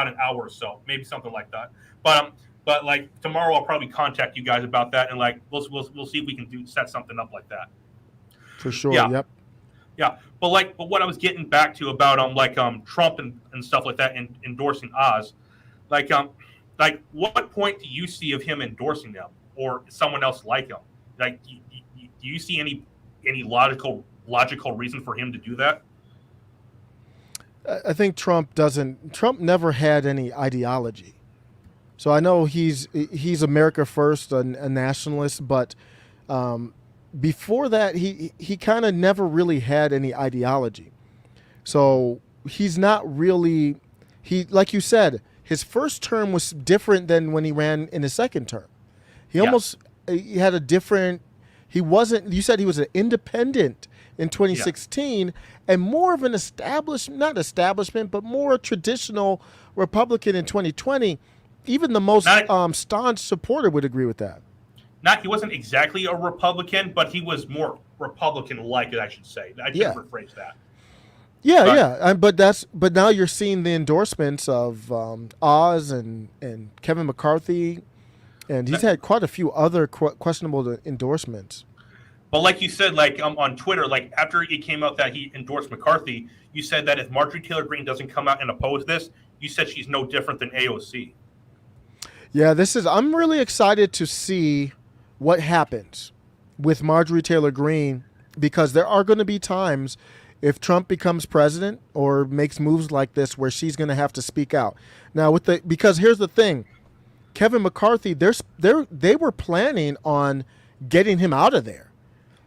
an hour or so, maybe something like that. But like tomorrow, I'll probably contact you guys about that, and like we'll see if we can set something up like that. For sure. Yeah. Yep. Yeah, but what I was getting back to about Trump and stuff like that and endorsing Oz, like what point do you see of him endorsing them or someone else like him? Like, do you see any logical reason for him to do that? I think Trump never had any ideology. So I know he's America first, a nationalist, but before that, he kind of never really had any ideology. So he's not really, like you said, his first term was different than when he ran in his second term. He had a different, you said he was an independent in 2016 and more of an not establishment, but more a traditional Republican in 2020. Even the most staunch supporter would agree with that. He wasn't exactly a Republican, but he was more Republican-like, I should say. I should rephrase that. But now you're seeing the endorsements of Oz and Kevin McCarthy, and he's had quite a few other questionable endorsements. But like you said, on Twitter, after it came out that he endorsed McCarthy, you said that if Marjorie Taylor Greene doesn't come out and oppose this, you said she's no different than AOC. Yeah, I'm really excited to see what happens with Marjorie Taylor Greene, because there are going to be times if Trump becomes president or makes moves like this where she's going to have to speak out. Now, because here's the thing, Kevin McCarthy, they were planning on getting him out of there.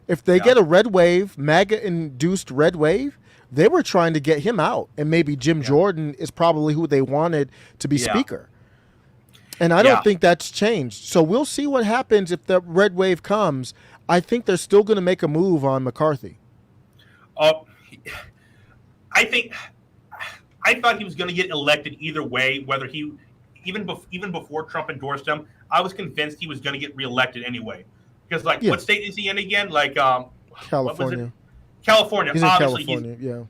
If they get a red wave, MAGA-induced red wave, they were trying to get him out, and maybe Jim Jordan is probably who they wanted to be speaker. And I don't think that's changed. So we'll see what happens if the red wave comes. I think they're still going to make a move on McCarthy. I thought he was going to get elected either way, whether even before Trump endorsed him, I was convinced he was going to get reelected anyway. Because what state is he in again? California. California. He's in California,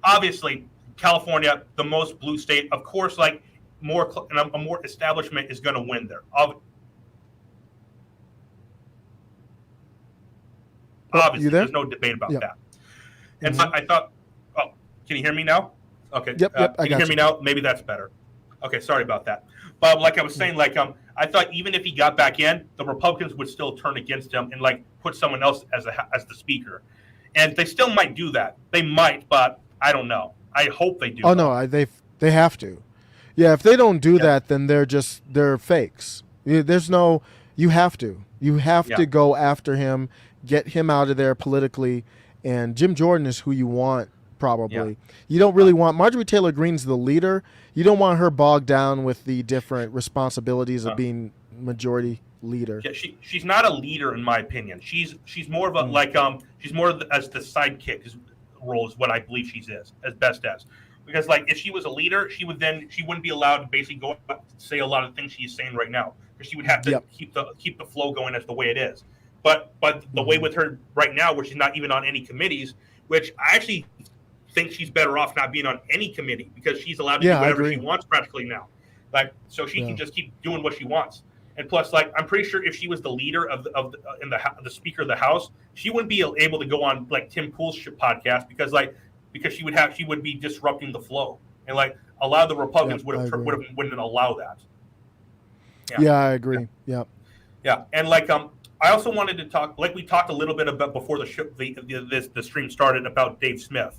Obviously, California, the most blue state. Of course, a more establishment is going to win there. Obviously, there's no debate about that. And so I thought, can you hear me now? Okay. Yep. Can you hear me now? Maybe that's better. Okay, sorry about that. But like I was saying, I thought even if he got back in, the Republicans would still turn against him and put someone else as the speaker. And they still might do that. They might, but I don't know. I hope they do. Oh no, they have to. Yeah, if they don't do that, then they're fakes. You have to go after him, get him out of there politically, and Jim Jordan is who you want, probably. Yeah. You don't really want Marjorie Taylor Greene's the leader. You don't want her bogged down with the different responsibilities of being majority leader. Yeah, she's not a leader in my opinion. She's more of a she's more as the sidekick role is what I believe she is as best as. Because if she was a leader, she wouldn't be allowed to basically go and say a lot of things she's saying right now, because she would have to keep the flow going as the way it is. But the way with her right now, where she's not even on any committees, which I actually think she's better off not being on any committee, because she's allowed to do whatever she wants practically now. So she can just keep doing what she wants. And plus, I'm pretty sure if she was the leader of the Speaker of the House, she wouldn't be able to go on Tim Pool's podcast because she would be disrupting the flow, and a lot of the Republicans wouldn't allow that. Yeah, I agree. Yeah. And I also wanted to talk, we talked a little bit about before the stream started, about Dave Smith,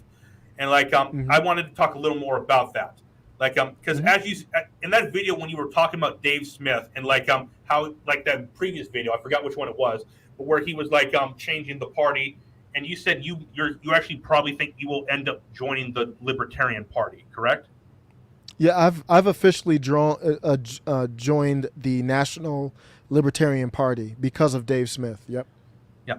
and I wanted to talk a little more about that, because as you in that video when you were talking about Dave Smith and how that previous video, I forgot which one it was, but where he was changing the party. And you said you actually probably think you will end up joining the Libertarian Party, correct? Yeah, I've officially joined the National Libertarian Party because of Dave Smith. Yep. Yeah.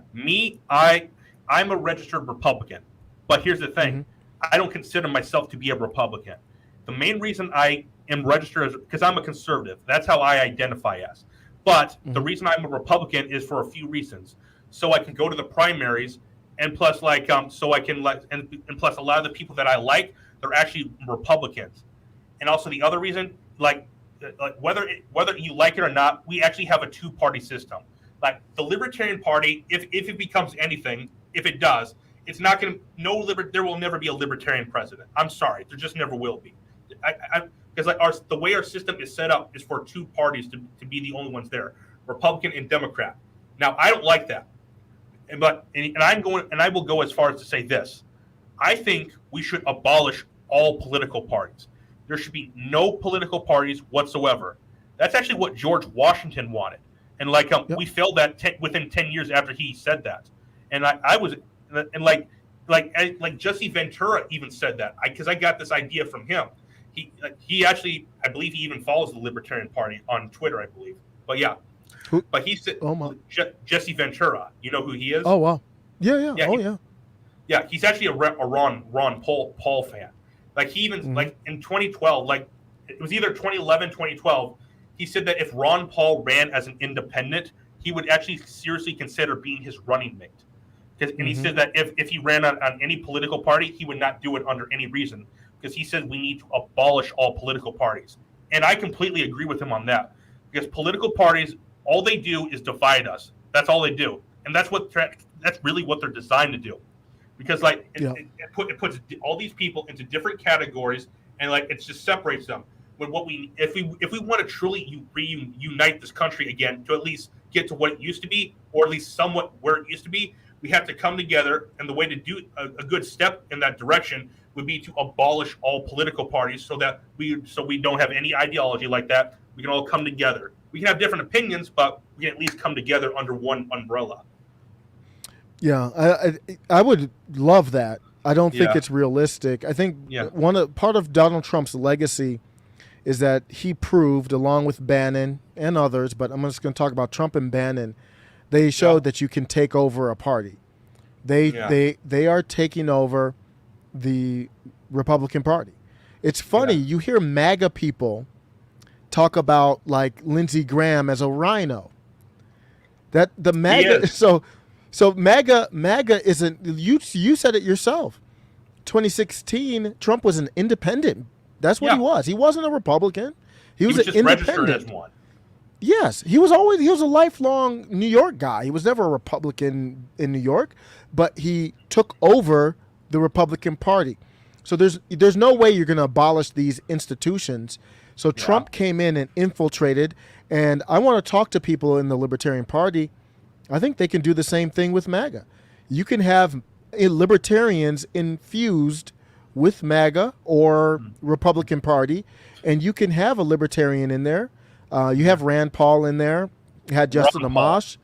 I'm a registered Republican, but here's the thing: I don't consider myself to be a Republican. The main reason I am registered is because I'm a conservative. That's how I identify as. But the reason I'm a Republican is for a few reasons. So I can go to the primaries and plus so I can and plus a lot of the people that I like, they're actually Republicans. And also the other reason, whether you like it or not, we actually have a two-party system. Like the Libertarian Party, if it becomes anything, if it does, it's not going to there will never be a Libertarian president. I'm sorry, there just never will be. Because the way our system is set up is for two parties to be the only ones there, Republican and Democrat. Now I don't like that, and I will go as far as to say this: I think we should abolish all political parties. There should be no political parties whatsoever. That's actually what George Washington wanted, and we failed that within 10 years after he said that. And Jesse Ventura even said that because I got this idea from him. He actually, I believe he even follows the Libertarian Party on Twitter, I believe. But yeah, but he said Jesse Ventura. You know who he is? Oh wow, yeah. Yeah, he's actually a Ron Paul fan. Like he even in 2012, it was either 2011, 2012. He said that if Ron Paul ran as an independent, he would actually seriously consider being his running mate. And he said that if he ran on any political party, he would not do it under any reason. Because he said we need to abolish all political parties. And I completely agree with him on that. Because political parties, all they do is divide us. That's all they do. And that's really what they're designed to do. Because it puts all these people into different categories and it just separates them. When if we want to truly reunite this country again to at least get to what it used to be, or at least somewhat where it used to be, we have to come together, and the way to do a good step in that direction would be to abolish all political parties so we don't have any ideology like that. We can all come together. We can have different opinions, but we can at least come together under one umbrella. Yeah, I would love that. I don't think it's realistic. I think part of Donald Trump's legacy is that he proved, along with Bannon and others, but I'm just going to talk about Trump and Bannon, they showed that you can take over a party. They are taking over the Republican Party. It's funny, you hear MAGA people talk about Lindsey Graham as a rhino. That the MAGA so MAGA isn't, you said it yourself. 2016, Trump was an independent. That's what he was. He wasn't a Republican. He was an just independent. Registered as one. Yes, he was a lifelong New York guy. He was never a Republican in New York, but he took over the Republican Party. So there's no way you're going to abolish these institutions. So Trump came in and infiltrated, and I want to talk to people in the Libertarian Party. I think they can do the same thing with MAGA. You can have libertarians infused with MAGA or Republican Party, and you can have a libertarian in there. You have Rand Paul in there. You had Justin Amash.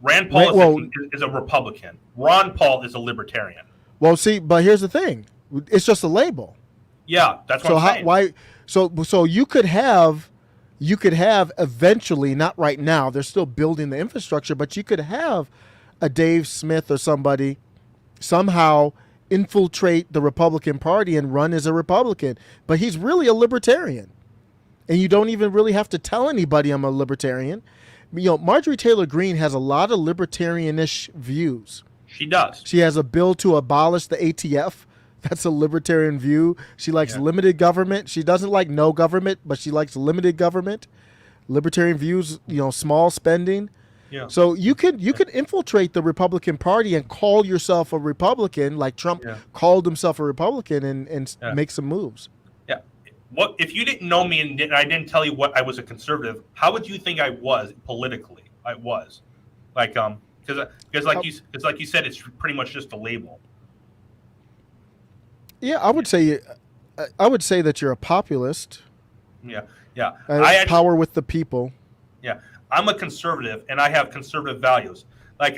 Rand Paul is a Republican. Ron Paul is a libertarian. Well, see, but here's the thing. It's just a label. Yeah, that's what I'm saying. So you could have eventually, not right now, they're still building the infrastructure, but you could have a Dave Smith or somebody somehow infiltrate the Republican Party and run as a Republican, but he's really a libertarian. And you don't even really have to tell anybody I'm a libertarian. Marjorie Taylor Greene has a lot of libertarianish views. She does. She has a bill to abolish the ATF. That's a libertarian view. She likes limited government. She doesn't like no government, but she likes limited government. Libertarian views, small spending. Yeah. So you could infiltrate the Republican Party and call yourself a Republican, like Trump called himself a Republican, and make some moves. Yeah. What if you didn't know me and I didn't tell you what I was a conservative? How would you think I was politically? I was because like you said, it's pretty much just a label. Yeah, I would say that you're a populist. Yeah. Power with the people. Yeah, I'm a conservative, and I have conservative values. Here's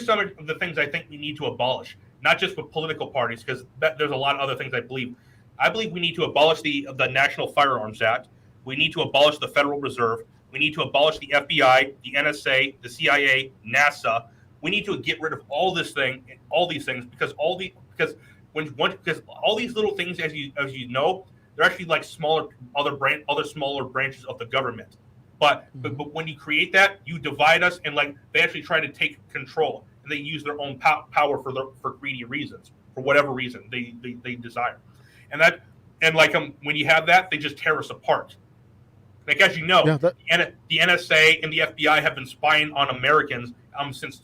some of the things I think we need to abolish, not just with political parties, because there's a lot of other things I believe. I believe we need to abolish the National Firearms Act. We need to abolish the Federal Reserve. We need to abolish the FBI, the NSA, the CIA, NASA. We need to get rid of all these things, because all these little things, as you know, they're actually like other smaller branches of the government. But when you create that, you divide us, and they actually try to take control. and they use their own power for greedy reasons, for whatever reason they desire, and when you have that, they just tear us apart. Like, as you know, the NSA and the FBI have been spying on Americans since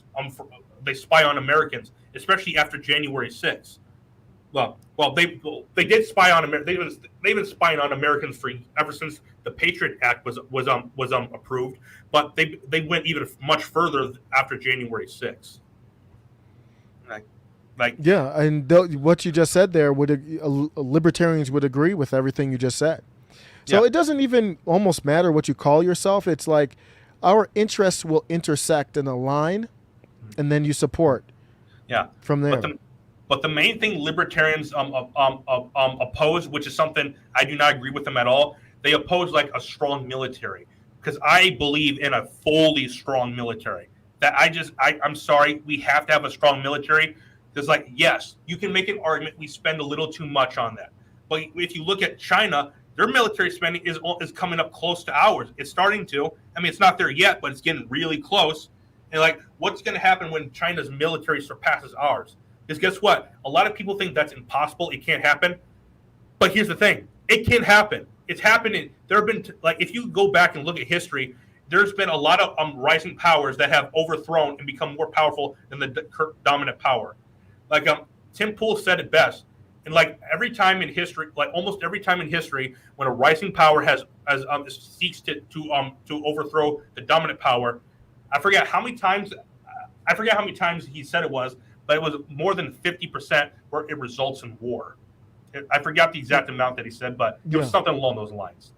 they spy on Americans, especially after January 6th. Well, they did spy on Americans. They've been spying on Americans ever since the Patriot Act was approved. But they went even much further after January 6th. What you just said there libertarians would agree with everything you just said. So it doesn't even almost matter what you call yourself. It's like our interests will intersect and align, and then you support. Yeah. From there. But the main thing libertarians oppose, which is something I do not agree with them at all, they oppose like a strong military, because I believe in a fully strong military. I'm sorry, we have to have a strong military. Because, like, yes, you can make an argument we spend a little too much on that. But if you look at China, their military spending is coming up close to ours. It's starting to. I mean, it's not there yet, but it's getting really close. And, like, what's going to happen when China's military surpasses ours? Because guess what? A lot of people think that's impossible. It can't happen. But here's the thing. It can happen. It's happening. There have been, if you go back and look at history, there's been a lot of rising powers that have overthrown and become more powerful than the dominant power. Like Tim Pool said it best. And every time in history, almost every time in history, when a rising power seeks to overthrow the dominant power, I forget how many times he said it was, but it was more than 50% where it results in war. I forgot the exact amount that he said, but it was something along those lines.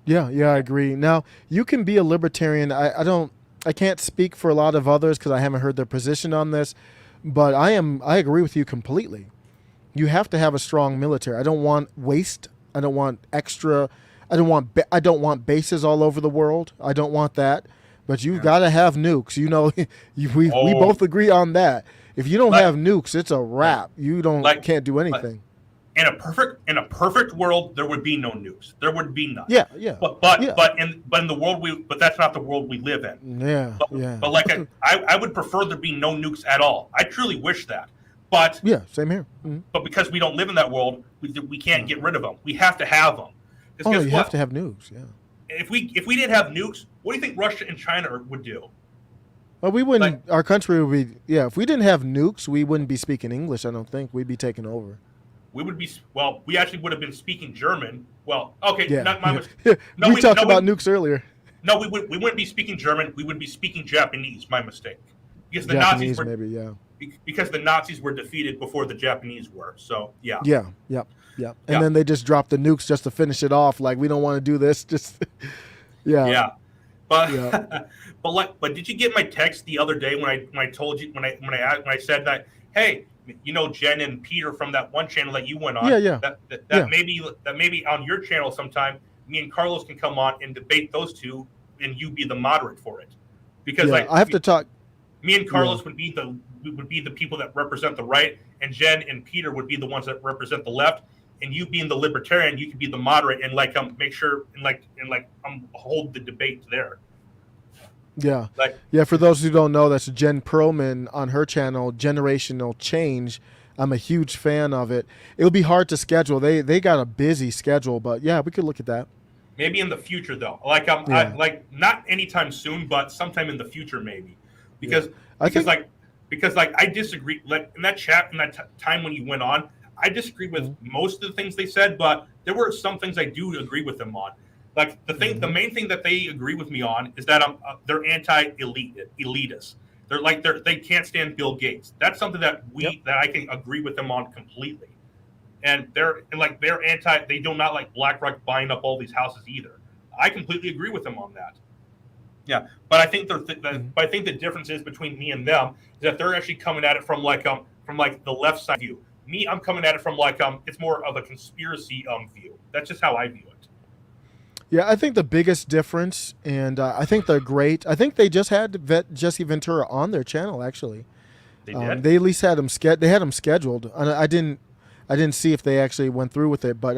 Yeah, I agree. Now, you can be a libertarian. I can't speak for a lot of others because I haven't heard their position on this, but I agree with you completely. You have to have a strong military. I don't want waste. I don't want extra. I don't want bases all over the world. I don't want that. But you've got to have nukes. You know, we both agree on that. If you don't have nukes, it's a wrap. You can't do anything. In a perfect world, there would be no nukes. There would be none. Yeah. But in the world but that's not the world we live in. But I would prefer there be no nukes at all. I truly wish that. But same here. Mm-hmm. But because we don't live in that world, we can't get rid of them. We have to have them. You have to have nukes. Yeah. If we didn't have nukes, what do you think Russia and China would do? Well, we wouldn't. Our country would be. Yeah, if we didn't have nukes, we wouldn't be speaking English. I don't think we'd be taken over. We would be. Well, we actually would have been speaking German. Well, okay, not my mistake. We talked about nukes earlier. No, we wouldn't be speaking German. We would be speaking Japanese. My mistake. Because the Japanese, Nazis were because the Nazis were defeated before the Japanese were. So yeah. Yep. And then they just dropped the nukes just to finish it off. Like, we don't want to do this. Just Yeah. But but did you get my text the other day when I told you when I said that, hey, you know, Jen and Peter from that one channel that you went on, that maybe on your channel sometime me and Carlos can come on and debate those two and you be the moderate for it. Because I have to talk. Me and Carlos would be the people that represent the right, and Jen and Peter would be the ones that represent the left. And you being the libertarian, you could be the moderate and make sure and hold the debate there. Yeah. For those who don't know, that's Jen Perlman on her channel, Generational Change. I'm a huge fan of it. It'll be hard to schedule. They got a busy schedule, but yeah, we could look at that. Maybe in the future though. Not anytime soon, but sometime in the future maybe. Because I disagree. In that chat, in that time when you went on, I disagree with most of the things they said, but there were some things I do agree with them on. Like the main thing that they agree with me on is that they're anti-elitist. They can't stand Bill Gates. That's something that I can agree with them on completely. And they're anti. They do not like BlackRock buying up all these houses either. I completely agree with them on that. Yeah, but I think the difference is between me and them is that they're actually coming at it from the left side view. Me, I'm coming at it from it's more of a conspiracy view. That's just how I view it. Yeah, I think the biggest difference, and I think they're great. I think they just had Jesse Ventura on their channel. Actually, they did. They at least had him They had him scheduled. I didn't see if they actually went through with it. But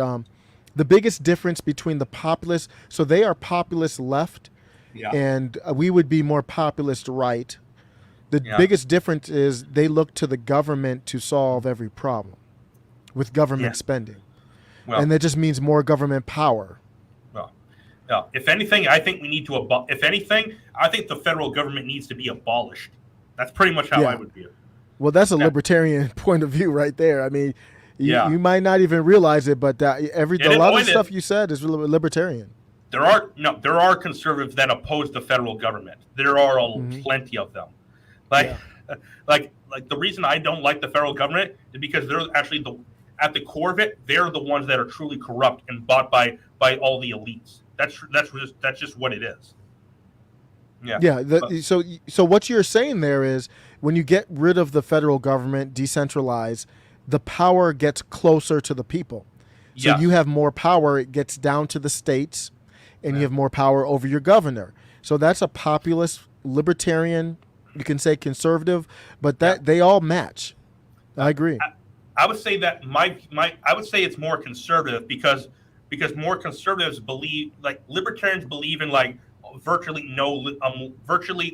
the biggest difference between the populist, so they are populist left, and we would be more populist right. The biggest difference is they look to the government to solve every problem with government spending. Well, and that just means more government power. Well, if anything, I think we need to if anything, I think the federal government needs to be abolished. That's pretty much how I would view it. Well, that's a libertarian point of view right there. I mean, you might not even realize it, but a lot of the stuff you said is libertarian. There are conservatives that oppose the federal government. There are plenty of them. Like the reason I don't like the federal government is because they're actually at the core of it, they're the ones that are truly corrupt and bought by all the elites. That's just what it is. So what you're saying there is when you get rid of the federal government, decentralize, the power gets closer to the people. So you have more power. It gets down to the states, and you have more power over your governor. So that's a populist, libertarian, you can say conservative, but they all match. I agree. I would say that I would say it's more conservative because more conservatives believe, like libertarians believe in like virtually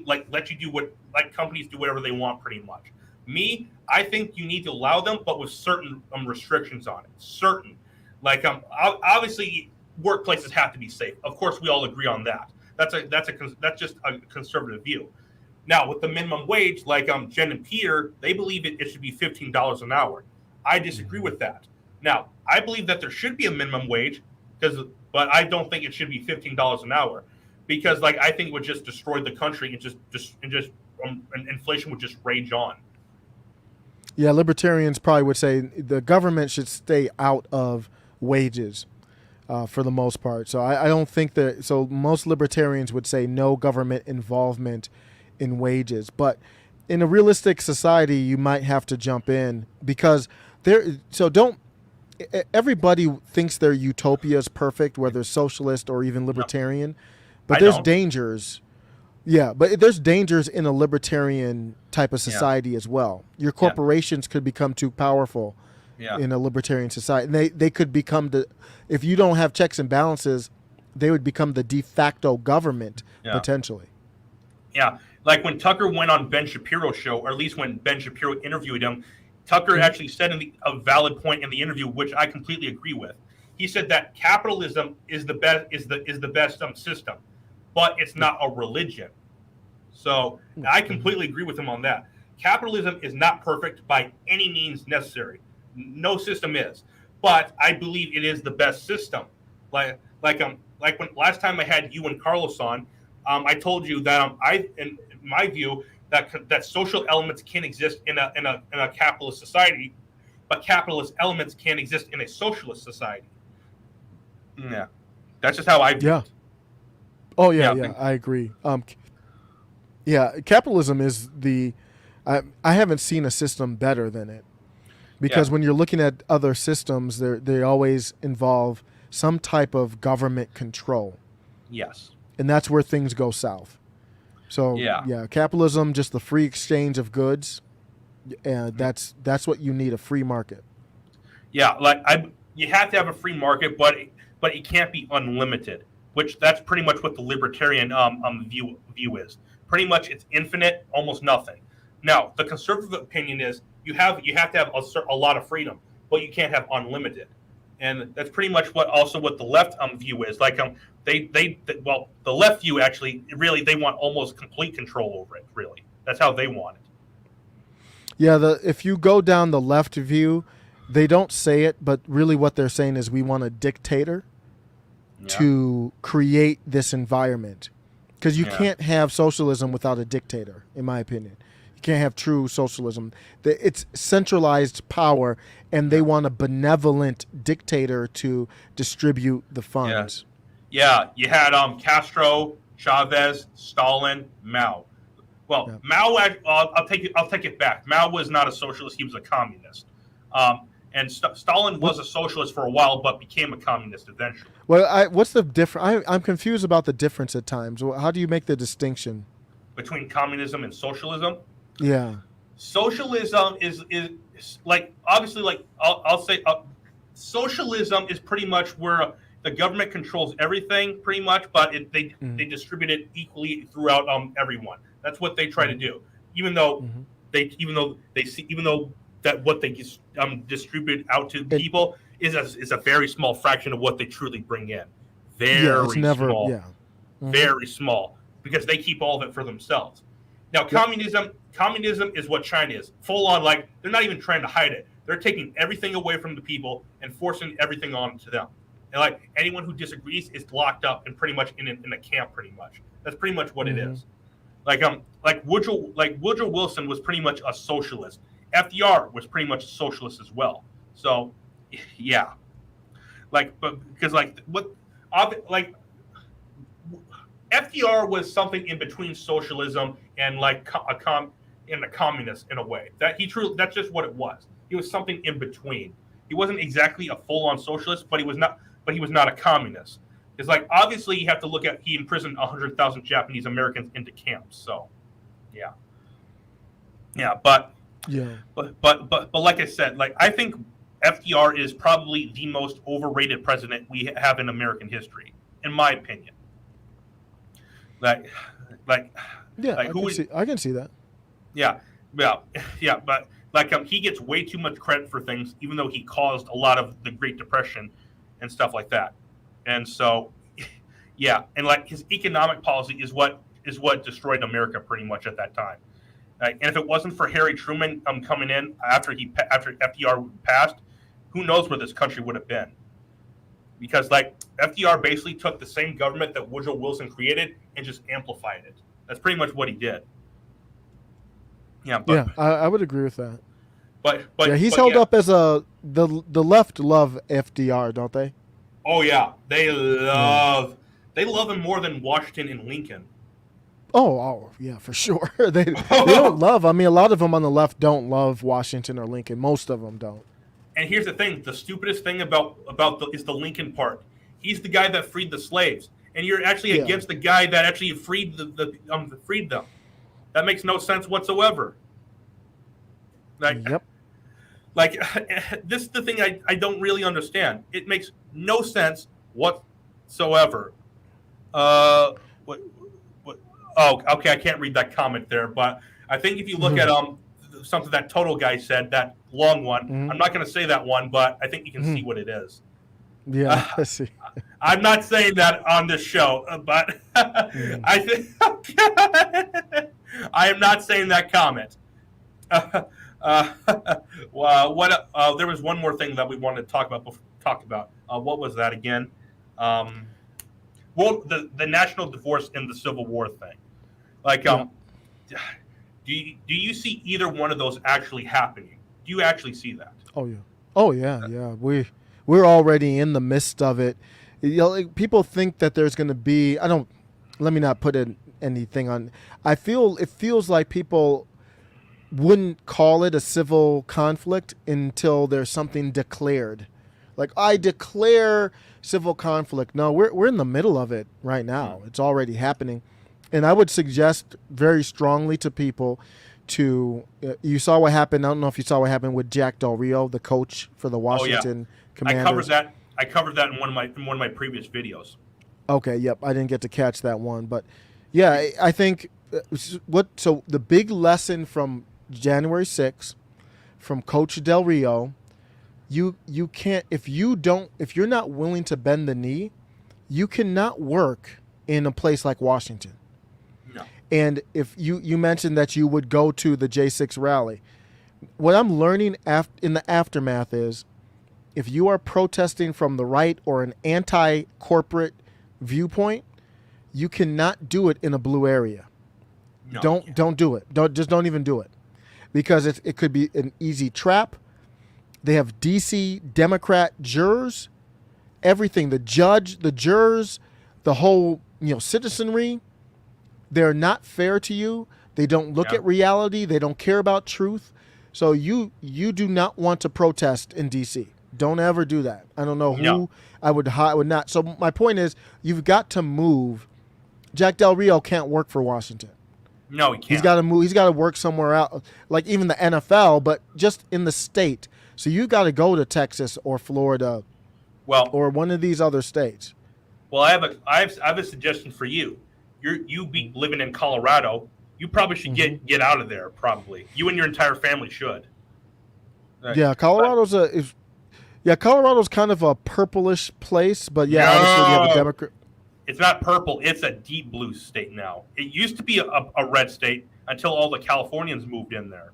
let you do what, like companies do whatever they want pretty much. Me, I think you need to allow them, but with certain restrictions on it. Certain, like obviously workplaces have to be safe. Of course, we all agree on that. That's just a conservative view. Now with the minimum wage, like Jen and Peter, they believe it should be $15 an hour. I disagree with that. Now I believe that there should be a minimum wage, but I don't think it should be $15 an hour, because like I think it would just destroy the country and inflation would just rage on. Yeah, libertarians probably would say the government should stay out of wages for the most part. So I don't think that. So most libertarians would say no government involvement in wages. But in a realistic society, you might have to jump in because everybody thinks their utopia is perfect, whether it's socialist or even libertarian. But there's dangers. Yeah, but there's dangers in a libertarian type of society as well. Your corporations could become too powerful in a libertarian society. And they could become if you don't have checks and balances, they would become the de facto government potentially. Yeah, like when Tucker went on Ben Shapiro's show, or at least when Ben Shapiro interviewed him, Tucker actually said a valid point in the interview, which I completely agree with. He said that capitalism is the best system, but it's not a religion. So I completely agree with him on that. Capitalism is not perfect by any means necessary. No system is, but I believe it is the best system. Like when last time I had you and Carlos on, I told you that in my view that social elements can exist in a capitalist society, but capitalist elements can't exist in a socialist society. Yeah, that's just how I view it. Oh yeah, I agree. Capitalism is I haven't seen a system better than it, because when you're looking at other systems, they always involve some type of government control. Yes. And that's where things go south. So capitalism, just the free exchange of goods, and that's what you need, a free market. Yeah, you have to have a free market, but it can't be unlimited. That's pretty much what the libertarian view is. Pretty much, it's infinite, almost nothing. Now, the conservative opinion is you have to have a lot of freedom, but you can't have unlimited. And that's pretty much what the left view is. Like the left view actually really they want almost complete control over it. Really, that's how they want it. Yeah, if you go down the left view, they don't say it, but really what they're saying is we want a dictator to create this environment, because you can't have socialism without a dictator, in my opinion. You can't have true socialism. It's centralized power, and they want a benevolent dictator to distribute the funds. Yeah, you had Castro, Chavez, Stalin, Mao. Well, Mao, I'll take it back. Mao was not a socialist; he was a communist. And Stalin was a socialist for a while, but became a communist eventually. Well, what's the difference? I'm confused about the difference at times. How do you make the distinction between communism and socialism? Yeah, socialism is like obviously like I'll say socialism is pretty much where the government controls everything pretty much, but they distribute it equally throughout everyone. That's what they try to do. even though they see that what they distribute out to people is a very small fraction of what they truly bring in. Very small, because they keep all of it for themselves. Now, communism is what China is, full on. Like, they're not even trying to hide it. They're taking everything away from the people and forcing everything on to them. And like, anyone who disagrees is locked up and pretty much in a camp. Pretty much, that's pretty much what it is. Like Woodrow Wilson was pretty much a socialist. FDR was pretty much a socialist as well. So, yeah, FDR was something in between socialism and like a communist in a way. That's just what it was. He was something in between. He wasn't exactly a full-on socialist, but he was not a communist. It's like, obviously you have to look at, he imprisoned 100,000 Japanese Americans into camps. So, but like I said, like, I think FDR is probably the most overrated president we have in American history, in my opinion. I can see that. But like, he gets way too much credit for things, even though he caused a lot of the Great Depression and stuff like that. And so, and like, his economic policy is what destroyed America pretty much at that time. And if it wasn't for Harry Truman coming in after FDR passed, who knows where this country would have been? Because like, FDR basically took the same government that Woodrow Wilson created and just amplified it. That's pretty much what he did. I would agree with that. But he's held up as the left love FDR, don't they? Oh yeah, they love him more than Washington and Lincoln. Oh yeah, for sure. They don't love. I mean, a lot of them on the left don't love Washington or Lincoln. Most of them don't. And here's the thing: the stupidest thing about is the Lincoln part. He's the guy that freed the slaves, and you're actually against the guy that actually freed freed them. That makes no sense whatsoever. Like, this is the thing I don't really understand. It makes no sense whatsoever. What? Oh, okay. I can't read that comment there, but I think if you look at something that Total guy said, that long one. I'm not going to say that one, but I think you can see what it is. Yeah, I see. I'm not saying that on this show, but I think I am not saying that comment. Well, there was one more thing that we wanted to talk about. What was that again? Well, the national divorce and the Civil War thing. Like, do you see either one of those actually happening? Do you actually see that? Oh yeah. We're already in the midst of it. You know, like, people think that there's going to be. Let me not put anything on. It feels like people wouldn't call it a civil conflict until there's something declared. Like, I declare civil conflict. No, we're in the middle of it right now. It's already happening. And I would suggest very strongly to people you saw what happened. I don't know if you saw what happened with Jack Del Rio, the coach for the Washington Commanders. I covered that in one of my previous videos. Okay, yep. I didn't get to catch that one, but yeah, I think so the big lesson from January 6th from Coach Del Rio, you can't, if you're not willing to bend the knee, you cannot work in a place like Washington. No. And if you mentioned that you would go to the J6 rally, what I'm learning in the aftermath is, if you are protesting from the right or an anti-corporate viewpoint, you cannot do it in a blue area. No, don't do it. Don't even do it, because it could be an easy trap. They have DC Democrat jurors, everything, the judge, the jurors, the whole citizenry. They're not fair to you. They don't look at reality. They don't care about truth. So you do not want to protest in DC. Don't ever do that. I don't know who I would not. So my point is, you've got to move. Jack Del Rio can't work for Washington. No, he can't. He's got to move. He's got to work somewhere out, like even the NFL, but just in the state. So you got to go to Texas or Florida, or one of these other states. Well, I have a suggestion for you. You be living in Colorado. you probably should get out of there. Probably you and your entire family should. Yeah, Colorado's Colorado's kind of a purplish place, but yeah, obviously we have a Democrat. It's not purple. It's a deep blue state now. It used to be a red state until all the Californians moved in there.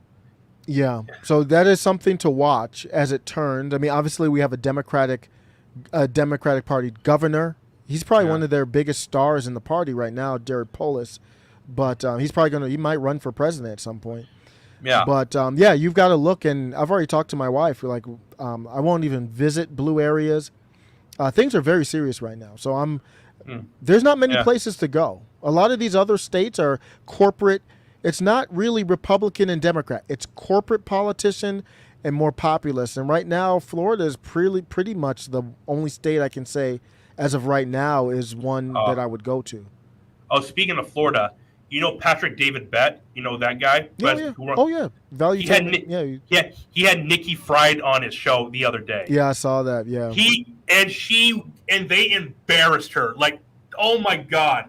Yeah, so that is something to watch as it turned. I mean, obviously we have a Democratic Party governor. He's probably one of their biggest stars in the party right now, Jared Polis. But he might run for president at some point. Yeah. But you've got to look, and I've already talked to my wife. We're like, I won't even visit blue areas. Things are very serious right now. So there's not many places to go. A lot of these other states are corporate. It's not really Republican and Democrat. It's corporate politician and more populist. And right now, Florida is pretty much the only state I can say as of right now is one that I would go to. Oh, speaking of Florida, you know Patrick David Bett? You know that guy? Value. He had Nikki Fried on his show the other day. Yeah, I saw that. Yeah. They embarrassed her. Like, oh my God.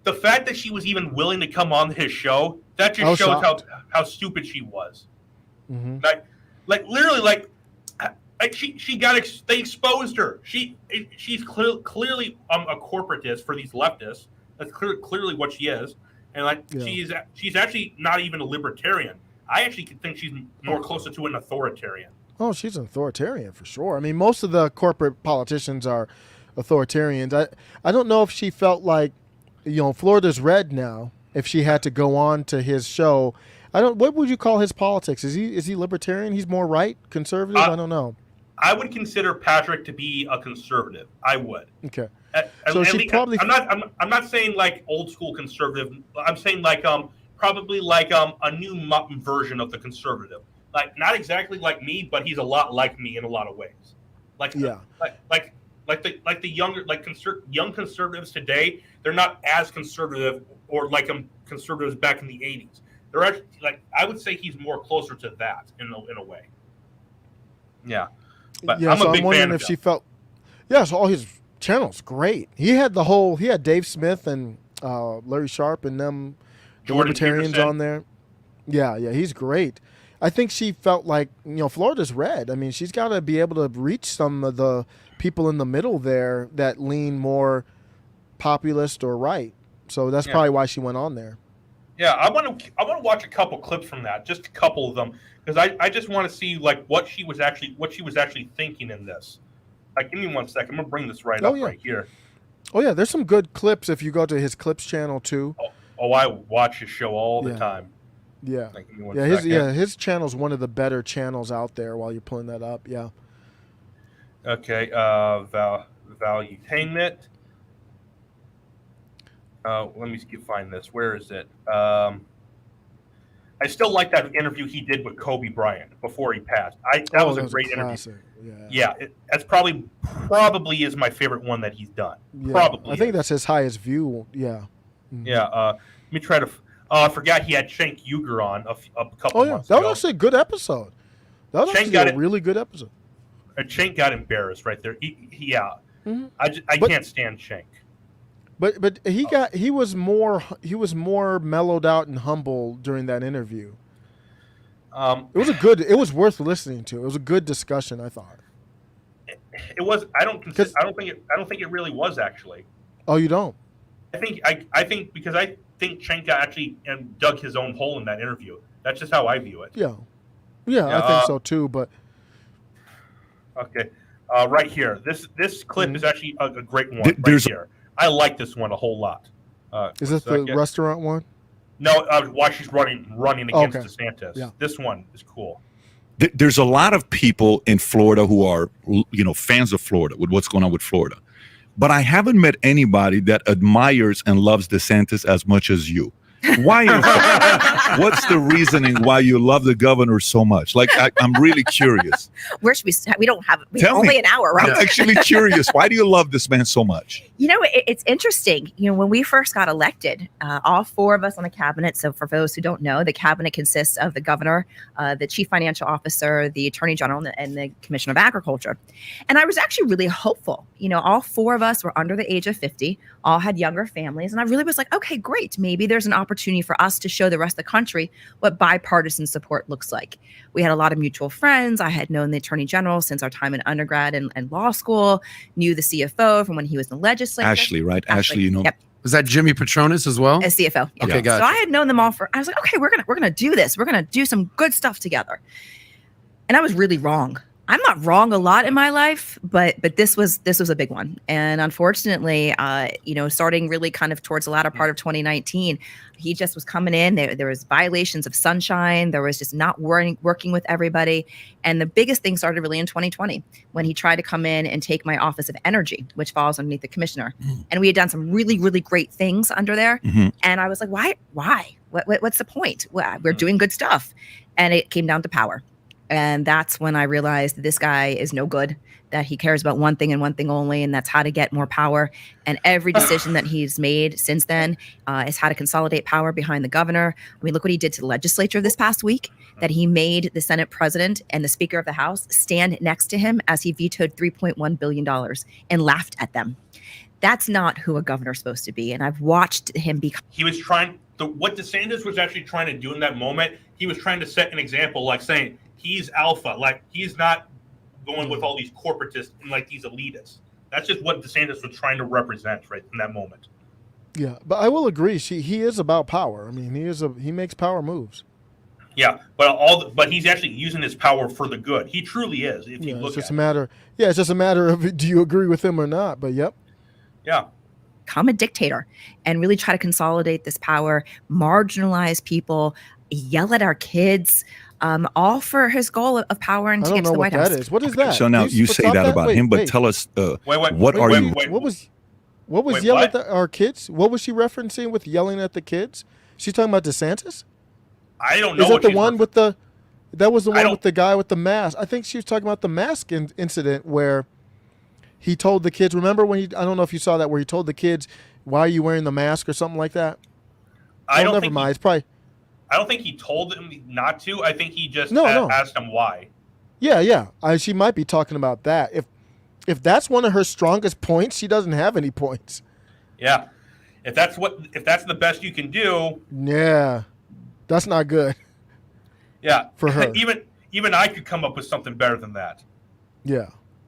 The fact that she was even willing to come on his show, that just shows how stupid she was. Mm-hmm. They exposed her. She's clearly a corporatist for these leftists. That's clearly what she is, and she's actually not even a libertarian. I actually think she's more closer to an authoritarian. Oh, she's an authoritarian for sure. I mean, most of the corporate politicians are authoritarians. I don't know if she felt like, Florida's red now. If she had to go on to his show, what would you call his politics? Is he libertarian? He's more right, conservative. I don't know. I would consider Patrick to be a conservative. I would. Okay. So I'm not saying like old school conservative. I'm saying like probably like a new version of the conservative. Like not exactly like me, but he's a lot like me in a lot of ways. Like the younger young conservatives today, they're not as conservative or like conservatives back in the 80s. They're actually I would say he's more closer to that in a way. Yeah. But I'm a big fan of she felt. Yeah, so all his channels great. He had Dave Smith and Larry Sharp and them, the libertarians Peterson on there. Yeah, he's great. I think she felt like Florida's red. I mean, she's got to be able to reach some of the people in the middle there that lean more populist or right. So that's probably why she went on there. Yeah, I want to watch a couple clips from that, just a couple of them, because I just want to see what she was actually thinking in this. Like, give me 1 second. I'm gonna bring this right here. Oh yeah, there's some good clips if you go to his clips channel too. Oh, I watch his show all the time. Yeah, like, give me 1 second. His channel's one of the better channels out there. While you're pulling that up, yeah. Okay, Valuetainment. Let me find this. Where is it? I still like that interview he did with Kobe Bryant before he passed. That was a great interview. Yeah, that's probably is my favorite one that he's done. Yeah, probably. I think that's his highest view. Yeah. Mm-hmm. Yeah. Let me try to. I forgot he had Cenk Uygur on a couple months ago. That was actually a good episode. That was actually a really good episode. Cenk got embarrassed right there. Mm-hmm. I can't stand Cenk. But he was more mellowed out and humble during that interview. It was worth listening to. It was a good discussion, I thought. It was. I don't think it really was actually. Oh, you don't? I think because I think Cenk actually dug his own hole in that interview. That's just how I view it. Yeah, I think so too. But okay, right here. This clip is actually a great one. Right here. I like this one a whole lot. Is this the restaurant one? No, why she's running against DeSantis. Yeah. This one is cool. There's a lot of people in Florida who are, fans of Florida with what's going on with Florida. But I haven't met anybody that admires and loves DeSantis as much as you. Why is that? What's the reasoning why you love the governor so much? Like, I'm really curious. Where should we don't have only an hour, right? I'm actually curious. Why do you love this man so much? It's interesting. When we first got elected, all four of us on the cabinet. So for those who don't know, the cabinet consists of the governor, the chief financial officer, the attorney general, and the commissioner of agriculture. And I was actually really hopeful. All four of us were under the age of 50. all had younger families. And I really was like, okay, great. Maybe there's an opportunity for us to show the rest of the country what bipartisan support looks like. We had a lot of mutual friends. I had known the Attorney General since our time in undergrad and law school, knew the CFO from when he was in the legislature. Ashley, right? Ashley, you know. Yep. Was that Jimmy Petronas as well? As CFO. Yeah. Okay, gotcha. So I had known them all I was like, okay, we're gonna do this. We're gonna do some good stuff together. And I was really wrong. I'm not wrong a lot in my life, but this was a big one. And unfortunately, starting really kind of towards the latter part of 2019, he just was coming in. There was violations of sunshine. There was just not working with everybody. And the biggest thing started really in 2020 when he tried to come in and take my Office of Energy, which falls underneath the commissioner. And we had done some really, really great things under there. And I was like, why? What's the point? We're doing good stuff. And it came down to power. And that's when I realized this guy is no good, that he cares about one thing and one thing only, and that's how to get more power. And every decision that he's made since then is how to consolidate power behind the governor. I mean, look what he did to the legislature this past week, that he made the Senate president and the Speaker of the House stand next to him as he vetoed $3.1 billion and laughed at them. That's not who a governor's supposed to be. And I've watched him become. He was trying, what DeSantis was actually trying to do in that moment, he was trying to set an example, like saying, he's alpha, like he's not going with all these corporatists and like these elitists. That's just what DeSantis was trying to represent right in that moment. Yeah, but I will agree. He is about power. I mean, he makes power moves. Yeah, but he's actually using his power for the good. He truly is. If you look it's just at a matter. Yeah, it's just a matter of do you agree with him or not. But yep. Yeah. Become a dictator and really try to consolidate this power, marginalize people, yell at our kids. All for his goal of power and to get to the White House. What is that? So now you say that about him, but tell us what are you? What was yelling at our kids? What was she referencing with yelling at the kids? She's talking about DeSantis? I don't know. Is that the one with the? That was the one with the guy with the mask. I think she was talking about the mask incident where he told the kids. Remember when I don't know if you saw that, where he told the kids, "Why are you wearing the mask?" or something like that. Never mind. It's probably. I don't think he told him not to. I think he just No. asked him why. Yeah. She might be talking about that. If that's one of her strongest points, she doesn't have any points. Yeah. If that's the best you can do. Yeah. That's not good. Yeah. For her. Even I could come up with something better than that. Yeah.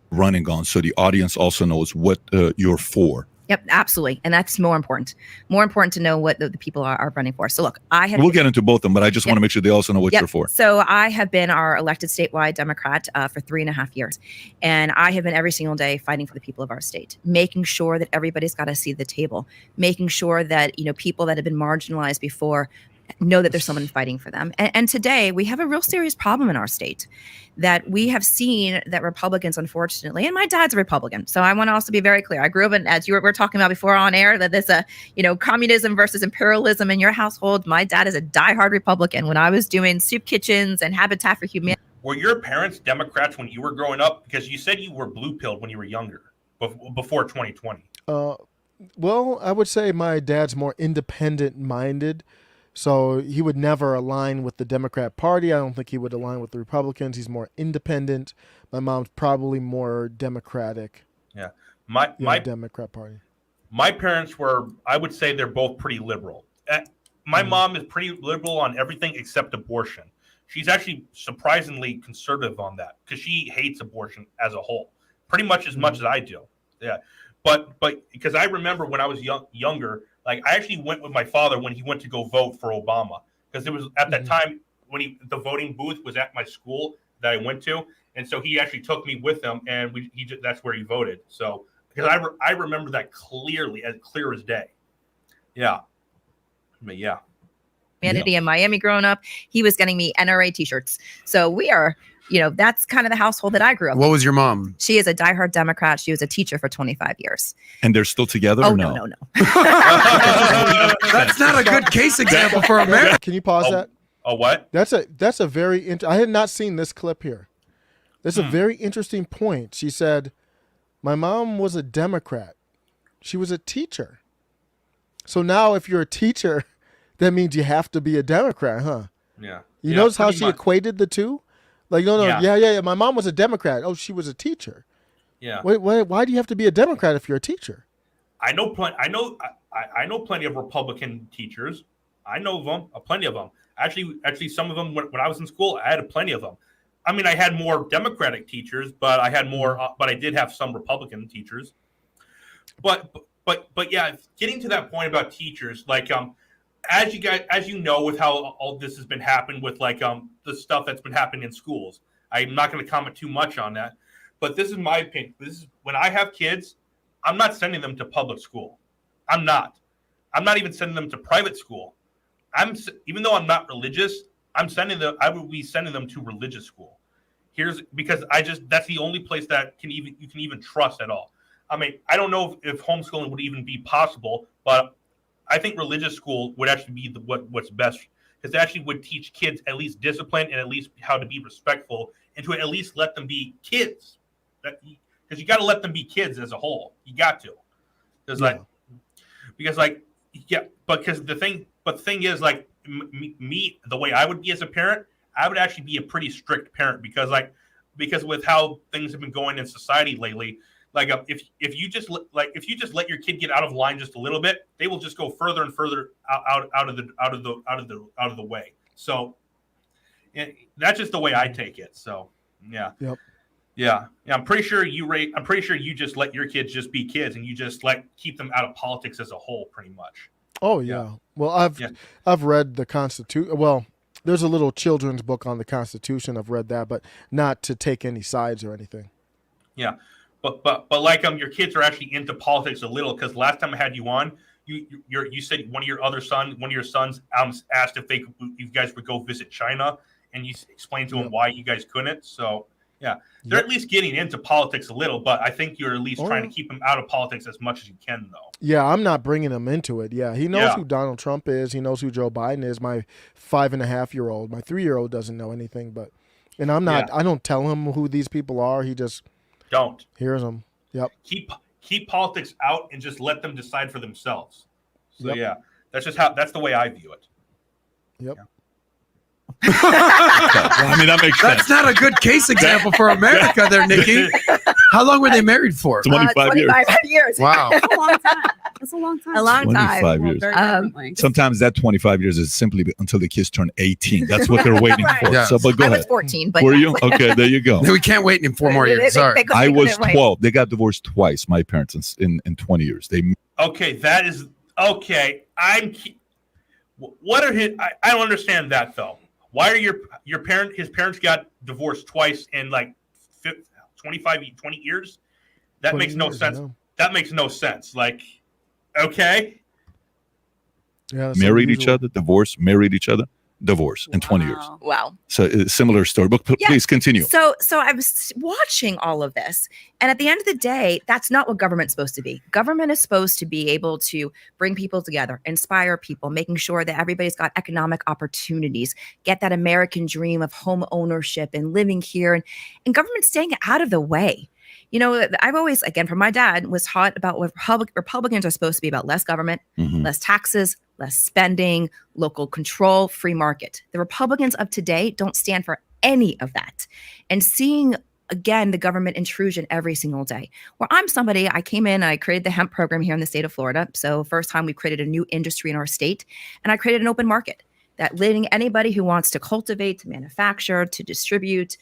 Running on, so the audience also knows what you're for. Yep, absolutely. And that's more important. More important to know what the people are running for. So look, We'll get into both of them, but I just want to make sure they also know what you're for. So I have been our elected statewide Democrat for 3.5 years. And I have been every single day fighting for the people of our state, making sure that everybody's got a seat at the table, making sure that, people that have been marginalized before know that there's someone fighting for them. And today we have a real serious problem in our state that we have seen that Republicans, unfortunately, and my dad's a Republican. So I want to also be very clear. I grew up in, as you were talking about before on air, that there's communism versus imperialism in your household. My dad is a diehard Republican. When I was doing soup kitchens and Habitat for Humanity. Were your parents Democrats when you were growing up? Because you said you were blue-pilled when you were younger, before 2020. Well, I would say my dad's more independent-minded. So he would never align with the Democrat Party. I don't think he would align with the Republicans. He's more independent. My mom's probably more Democratic. Yeah. My Democrat Party. My parents were, I would say they're both pretty liberal. My mom is pretty liberal on everything except abortion. She's actually surprisingly conservative on that because she hates abortion as a whole, pretty much as much as I do. Yeah. But because I remember when I was younger, like I actually went with my father when he went to go vote for Obama because it was at that time when the voting booth was at my school that I went to, and so he actually took me with him, and that's where he voted. So because I remember that clearly, as clear as day. Yeah, but yeah. Humanity in Miami growing up, he was getting me NRA t-shirts. So we are. That's kind of the household that I grew up in. What was your mom? She is a diehard Democrat. She was a teacher for 25 years. And they're still together? Oh, or no? No. That's not a good case example for America. Can you pause that? Oh, what? That's a very I had not seen this clip here. That's a very interesting point. She said, my mom was a Democrat. She was a teacher. So now if you're a teacher, that means you have to be a Democrat, huh? Yeah. You notice how she equated the two? Like, no, yeah. My mom was a Democrat. Oh, she was a teacher. Yeah. Wait, why do you have to be a Democrat if you're a teacher? I know plenty of Republican teachers. I know them, plenty of them. Actually, some of them when I was in school, I had plenty of them. I mean, I had more Democratic teachers, but I had more. But I did have some Republican teachers. But yeah, getting to that point about teachers, like as you know, with how all this has been happening with like the stuff that's been happening in schools. I'm not going to comment too much on that, but this is my opinion. This is when I have kids, I'm not sending them to public school. I'm not even sending them to private school. Even though I'm not religious, I would be sending them to religious school. Because that's the only place that you can even trust at all. I mean, I don't know if homeschooling would even be possible, but I think religious school would actually be what's best, because it actually would teach kids at least discipline and at least how to be respectful, and to at least let them be kids. Because you got to let them be kids as a whole. You got to. Because the thing is, like me, the way I would be as a parent, I would actually be a pretty strict parent because with how things have been going in society lately, like if you just let your kid get out of line just a little bit, they will just go further and further out of the way. So that's just the way I take it. So yeah. Yep. Yeah. I'm pretty sure you just let your kids just be kids, and you just keep them out of politics as a whole, pretty much. Oh yeah. Well, I've read the Constitution. Well, there's a little children's book on the Constitution. I've read that, but not to take any sides or anything. Yeah, but like your kids are actually into politics a little, because last time I had you on, you said one of your sons asked if you guys would go visit China, and you explained to him why you guys couldn't. So yeah, they're at least getting into politics a little, but I think you're at least trying to keep them out of politics as much as you can, though. Yeah, I'm not bringing him into it. Yeah, he knows who Donald Trump is. He knows who Joe Biden is. My 5.5-year-old, my 3-year-old doesn't know anything, and I'm not. I don't tell him who these people are. He just hears them. Yep. Keep politics out and just let them decide for themselves. So yeah, that's the way I view it. Yep. Yeah. Well, I mean, that makes sense. That's not a good case example for America there, Nikki. How long were they married for? 25 years. Wow. That's a long time. That's a long time. A long time. 25 years. Sometimes that 25 years is simply until the kids turn 18. That's what they're waiting for. Yeah. So, but go I ahead. was 14, but were you? Okay, there you go. We can't wait in 4 more years. Sorry. I was 12. They got divorced twice, my parents, in 20 years. Okay, that is okay. What are his? I don't understand that though. Why are his parents got divorced twice in 20 years? That makes no sense. Yeah. That makes no sense. Okay. Yeah, married each other, divorced, married each other, divorce in 20 years. Wow. So similar story, but please continue. So I was watching all of this, and at the end of the day, that's not what government's supposed to be. Government is supposed to be able to bring people together, inspire people, making sure that everybody's got economic opportunities, get that American dream of home ownership and living here, and government staying out of the way. I've always, again, from my dad, was taught about what Republicans are supposed to be about: less government, less taxes, less spending, local control, free market. The Republicans of today don't stand for any of that. And seeing, again, the government intrusion every single day. Where I came in, I created the hemp program here in the state of Florida. So first time we created a new industry in our state, and I created an open market that letting anybody who wants to cultivate, to manufacture, to distribute,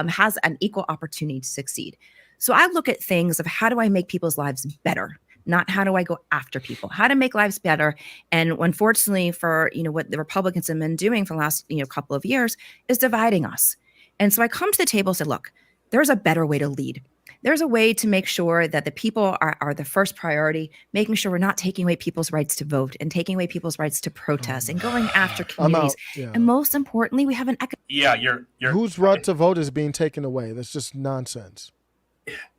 has an equal opportunity to succeed. So I look at things of how do I make people's lives better, not how do I go after people, how to make lives better. And unfortunately for, what the Republicans have been doing for the last, couple of years is dividing us. And so I come to the table and say, look, there's a better way to lead. There's a way to make sure that the people are the first priority, making sure we're not taking away people's rights to vote and taking away people's rights to protest and going after communities. And most importantly, we have an you're whose right to vote is being taken away. That's just nonsense.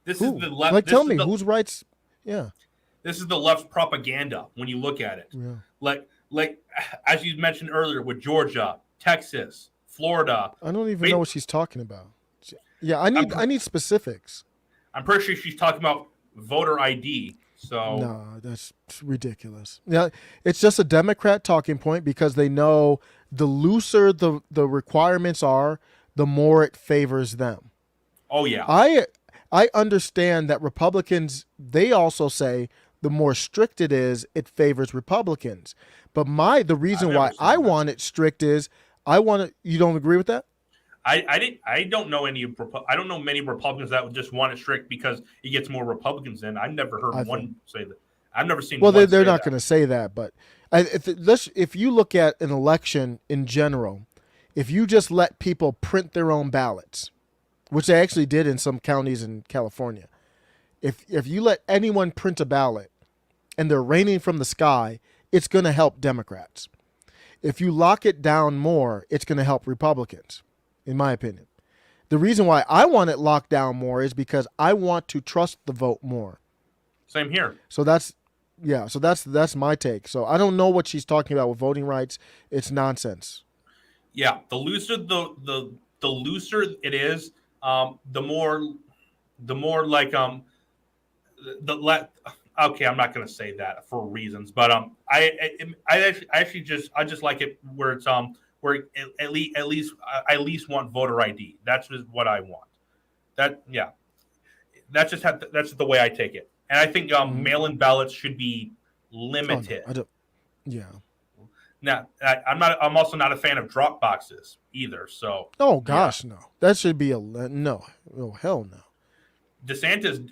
This is the left. Tell me whose rights? Yeah. This is the left's propaganda when you look at it. Yeah. Like as you mentioned earlier with Georgia, Texas, Florida. I don't even know what she's talking about. Yeah, I need specifics. I'm pretty sure she's talking about voter ID. So no, that's ridiculous. Yeah, it's just a Democrat talking point because they know the looser the requirements are, the more it favors them. Oh yeah. I understand that Republicans, they also say the more strict it is, it favors Republicans. But the reason why I want it strict is I want to. You don't agree with that? I don't know I don't know many Republicans that would just want it strict because it gets more Republicans in. I've never heard one say that. I've never seen. Well, they're not going to say that, but if you look at an election in general, if you just let people print their own ballots, which they actually did in some counties in California, if you let anyone print a ballot and they're raining from the sky, it's going to help Democrats. If you lock it down more, it's going to help Republicans, in my opinion. The reason why I want it locked down more is because I want to trust the vote more. Same here. So that's my take. So I don't know what she's talking about with voting rights. It's nonsense. Yeah, the looser the looser it is, the more like okay, I'm not going to say that for reasons, but I just like it where it's where at least I at least want voter ID. That's just what I want. That's the way I take it. And I think mail-in ballots should be limited. Oh, no, yeah. Now, I'm also not a fan of drop boxes either. So. Oh gosh, no. That should be no. Oh hell no. DeSantis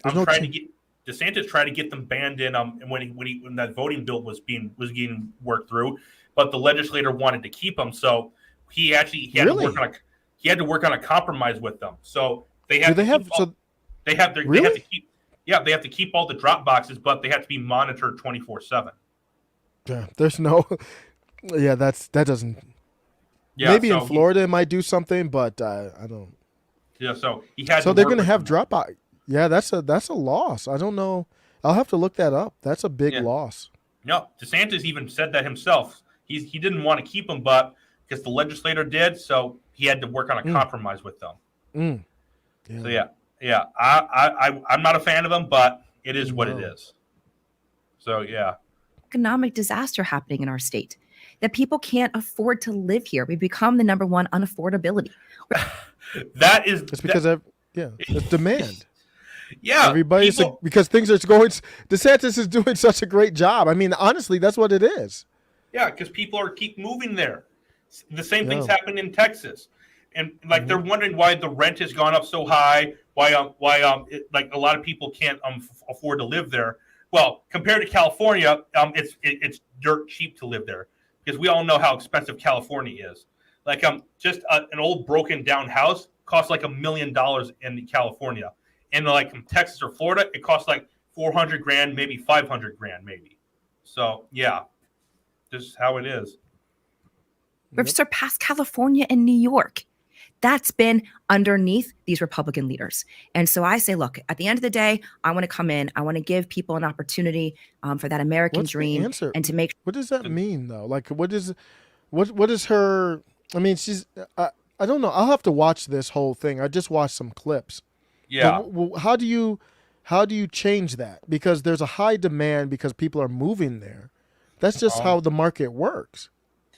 tried to get them banned in when that voting bill was getting worked through, but the legislator wanted to keep them. So he had to work on a compromise with them. So they have to keep all the drop boxes, but they have to be monitored 24/7. Yeah, there's no. Yeah, that doesn't. Yeah, maybe in Florida it might do something, but I don't. Yeah, so he had. So they're going to have drop box. Yeah, that's a loss. I don't know. I'll have to look that up. That's a big loss. No, DeSantis even said that himself. He didn't want to keep them, but because the legislator did, so he had to work on a compromise with them. Yeah. So yeah. I'm not a fan of them, but it is what it is. So yeah. Economic disaster happening in our state that people can't afford to live here. We become the number one unaffordability. It's because it's demand. Yeah, everybody's because things are going. DeSantis is doing such a great job. I mean, honestly, that's what it is. Yeah, because people keep moving there. The same things happen in Texas, and they're wondering why the rent has gone up so high. Why a lot of people can't afford to live there. Well, compared to California, it's dirt cheap to live there because we all know how expensive California is. Just an old broken down house costs like $1 million in California. And in Texas or Florida, it costs like $400,000, maybe $500,000, maybe. So yeah, this is how it is. We've surpassed California and New York. That's been underneath these Republican leaders. And so I say, look, at the end of the day, I want to come in. I want to give people an opportunity for that American dream and to make. What does that mean though? What is her? I mean, she's. I don't know. I'll have to watch this whole thing. I just watched some clips. Yeah. But how do you change that? Because there's a high demand because people are moving there. That's just how the market works.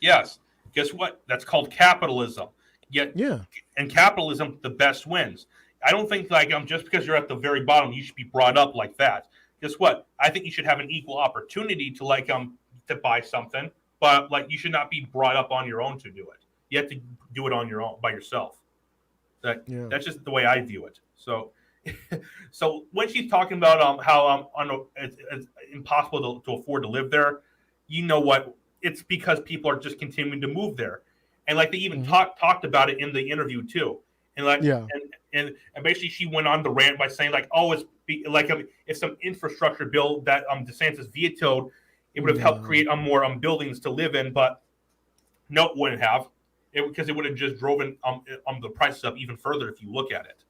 Yes. Guess what? That's called capitalism. Yeah. In capitalism, the best wins. I don't think just because you're at the very bottom, you should be brought up like that. Guess what? I think you should have an equal opportunity to to buy something, but you should not be brought up on your own to do it. You have to do it on your own by yourself. That's just the way I view it. So, so when she's talking about how it's impossible to afford to live there, you know what? It's because people are just continuing to move there, and they even talked about it in the interview too. And and basically she went on the rant by saying if some infrastructure bill that DeSantis vetoed, it would have helped create more buildings to live in, but no, it wouldn't have. Because it would have just driven the prices up even further if you look at it.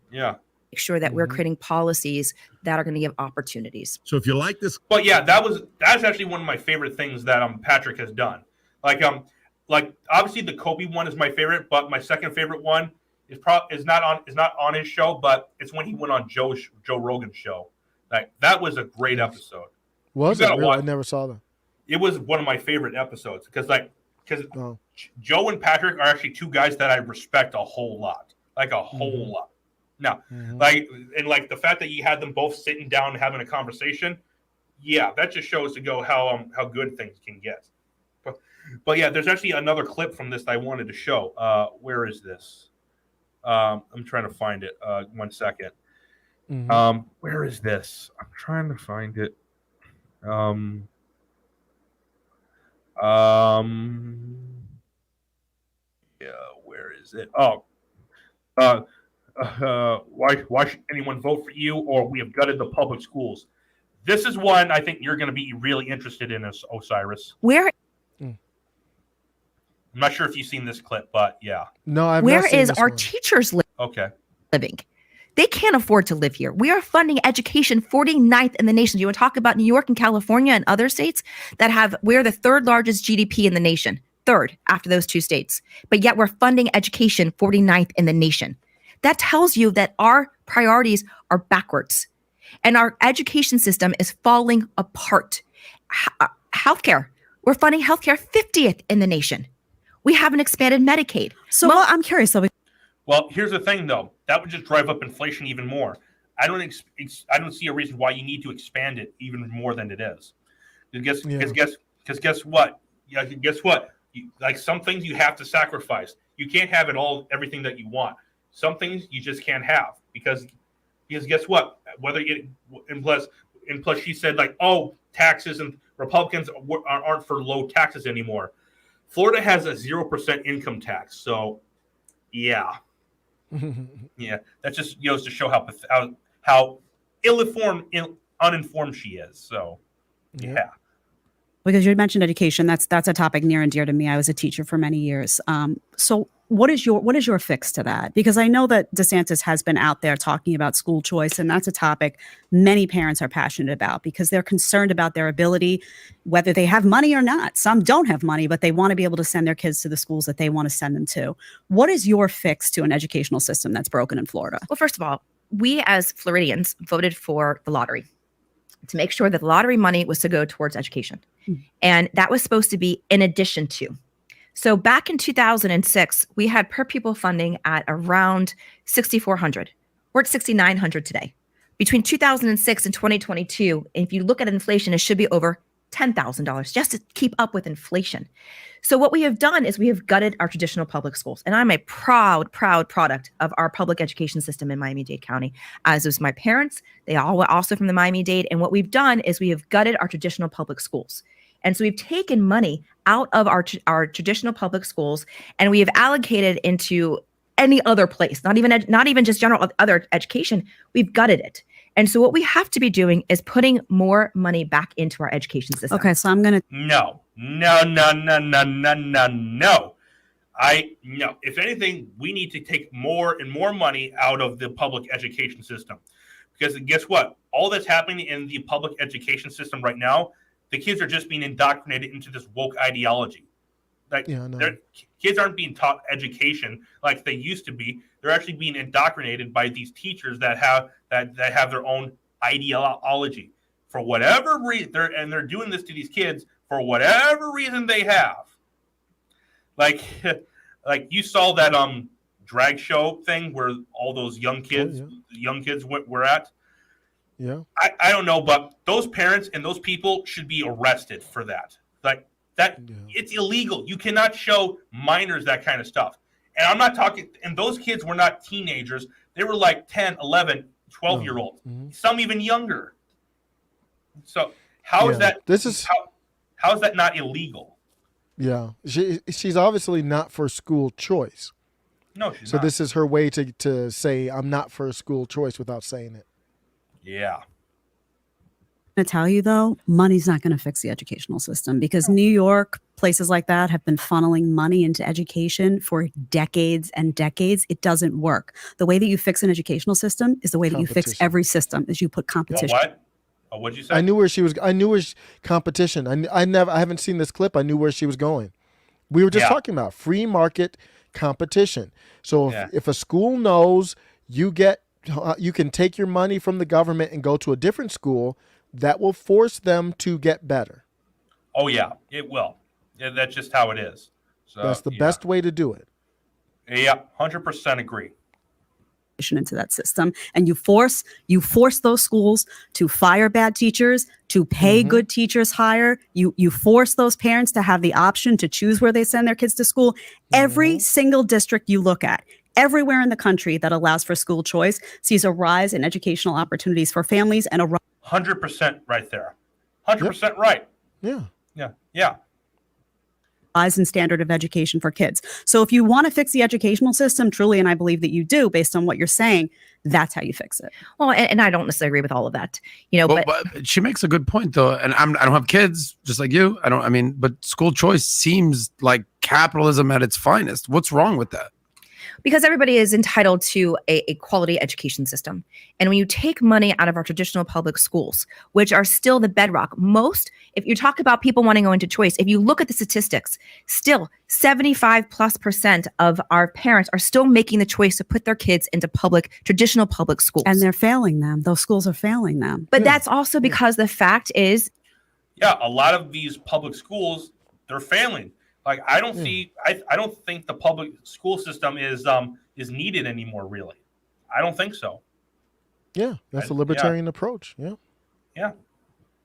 Yeah. Make sure that we're creating policies that are going to give opportunities. So if you like this, but yeah, that's actually one of my favorite things that Patrick has done. Obviously the Kobe one is my favorite, but my second favorite one is not on his show, but it's when he went on Joe Rogan's show. That was a great episode. Was it? Really? I never saw that. It was one of my favorite episodes because Joe and Patrick are actually two guys that I respect a whole lot, a whole lot. No, like the fact that you had them both sitting down and having a conversation, yeah, that just shows to go how good things can get. But yeah, there's actually another clip from this that I wanted to show. Where is this? I'm trying to find it. 1 second. Where is this? I'm trying to find it. Yeah, where is it? Oh, why should anyone vote for you? Or we have gutted the public schools. This is one I think you're going to be really interested in, Osiris. Where? I'm not sure if you've seen this clip, but yeah. No, I've Where not seen is this our one. teachers Okay. living? They can't afford to live here. We are funding education 49th in the nation. Do you want to talk about New York and California and other states that have, we're the third largest GDP in the nation, third after those two states, but yet we're funding education 49th in the nation. That tells you that our priorities are backwards and our education system is falling apart. Healthcare, we're funding healthcare 50th in the nation. We haven't expanded Medicaid. So well, I'm curious though. Well, here's the thing, though. That would just drive up inflation even more. I don't see a reason why you need to expand it even more than it is. Because guess what? Yeah, guess what? Like some things you have to sacrifice. You can't have everything that you want. Some things you just can't have because guess what? And plus she said like, oh, taxes and Republicans aren't for low taxes anymore. Florida has a 0% income tax, so yeah. Yeah, that just goes to show how uninformed she is. So, yeah. Because you mentioned education, that's a topic near and dear to me. I was a teacher for many years. So, what is your fix to that? Because I know that DeSantis has been out there talking about school choice, and that's a topic many parents are passionate about because they're concerned about their ability, whether they have money or not. Some don't have money, but they want to be able to send their kids to the schools that they want to send them to. What is your fix to an educational system that's broken in Florida? Well, first of all, we as Floridians voted for the lottery to make sure that the lottery money was to go towards education. And that was supposed to be in addition to. So back in 2006, we had per pupil funding at around $6,400. We're at $6,900 today. Between 2006 and 2022, if you look at inflation, it should be over $10,000 just to keep up with inflation. So what we have done is we have gutted our traditional public schools. And I'm a proud product of our public education system in Miami-Dade County, as was my parents. They all were also from the Miami-Dade. And what we've done is we have gutted our traditional public schools. And so we've taken money out of our traditional public schools and we have allocated into any other place, not even just general other education. We've gutted it. And so what we have to be doing is putting more money back into our education system. Okay, so I'm going to... No. If anything, we need to take more and more money out of the public education system. Because guess what? All that's happening in the public education system right now, the kids are just being indoctrinated into this woke ideology. Kids aren't being taught education like they used to be. They're actually being indoctrinated by these teachers that have their own ideology for whatever reason. They're doing this to these kids for whatever reason they have. Like you saw that drag show thing where all those young kids were at. Yeah. I don't know, but those parents and those people should be arrested for that. It's illegal. You cannot show minors that kind of stuff. And I'm not talking, and those kids were not teenagers. They were like 10, 11, 12-year-olds, some even younger. So how is that not illegal? Yeah. She's obviously not for school choice. No, she's so not. This is her way to say, I'm not for school choice without saying it. Yeah. To tell you though, money's not going to fix the educational system because New York, places like that have been funneling money into education for decades and decades. It doesn't work. The way that you fix an educational system is the way that you fix every system is you put competition. What? Oh, what'd you say? I knew where she was. I knew where competition. I haven't seen this clip. I knew where she was going. We were just talking about free market competition. So if a school knows you can take your money from the government and go to a different school, that will force them to get better. Oh, yeah, it will. Yeah, that's just how it is. So that's the best way to do it. Yeah, 100% agree. into that system, and you force those schools to fire bad teachers, to pay good teachers higher. You force those parents to have the option to choose where they send their kids to school. Every single district you look at, everywhere in the country that allows for school choice, sees a rise in educational opportunities for families and a 100% right there. 100% right. Yeah. rise in standard of education for kids. So if you want to fix the educational system, truly, and I believe that you do, based on what you're saying, that's how you fix it. Well, and I don't necessarily agree with all of that, but she makes a good point though. And I don't have kids just like you. But school choice seems like capitalism at its finest. What's wrong with that? Because everybody is entitled to a quality education system. And when you take money out of our traditional public schools, which are still the bedrock, if you talk about people wanting to go into choice, if you look at the statistics, still 75+% of our parents are still making the choice to put their kids into traditional public schools. And they're failing them. Those schools are failing them. But that's also because the fact is, a lot of these public schools, they're failing. Like I don't think the public school system is needed anymore. Really, I don't think so. Yeah, that's a libertarian approach. Yeah.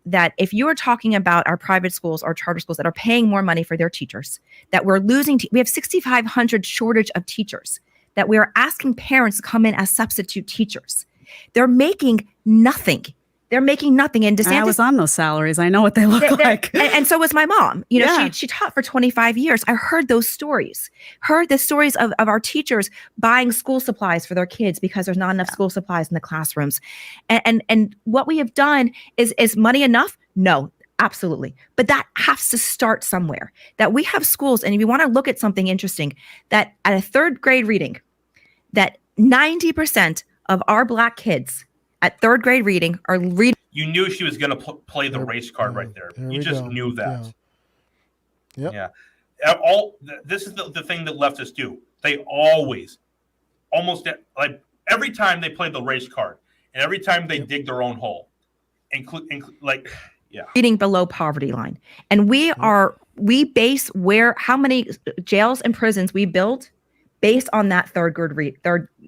That if you are talking about our private schools or charter schools that are paying more money for their teachers, that we're losing, we have 6,500 shortage of teachers, that we are asking parents to come in as substitute teachers. They're making nothing. And DeSantis, I was on those salaries. I know what they look like. And so was my mom. She taught for 25 years. I heard those stories. Heard the stories of our teachers buying school supplies for their kids because there's not enough school supplies in the classrooms. And what we have done is money enough? No, absolutely. But that has to start somewhere. That we have schools, and if you want to look at something interesting, that at a third grade reading, that 90% of our Black kids at third grade reading are reading. You knew she was going to play the race card right there. You just knew that. Yeah. This is the thing that leftists do. They always, almost like every time they play the race card, and every time they dig their own hole, reading below poverty line, and we base how many jails and prisons we build based on that third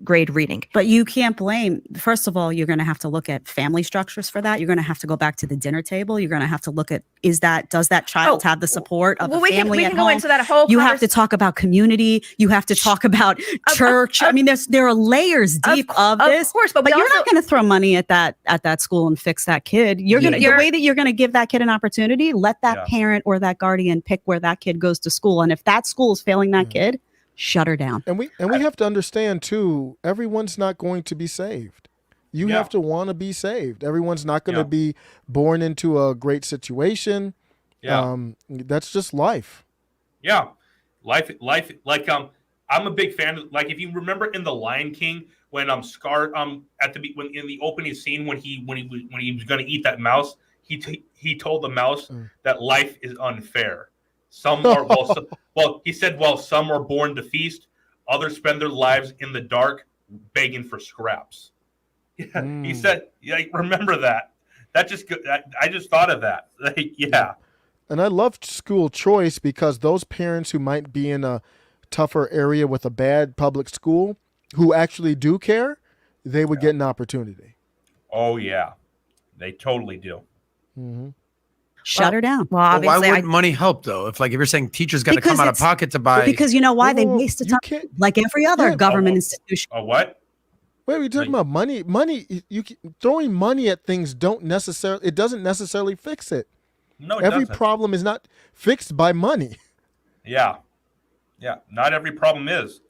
grade reading. But you can't blame, first of all, you're going to have to look at family structures for that. You're going to have to go back to the dinner table. You're going to have to look at, does that child have the support of the family we at can home? Go into that whole You have to talk about community. You have to talk about church. There are layers deep of this. Of course, but you're not going to throw money at that school and fix that kid. The way that you're going to give that kid an opportunity, let that parent or that guardian pick where that kid goes to school. And if that school is failing that kid, shut her down. And we have to understand too, everyone's not going to be saved. You have to want to be saved. Everyone's not going to be born into a great situation. That's just life. Yeah. Life like I'm a big fan of, like, if you remember in The Lion King when Scar in the opening scene when he was going to eat that mouse, he told the mouse that life is unfair. Some are he said, some are born to feast, others spend their lives in the dark begging for scraps. He said, remember that. I just thought of that. And I loved school choice because those parents who might be in a tougher area with a bad public school who actually do care, they would get an opportunity. Oh yeah, they totally do. Mm-hmm. Shut her down. Well, obviously, why wouldn't money help though? If you're saying teachers got to come out of pocket to buy, because you know why they waste a ton, like every other government institution. Oh, what? Wait, we're talking about money. Money, throwing money at things doesn't necessarily fix it. No, it every doesn't. problem is not fixed by money. Yeah. Not every problem is.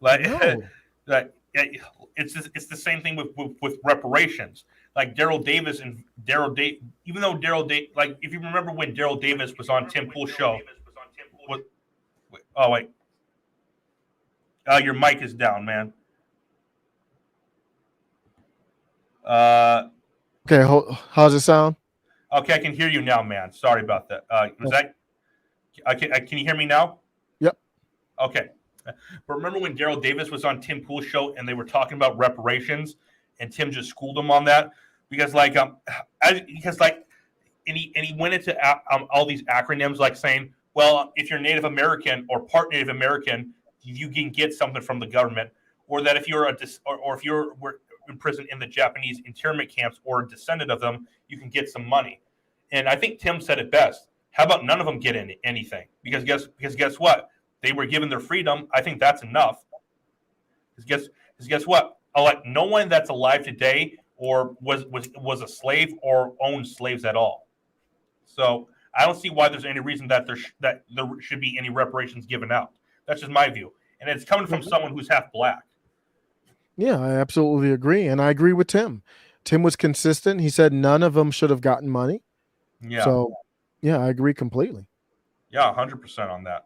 It's the same thing with reparations. Like Daryl Davis, even though like if you remember when Daryl Davis was on Tim Pool's show. Your mic is down, man. Okay, how's it sound? Okay, I can hear you now, man. Sorry about that. Can you hear me now? Yep. Okay. But remember when Daryl Davis was on Tim Pool's show and they were talking about reparations, and Tim just schooled him on that because he went into all these acronyms, like saying, well, if you're Native American or part Native American, you can get something from the government. or that if you're or if you're imprisoned in the Japanese internment camps or a descendant of them, you can get some money. And I think Tim said it best. How about none of them get anything? Because guess what? They were given their freedom. I think that's enough. Because guess what? Like no one that's alive today or was a slave or owned slaves at all. So I don't see why there's any reason that there should be any reparations given out. That's just my view, and it's coming from someone who's half black. Yeah, I absolutely agree, and I agree with Tim. Tim was consistent. He said none of them should have gotten money. Yeah. So, yeah, I agree completely. Yeah, 100% on that.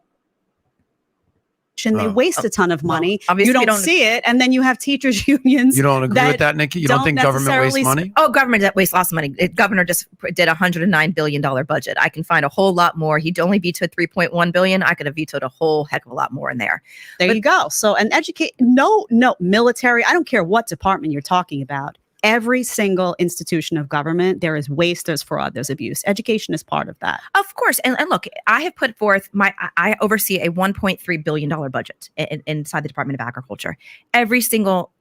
They waste a ton of money. Obviously, you don't see it, and then you have teachers unions. You don't agree with that, Nikki? You don't think government wastes money? Oh, government wastes lots of money. Governor just did a $109 billion budget. I can find a whole lot more. He'd only vetoed $3.1 billion. I could have vetoed a whole heck of a lot more in there. There you go. So, and no military. I don't care what department you're talking about. Every single institution of government, there is waste, there's fraud, there's abuse. Education is part of that. Of course. And look, I have put forth I oversee a $1.3 billion budget inside the Department of Agriculture. Every single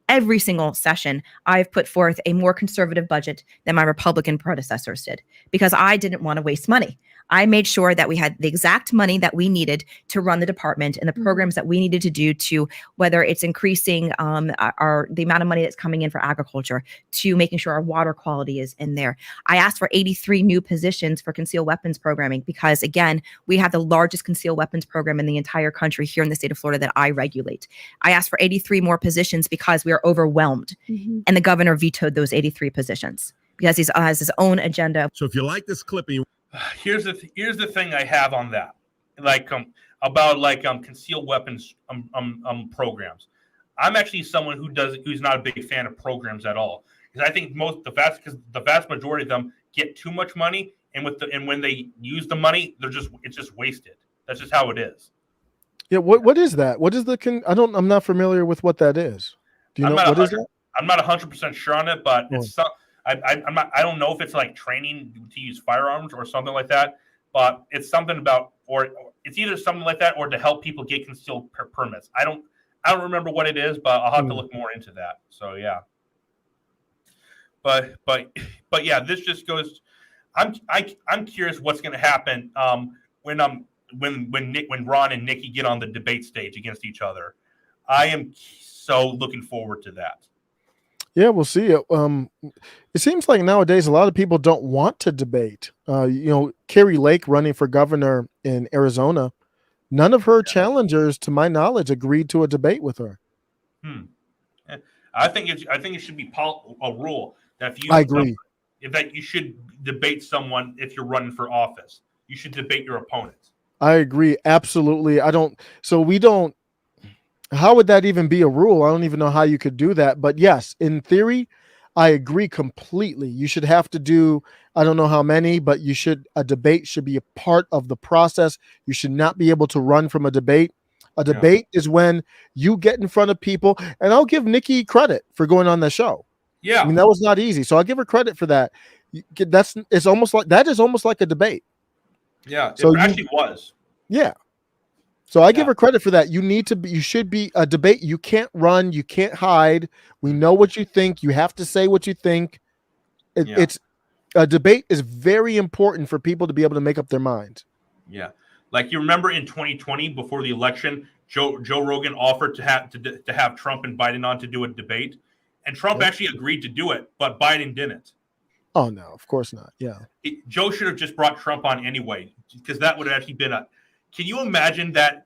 session, I've put forth a more conservative budget than my Republican predecessors did because I didn't want to waste money. I made sure that we had the exact money that we needed to run the department and the programs that we needed to do to whether it's increasing the amount of money that's coming in for agriculture to making sure our water quality is in there. I asked for 83 new positions for concealed weapons programming because, again, we have the largest concealed weapons program in the entire country here in the state of Florida that I regulate. I asked for 83 more positions because we are overwhelmed, and the governor vetoed those 83 positions because he has his own agenda. So if you like this clip, here's the thing I have on that, about concealed weapons programs. I'm actually someone who's not a big fan of programs at all because I think the vast majority of them get too much money, and when they use the money, it's just wasted. That's just how it is. Yeah, what is that? What is I'm not familiar with what that is. Do you know what is that? I'm not 100% sure on it, but it's I don't know if it's like training to use firearms or something like that, but it's something about, or it's either something like that or to help people get concealed permits. I don't remember what it is, but I'll have to look more into that. So yeah. But yeah, this just goes. I'm curious what's going to happen when Ron and Nikki get on the debate stage against each other. I am so looking forward to that. Yeah, we'll see. It seems like nowadays a lot of people don't want to debate. Carrie Lake running for governor in Arizona, none of her challengers, to my knowledge, agreed to a debate with her. I think it should be a rule that if you I agree that you should debate someone if you're running for office. You should debate your opponents. I agree absolutely. How would that even be a rule? I don't even know how you could do that. But yes, in theory, I agree completely. You should have to do, I don't know how many, but a debate should be a part of the process. You should not be able to run from a debate. A debate is when you get in front of people, and I'll give Nikki credit for going on the show. Yeah. I mean, that was not easy. So I'll give her credit for that. That is almost like a debate. Yeah, so it actually was. Yeah. So I give her credit for that. You should be a debate. You can't run. You can't hide. We know what you think. You have to say what you think. It's a debate is very important for people to be able to make up their mind. Yeah. Like you remember in 2020 before the election, Joe Rogan offered to have Trump and Biden on to do a debate. And Trump actually agreed to do it, but Biden didn't. Oh, no, of course not. Yeah. Joe should have just brought Trump on anyway, because that would have actually been can you imagine that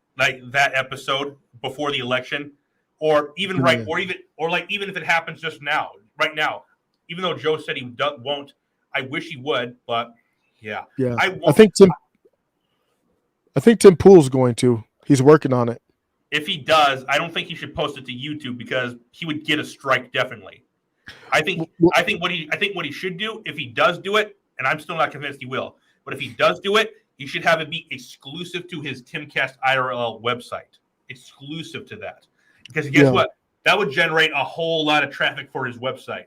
episode before the election, or even even if it happens just now, right now, even though Joe said he won't, I wish he would, but yeah. Yeah. I think Tim Pool's going to. He's working on it. If he does, I don't think he should post it to YouTube because he would get a strike definitely. I think what he should do, if he does do it, and I'm still not convinced he will, but if he does do it, he should have it be exclusive to his Timcast IRL website. Exclusive to that. Because guess what? That would generate a whole lot of traffic for his website.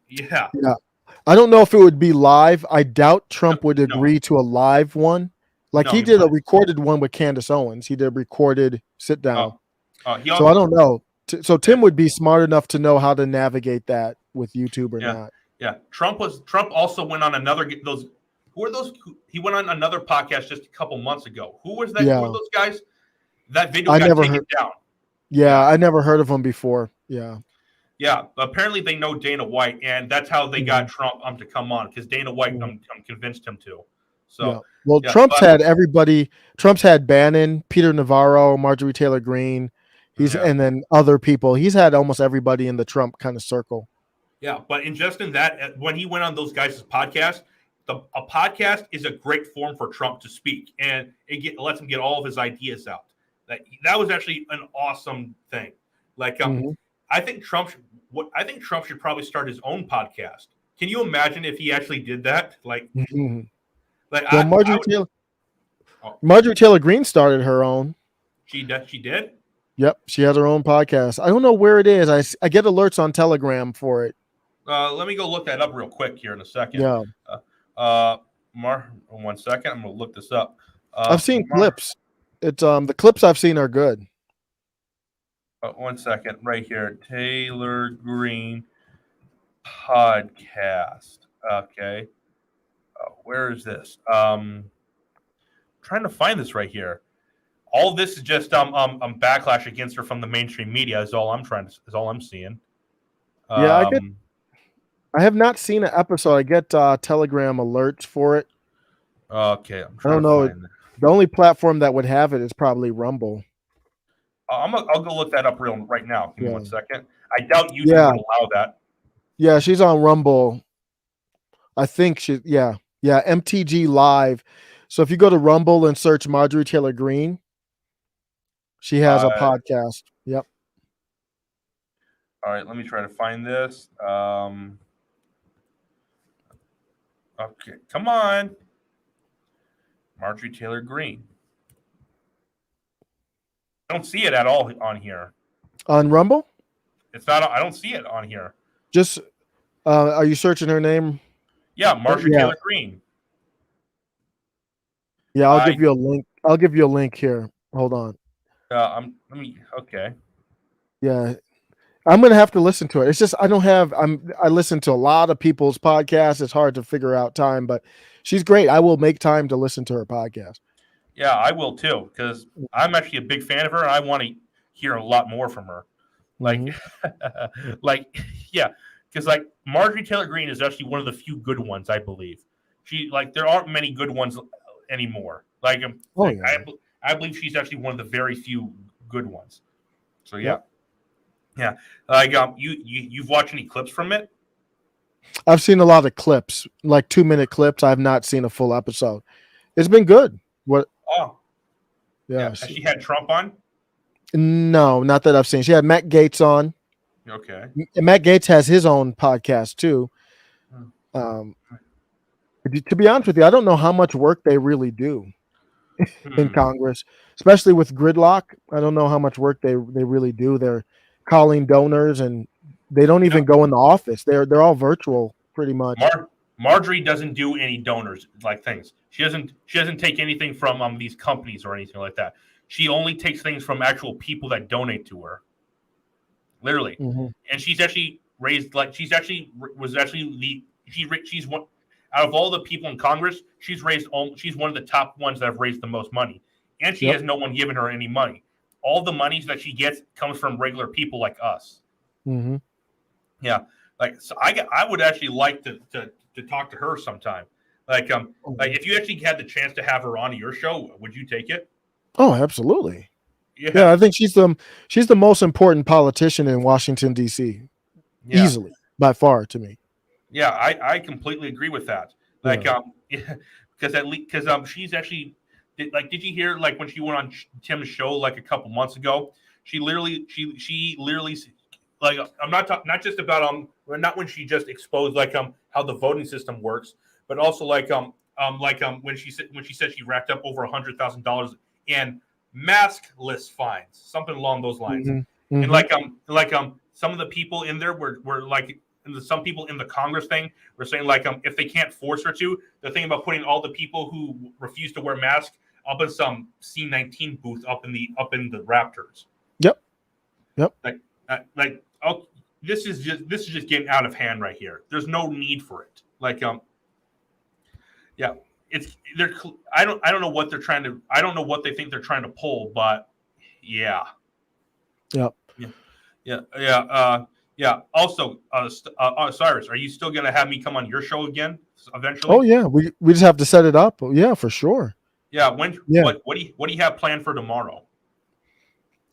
Yeah. I don't know if it would be live. I doubt Trump would agree to a live one. He did a recorded one with Candace Owens. He did a recorded sit down. So I don't know. So Tim would be smart enough to know how to navigate that with YouTube or not. Yeah. Trump also went on he went on another podcast just a couple months ago. Who was that? Yeah. Who were those guys? That video I got never taken heard. down. Yeah, I never heard of him before. Yeah. Yeah, apparently they know Dana White, and that's how they got Trump to come on, because Dana White convinced him to. So, well, Trump's had everybody. Trump's had Bannon, Peter Navarro, Marjorie Taylor Greene. And then other people. He's had almost everybody in the Trump kind of circle. Yeah, but in that, when he went on those guys' podcast, a podcast is a great forum for Trump to speak, and it lets him get all of his ideas out. That was actually an awesome thing. I think Trump should probably start his own podcast. Can you imagine if he actually did that? Marjorie Taylor Greene started her own. She did? Yep, she has her own podcast. I don't know where it is. I get alerts on Telegram for it. Let me go look that up real quick here in a second. Yeah. 1 second. I'm going to look this up. I've seen clips. It's the clips I've seen are good. 1 second, right here. Taylor Greene podcast. Okay. Where is this? Trying to find this right here. All this is just backlash against her from the mainstream media. Is all I'm seeing. Yeah, I have not seen an episode. I get Telegram alerts for it. Okay, I don't know. The only platform that would have it is probably Rumble. I'll go look that up right now. Give me 1 second. I doubt YouTube would allow that. Yeah, she's on Rumble. I think MTG Live. So if you go to Rumble and search Marjorie Taylor Greene, she has a podcast. Yep. All right, let me try to find this. Okay, come on. Marjorie Taylor Greene. I don't see it at all on here. On Rumble? It's not. I don't see it on here. Just, are you searching her name? Yeah, Marjorie Taylor Greene. Yeah, I'll give you a link. I'll give you a link here. Hold on. Okay. Yeah, I'm gonna have to listen to it. It's just I listen to a lot of people's podcasts. It's hard to figure out time, but she's great. I will make time to listen to her podcast. Yeah, I will too, because I'm actually a big fan of her. And I want to hear a lot more from her. Because Marjorie Taylor Greene is actually one of the few good ones, I believe. There aren't many good ones anymore. I believe she's actually one of the very few good ones. So yeah. You've watched any clips from it? I've seen a lot of clips, like 2-minute clips. I've not seen a full episode. It's been good. What? Oh, yeah. Has she had Trump on? No, not that I've seen. She had Matt Gaetz on. Okay. Matt Gaetz has his own podcast too. To be honest with you, I don't know how much work they really do in Congress, especially with gridlock. I don't know how much work they really do. They're calling donors, and they don't even go in the office. They're all virtual, pretty much. Marjorie doesn't do any donors things. She doesn't take anything from these companies or anything like that. She only takes things from actual people that donate to her. Literally. Mm-hmm. And she's actually raised she's one out of all the people in Congress, she's one of the top ones that have raised the most money. And she has no one giving her any money. All the monies that she gets comes from regular people like us. Mm-hmm. Yeah. So I would actually like to talk to her sometime. If you actually had the chance to have her on your show, would you take it? Oh, absolutely. Yeah, I think she's the most important politician in Washington, D.C. Easily, by far, to me. Yeah, I completely agree with that. Because she's actually did you hear when she went on Tim's show a couple months ago? She literally I'm not just about not when she just exposed how the voting system works, but also when she said she racked up over $100,000 in maskless fines, something along those lines. Mm-hmm. And some of the people in there were some people in the Congress thing were saying if they can't force her to, they're thinking about putting all the people who refuse to wear masks up in some C-19 booth up in the Raptors. Yep. This is just getting out of hand right here. There's no need for it. I don't know what they're trying to. I don't know what they think they're trying to pull, but yeah. Yep. Yeah. Also, Osiris, are you still gonna have me come on your show again eventually? Oh yeah, we just have to set it up. Yeah, for sure. Yeah. When? Yeah. What do you have planned for tomorrow?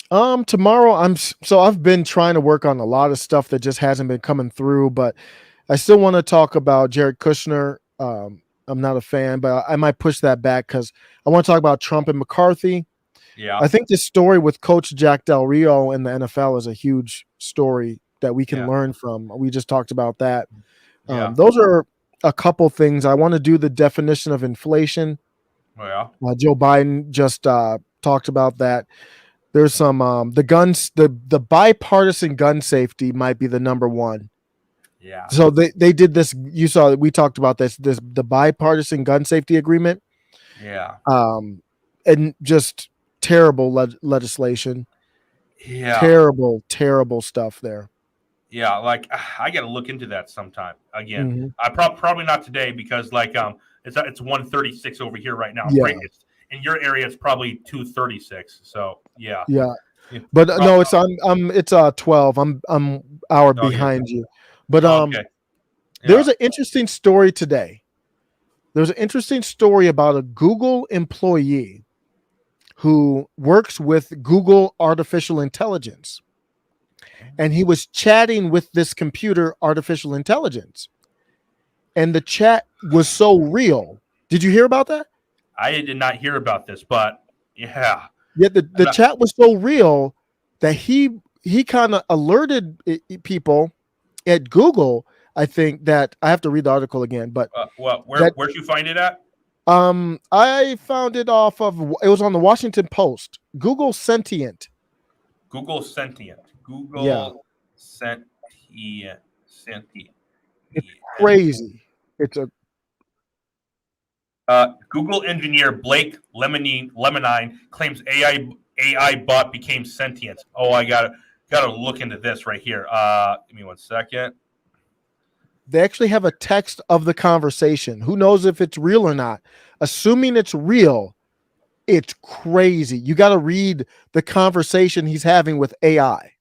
Tomorrow I've been trying to work on a lot of stuff that just hasn't been coming through, but I still want to talk about Jared Kushner. I'm not a fan, but I might push that back because I want to talk about Trump and McCarthy. Yeah. I think this story with Coach Jack Del Rio and the NFL is a huge story that we can learn from. We just talked about that. Those are a couple things. I want to do the definition of inflation. Oh, yeah. Joe Biden just talked about that. There's some the guns, the bipartisan gun safety might be the number one. Yeah. So they did this. You saw we talked about the bipartisan gun safety agreement. Yeah. And just terrible legislation. Yeah. Terrible stuff there. Yeah, I got to look into that sometime again. Mm-hmm. I probably not today because it's 1:36 over here right now. Yeah. Right? In your area, it's probably 2:36. So yeah. Yeah. But no, it's 12. I'm hour behind you. But okay. There's an interesting story today. There's an interesting story about a Google employee who works with Google artificial intelligence. And he was chatting with this computer artificial intelligence. And the chat was so real. Did you hear about that? I did not hear about this, but yeah. Yeah, the chat was so real that he kind of alerted people at Google, I think, that I have to read the article again, but where'd you find it at? I found it it was on the Washington Post. Google Sentient. Google Sentient. Sentient. It's crazy. It's a Google engineer Blake Lemonine claims AI bot became sentient. Oh, I gotta look into this right here. Give me 1 second. They actually have a text of the conversation. Who knows if it's real or not? Assuming it's real, it's crazy. You got to read the conversation he's having with AI.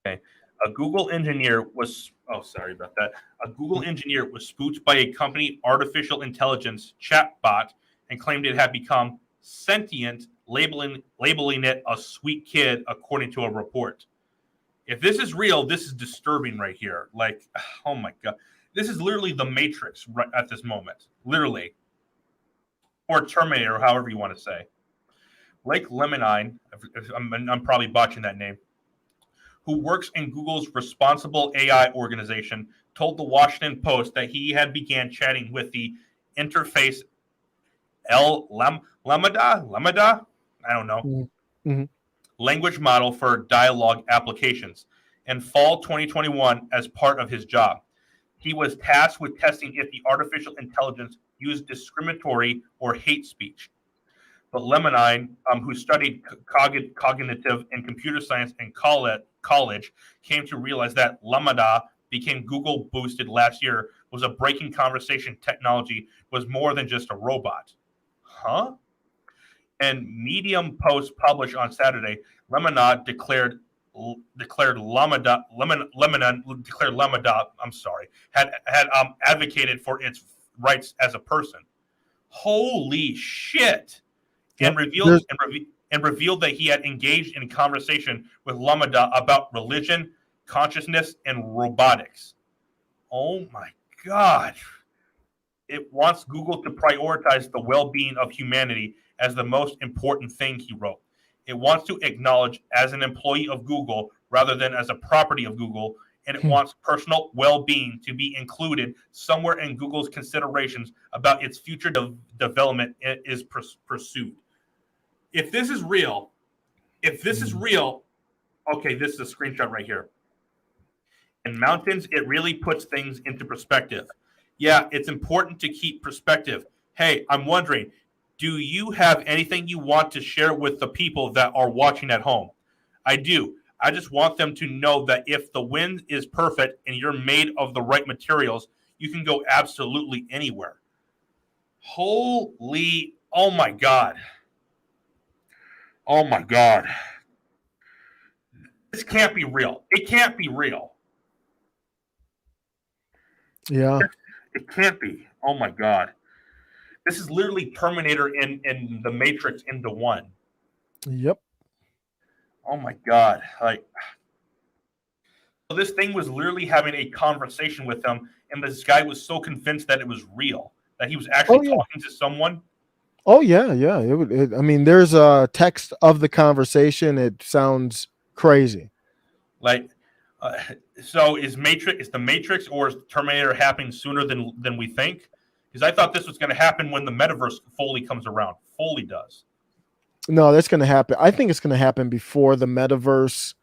Okay. A Google engineer was spooked by a company artificial intelligence chatbot and claimed it had become sentient, labeling it a sweet kid, according to a report. If this is real, this is disturbing right here. Oh my God. This is literally the Matrix right at this moment. Literally. Or Terminator, however you want to say. Blake Lemonine, I'm probably botching that name, who works in Google's responsible AI organization, told the Washington Post that he had began chatting with the interface Lambda? I don't know. Mm-hmm. Language model for dialogue applications in fall 2021 as part of his job. He was tasked with testing if the artificial intelligence used discriminatory or hate speech. But Lemonine, who studied cognitive and computer science in college, came to realize that Lambda became Google boosted last year was a breaking conversation technology, was more than just a robot. Huh? And Medium Post published on Saturday, Lemonade declared Lambda. I'm sorry, had advocated for its rights as a person. Holy shit! And revealed that he had engaged in conversation with Lambda about religion, consciousness, and robotics. Oh my God! It wants Google to prioritize the well-being of humanity as the most important thing, he wrote. It wants to acknowledge as an employee of Google rather than as a property of Google, and it wants personal well-being to be included somewhere in Google's considerations about its future development is pursued. If this is real, okay, this is a screenshot right here. In mountains, it really puts things into perspective. Yeah, it's important to keep perspective. Hey, I'm wondering, do you have anything you want to share with the people that are watching at home? I do. I just want them to know that if the wind is perfect and you're made of the right materials, you can go absolutely anywhere. Holy, oh my God. Oh my God. This can't be real. It can't be real. Yeah. It can't be. Oh my God. This is literally Terminator and the Matrix into one. Yep. Oh my God. Like, this thing was literally having a conversation with him, and this guy was so convinced that it was real, that he was actually talking to someone. Oh yeah, yeah. I mean, there's a text of the conversation. It sounds crazy. Like, so is the Matrix or is Terminator happening sooner than we think? Because I thought this was going to happen when the metaverse fully comes around. Fully does. No, that's going to happen. I think it's going to happen before the metaverse,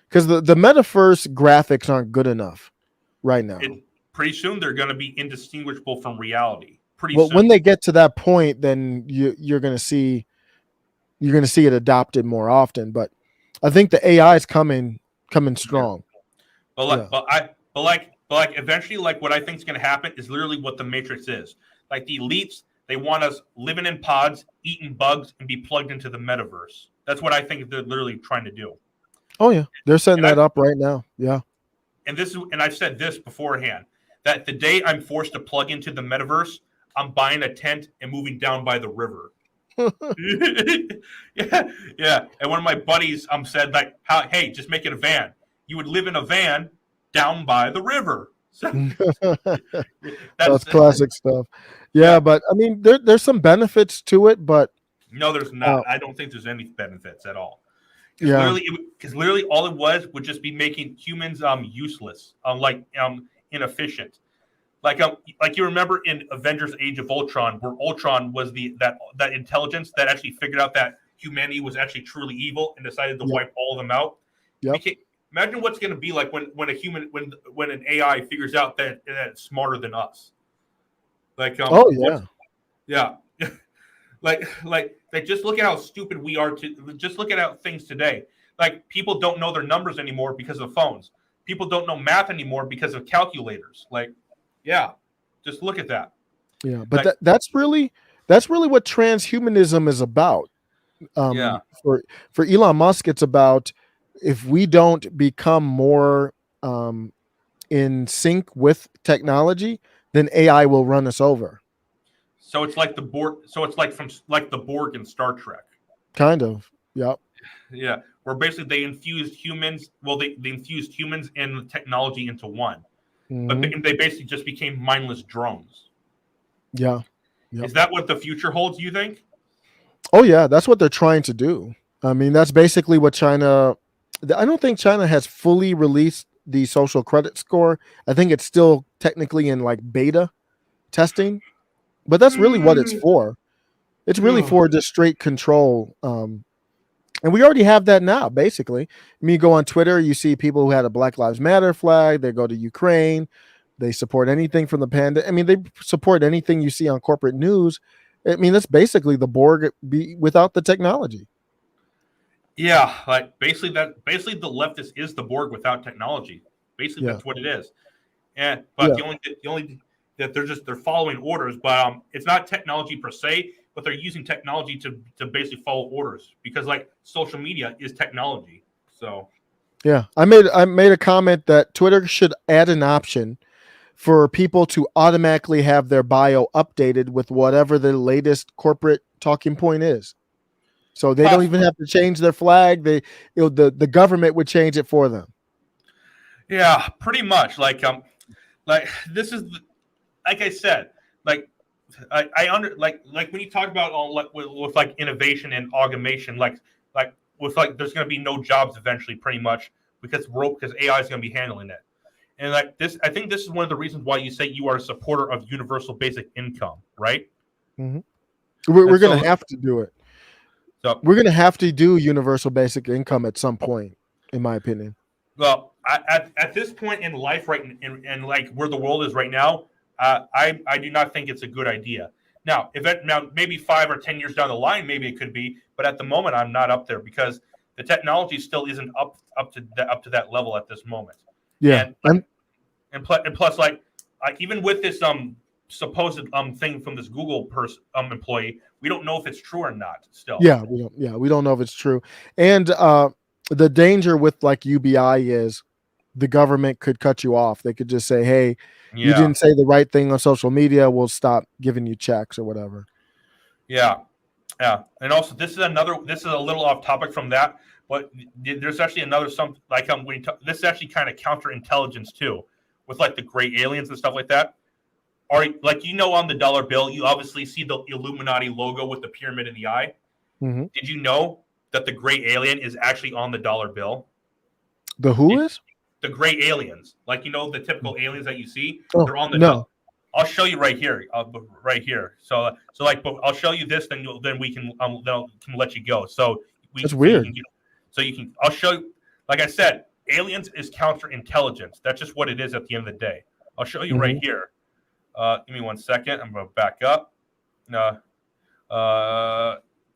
because the metaverse graphics aren't good enough right now. Pretty soon they're going to be indistinguishable from reality. Pretty Well, soon. when they get to that point, then you're going to see it adopted more often. But I think the AI is coming strong. But eventually, like what I think is going to happen is literally what the Matrix is. Like the elites, they want us living in pods, eating bugs, and be plugged into the metaverse. That's what I think they're literally trying to do. Oh yeah, they're setting that up right now. Yeah. And I've said this beforehand, that the day I'm forced to plug into the metaverse, I'm buying a tent and moving down by the river. yeah. And one of my buddies said, like, hey, just make it a van. You would live in a van down by the river. So, that's classic stuff. Yeah, but I mean, there's some benefits to it, but no, there's not. I don't think there's any benefits at all. Yeah, because literally all it would just be making humans useless, inefficient. Like you remember in Avengers: Age of Ultron, where Ultron was that intelligence that actually figured out that humanity was actually truly evil and decided to wipe all of them out. Yep. Imagine what's going to be like when an AI figures out that it's smarter than us. Like yeah. like just look at how stupid we are. Just look at how things today. Like people don't know their numbers anymore because of phones. People don't know math anymore because of calculators. Like, yeah, just look at that. Yeah, but that's really what transhumanism is about. For Elon Musk, it's about if we don't become more in sync with technology, then AI will run us over. So it's like the Borg. So it's like the Borg in Star Trek. Kind of. Yep. Yeah, where basically they infused humans. Well, they infused humans and technology into one, but they basically just became mindless drones. Yeah. Yep. Is that what the future holds? You think? Oh yeah, that's what they're trying to do. I mean, that's basically what China. I don't think China has fully released the social credit score. I think it's still technically in like beta testing, but that's really what it's for. It's really for just straight control. And we already have that now, basically. I mean, you go on Twitter, you see people who had a Black Lives Matter flag. They go to Ukraine. They support anything from the pandemic. I mean, they support anything you see on corporate news. I mean, that's basically the Borg without the technology. Yeah, like basically the leftist is the Borg without technology. Basically, that's what it is. The only that they're following orders, but it's not technology per se, but they're using technology to basically follow orders because like social media is technology. So yeah, I made a comment that Twitter should add an option for people to automatically have their bio updated with whatever the latest corporate talking point is. So they don't even have to change their flag. The government would change it for them. Yeah, pretty much. Like this is like I said, like like when you talk about with like innovation and augmentation, like with like there's going to be no jobs eventually, pretty much because AI is going to be handling it. And like this, I think this is one of the reasons why you say you are a supporter of universal basic income, right? Mm-hmm. We're going to have to do it. So we're going to have to do universal basic income at some point, in my opinion. Well, at this point in life, right, and like where the world is right now, I do not think it's a good idea. Now, maybe 5 or 10 years down the line, maybe it could be, but at the moment, I'm not up there because the technology still isn't up to that level at this moment. Yeah. And plus, like even with this supposed thing from this Google employee, we don't know if it's true or not. Still, we don't know if it's true. And the danger with like UBI is the government could cut you off. They could just say, "Hey, you didn't say the right thing on social media. We'll stop giving you checks or whatever." Yeah. And also, this is a little off topic from that, but there's actually another this is actually kind of counterintelligence too, with like the gray aliens and stuff like that. Or like on the dollar bill, you obviously see the Illuminati logo with the pyramid in the eye. Mm-hmm. Did you know that the gray alien is actually on the dollar bill? The who is? The gray aliens, like the typical aliens that you see, they're on the. No. I'll show you right here, right here. So but I'll show you this, then we can let you go. So that's weird. I'll show you. Like I said, aliens is counterintelligence. That's just what it is at the end of the day. I'll show you right here. Give me 1 second. I'm going to back up.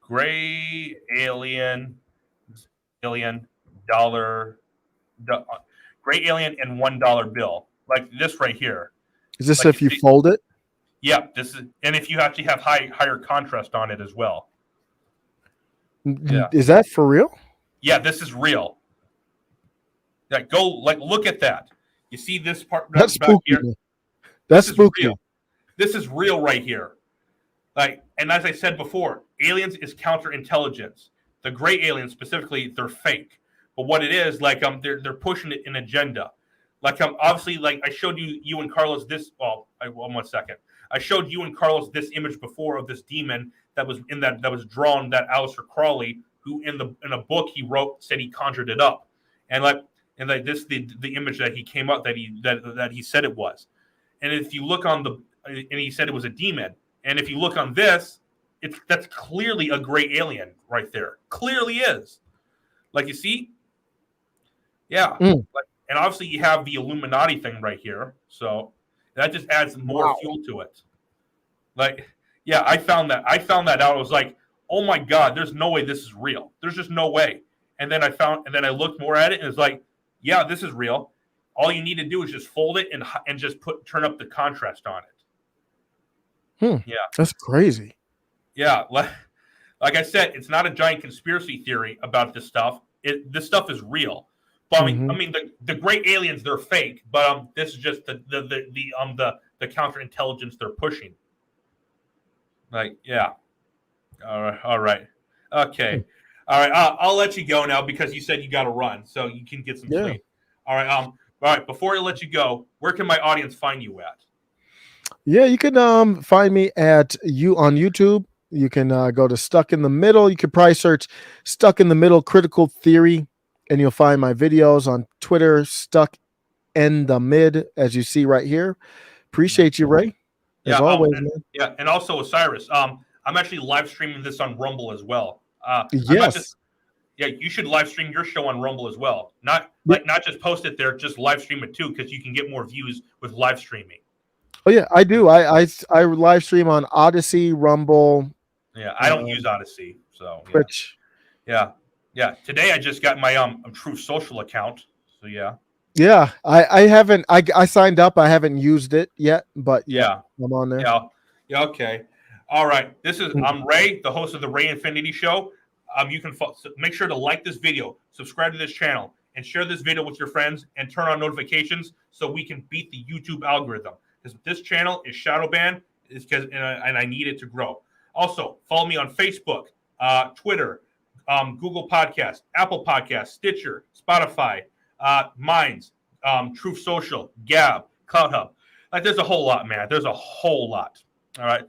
Gray alien dollar, gray alien and $1 bill, like this right here. Is this like if you fold it? Yeah, this is, and if you actually have higher contrast on it as well. Yeah. Is that for real? Yeah, this is real. Like look at that. You see this part? That's spooky. Here? That's spooky. Real. This is real right here. Like, and as I said before, aliens is counterintelligence. The gray aliens specifically, they're fake. But what it is, like they're pushing an agenda. Like obviously, like I showed you and Carlos this. Well, 1 second. I showed you and Carlos this image before of this demon that was drawn, that Aleister Crowley, who in a book he wrote said he conjured it up, and this the image that he came up that he said it was, and if you look on and he said it was a demon, and if you look on this, that's clearly a gray alien right there. Clearly is, like you see, yeah. And obviously you have the Illuminati thing right here. So that just adds more fuel to it. Like, yeah, I found that out. I was like, oh my God, there's no way this is real. There's just no way. And then I looked more at it and it's like, yeah, this is real. All you need to do is just fold it and just turn up the contrast on it. Yeah. That's crazy. Yeah. Like I said, it's not a giant conspiracy theory about this stuff. This stuff is real. But I mean, the great aliens, they're fake. But this is just the counterintelligence they're pushing. Like, yeah. All right. Okay. All right. I'll let you go now because you said you got to run, so you can get some sleep. All right. All right. Before I let you go, where can my audience find you at? Yeah, you can find me on YouTube. You can go to Stuck in the Middle. You could probably search Stuck in the Middle Critical Theory, and you'll find my videos on Twitter, Stuck in the Mid, as you see right here. Appreciate you, Ray. As always, man. Yeah, and also Osiris. I'm actually live streaming this on Rumble as well. Yes. You should live stream your show on Rumble as well. Not just post it there, just live stream it too, because you can get more views with live streaming. Oh yeah, I do. I live stream on Odyssey, Rumble. Yeah, I don't use Odyssey, so Twitch. Yeah. Today I just got my Truth Social account. So yeah. Yeah, I haven't. I signed up. I haven't used it yet, but yeah, I'm on there. Yeah. Okay. All right. I'm Ray, the host of the Ray Infinity Show. You can make sure to like this video, subscribe to this channel, and share this video with your friends, and turn on notifications so we can beat the YouTube algorithm. Because this channel is shadow banned, and I need it to grow. Also, follow me on Facebook, Twitter, Google Podcasts, Apple Podcasts, Stitcher, Spotify, Minds, Truth Social, Gab, Cloud Hub. Like, there's a whole lot, man. There's a whole lot. All right.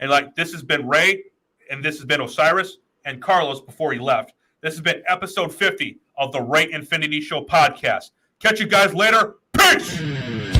And this has been Ray, and this has been Osiris and Carlos before he left. This has been episode 50 of the Ray Infinity Show podcast. Catch you guys later. Peace.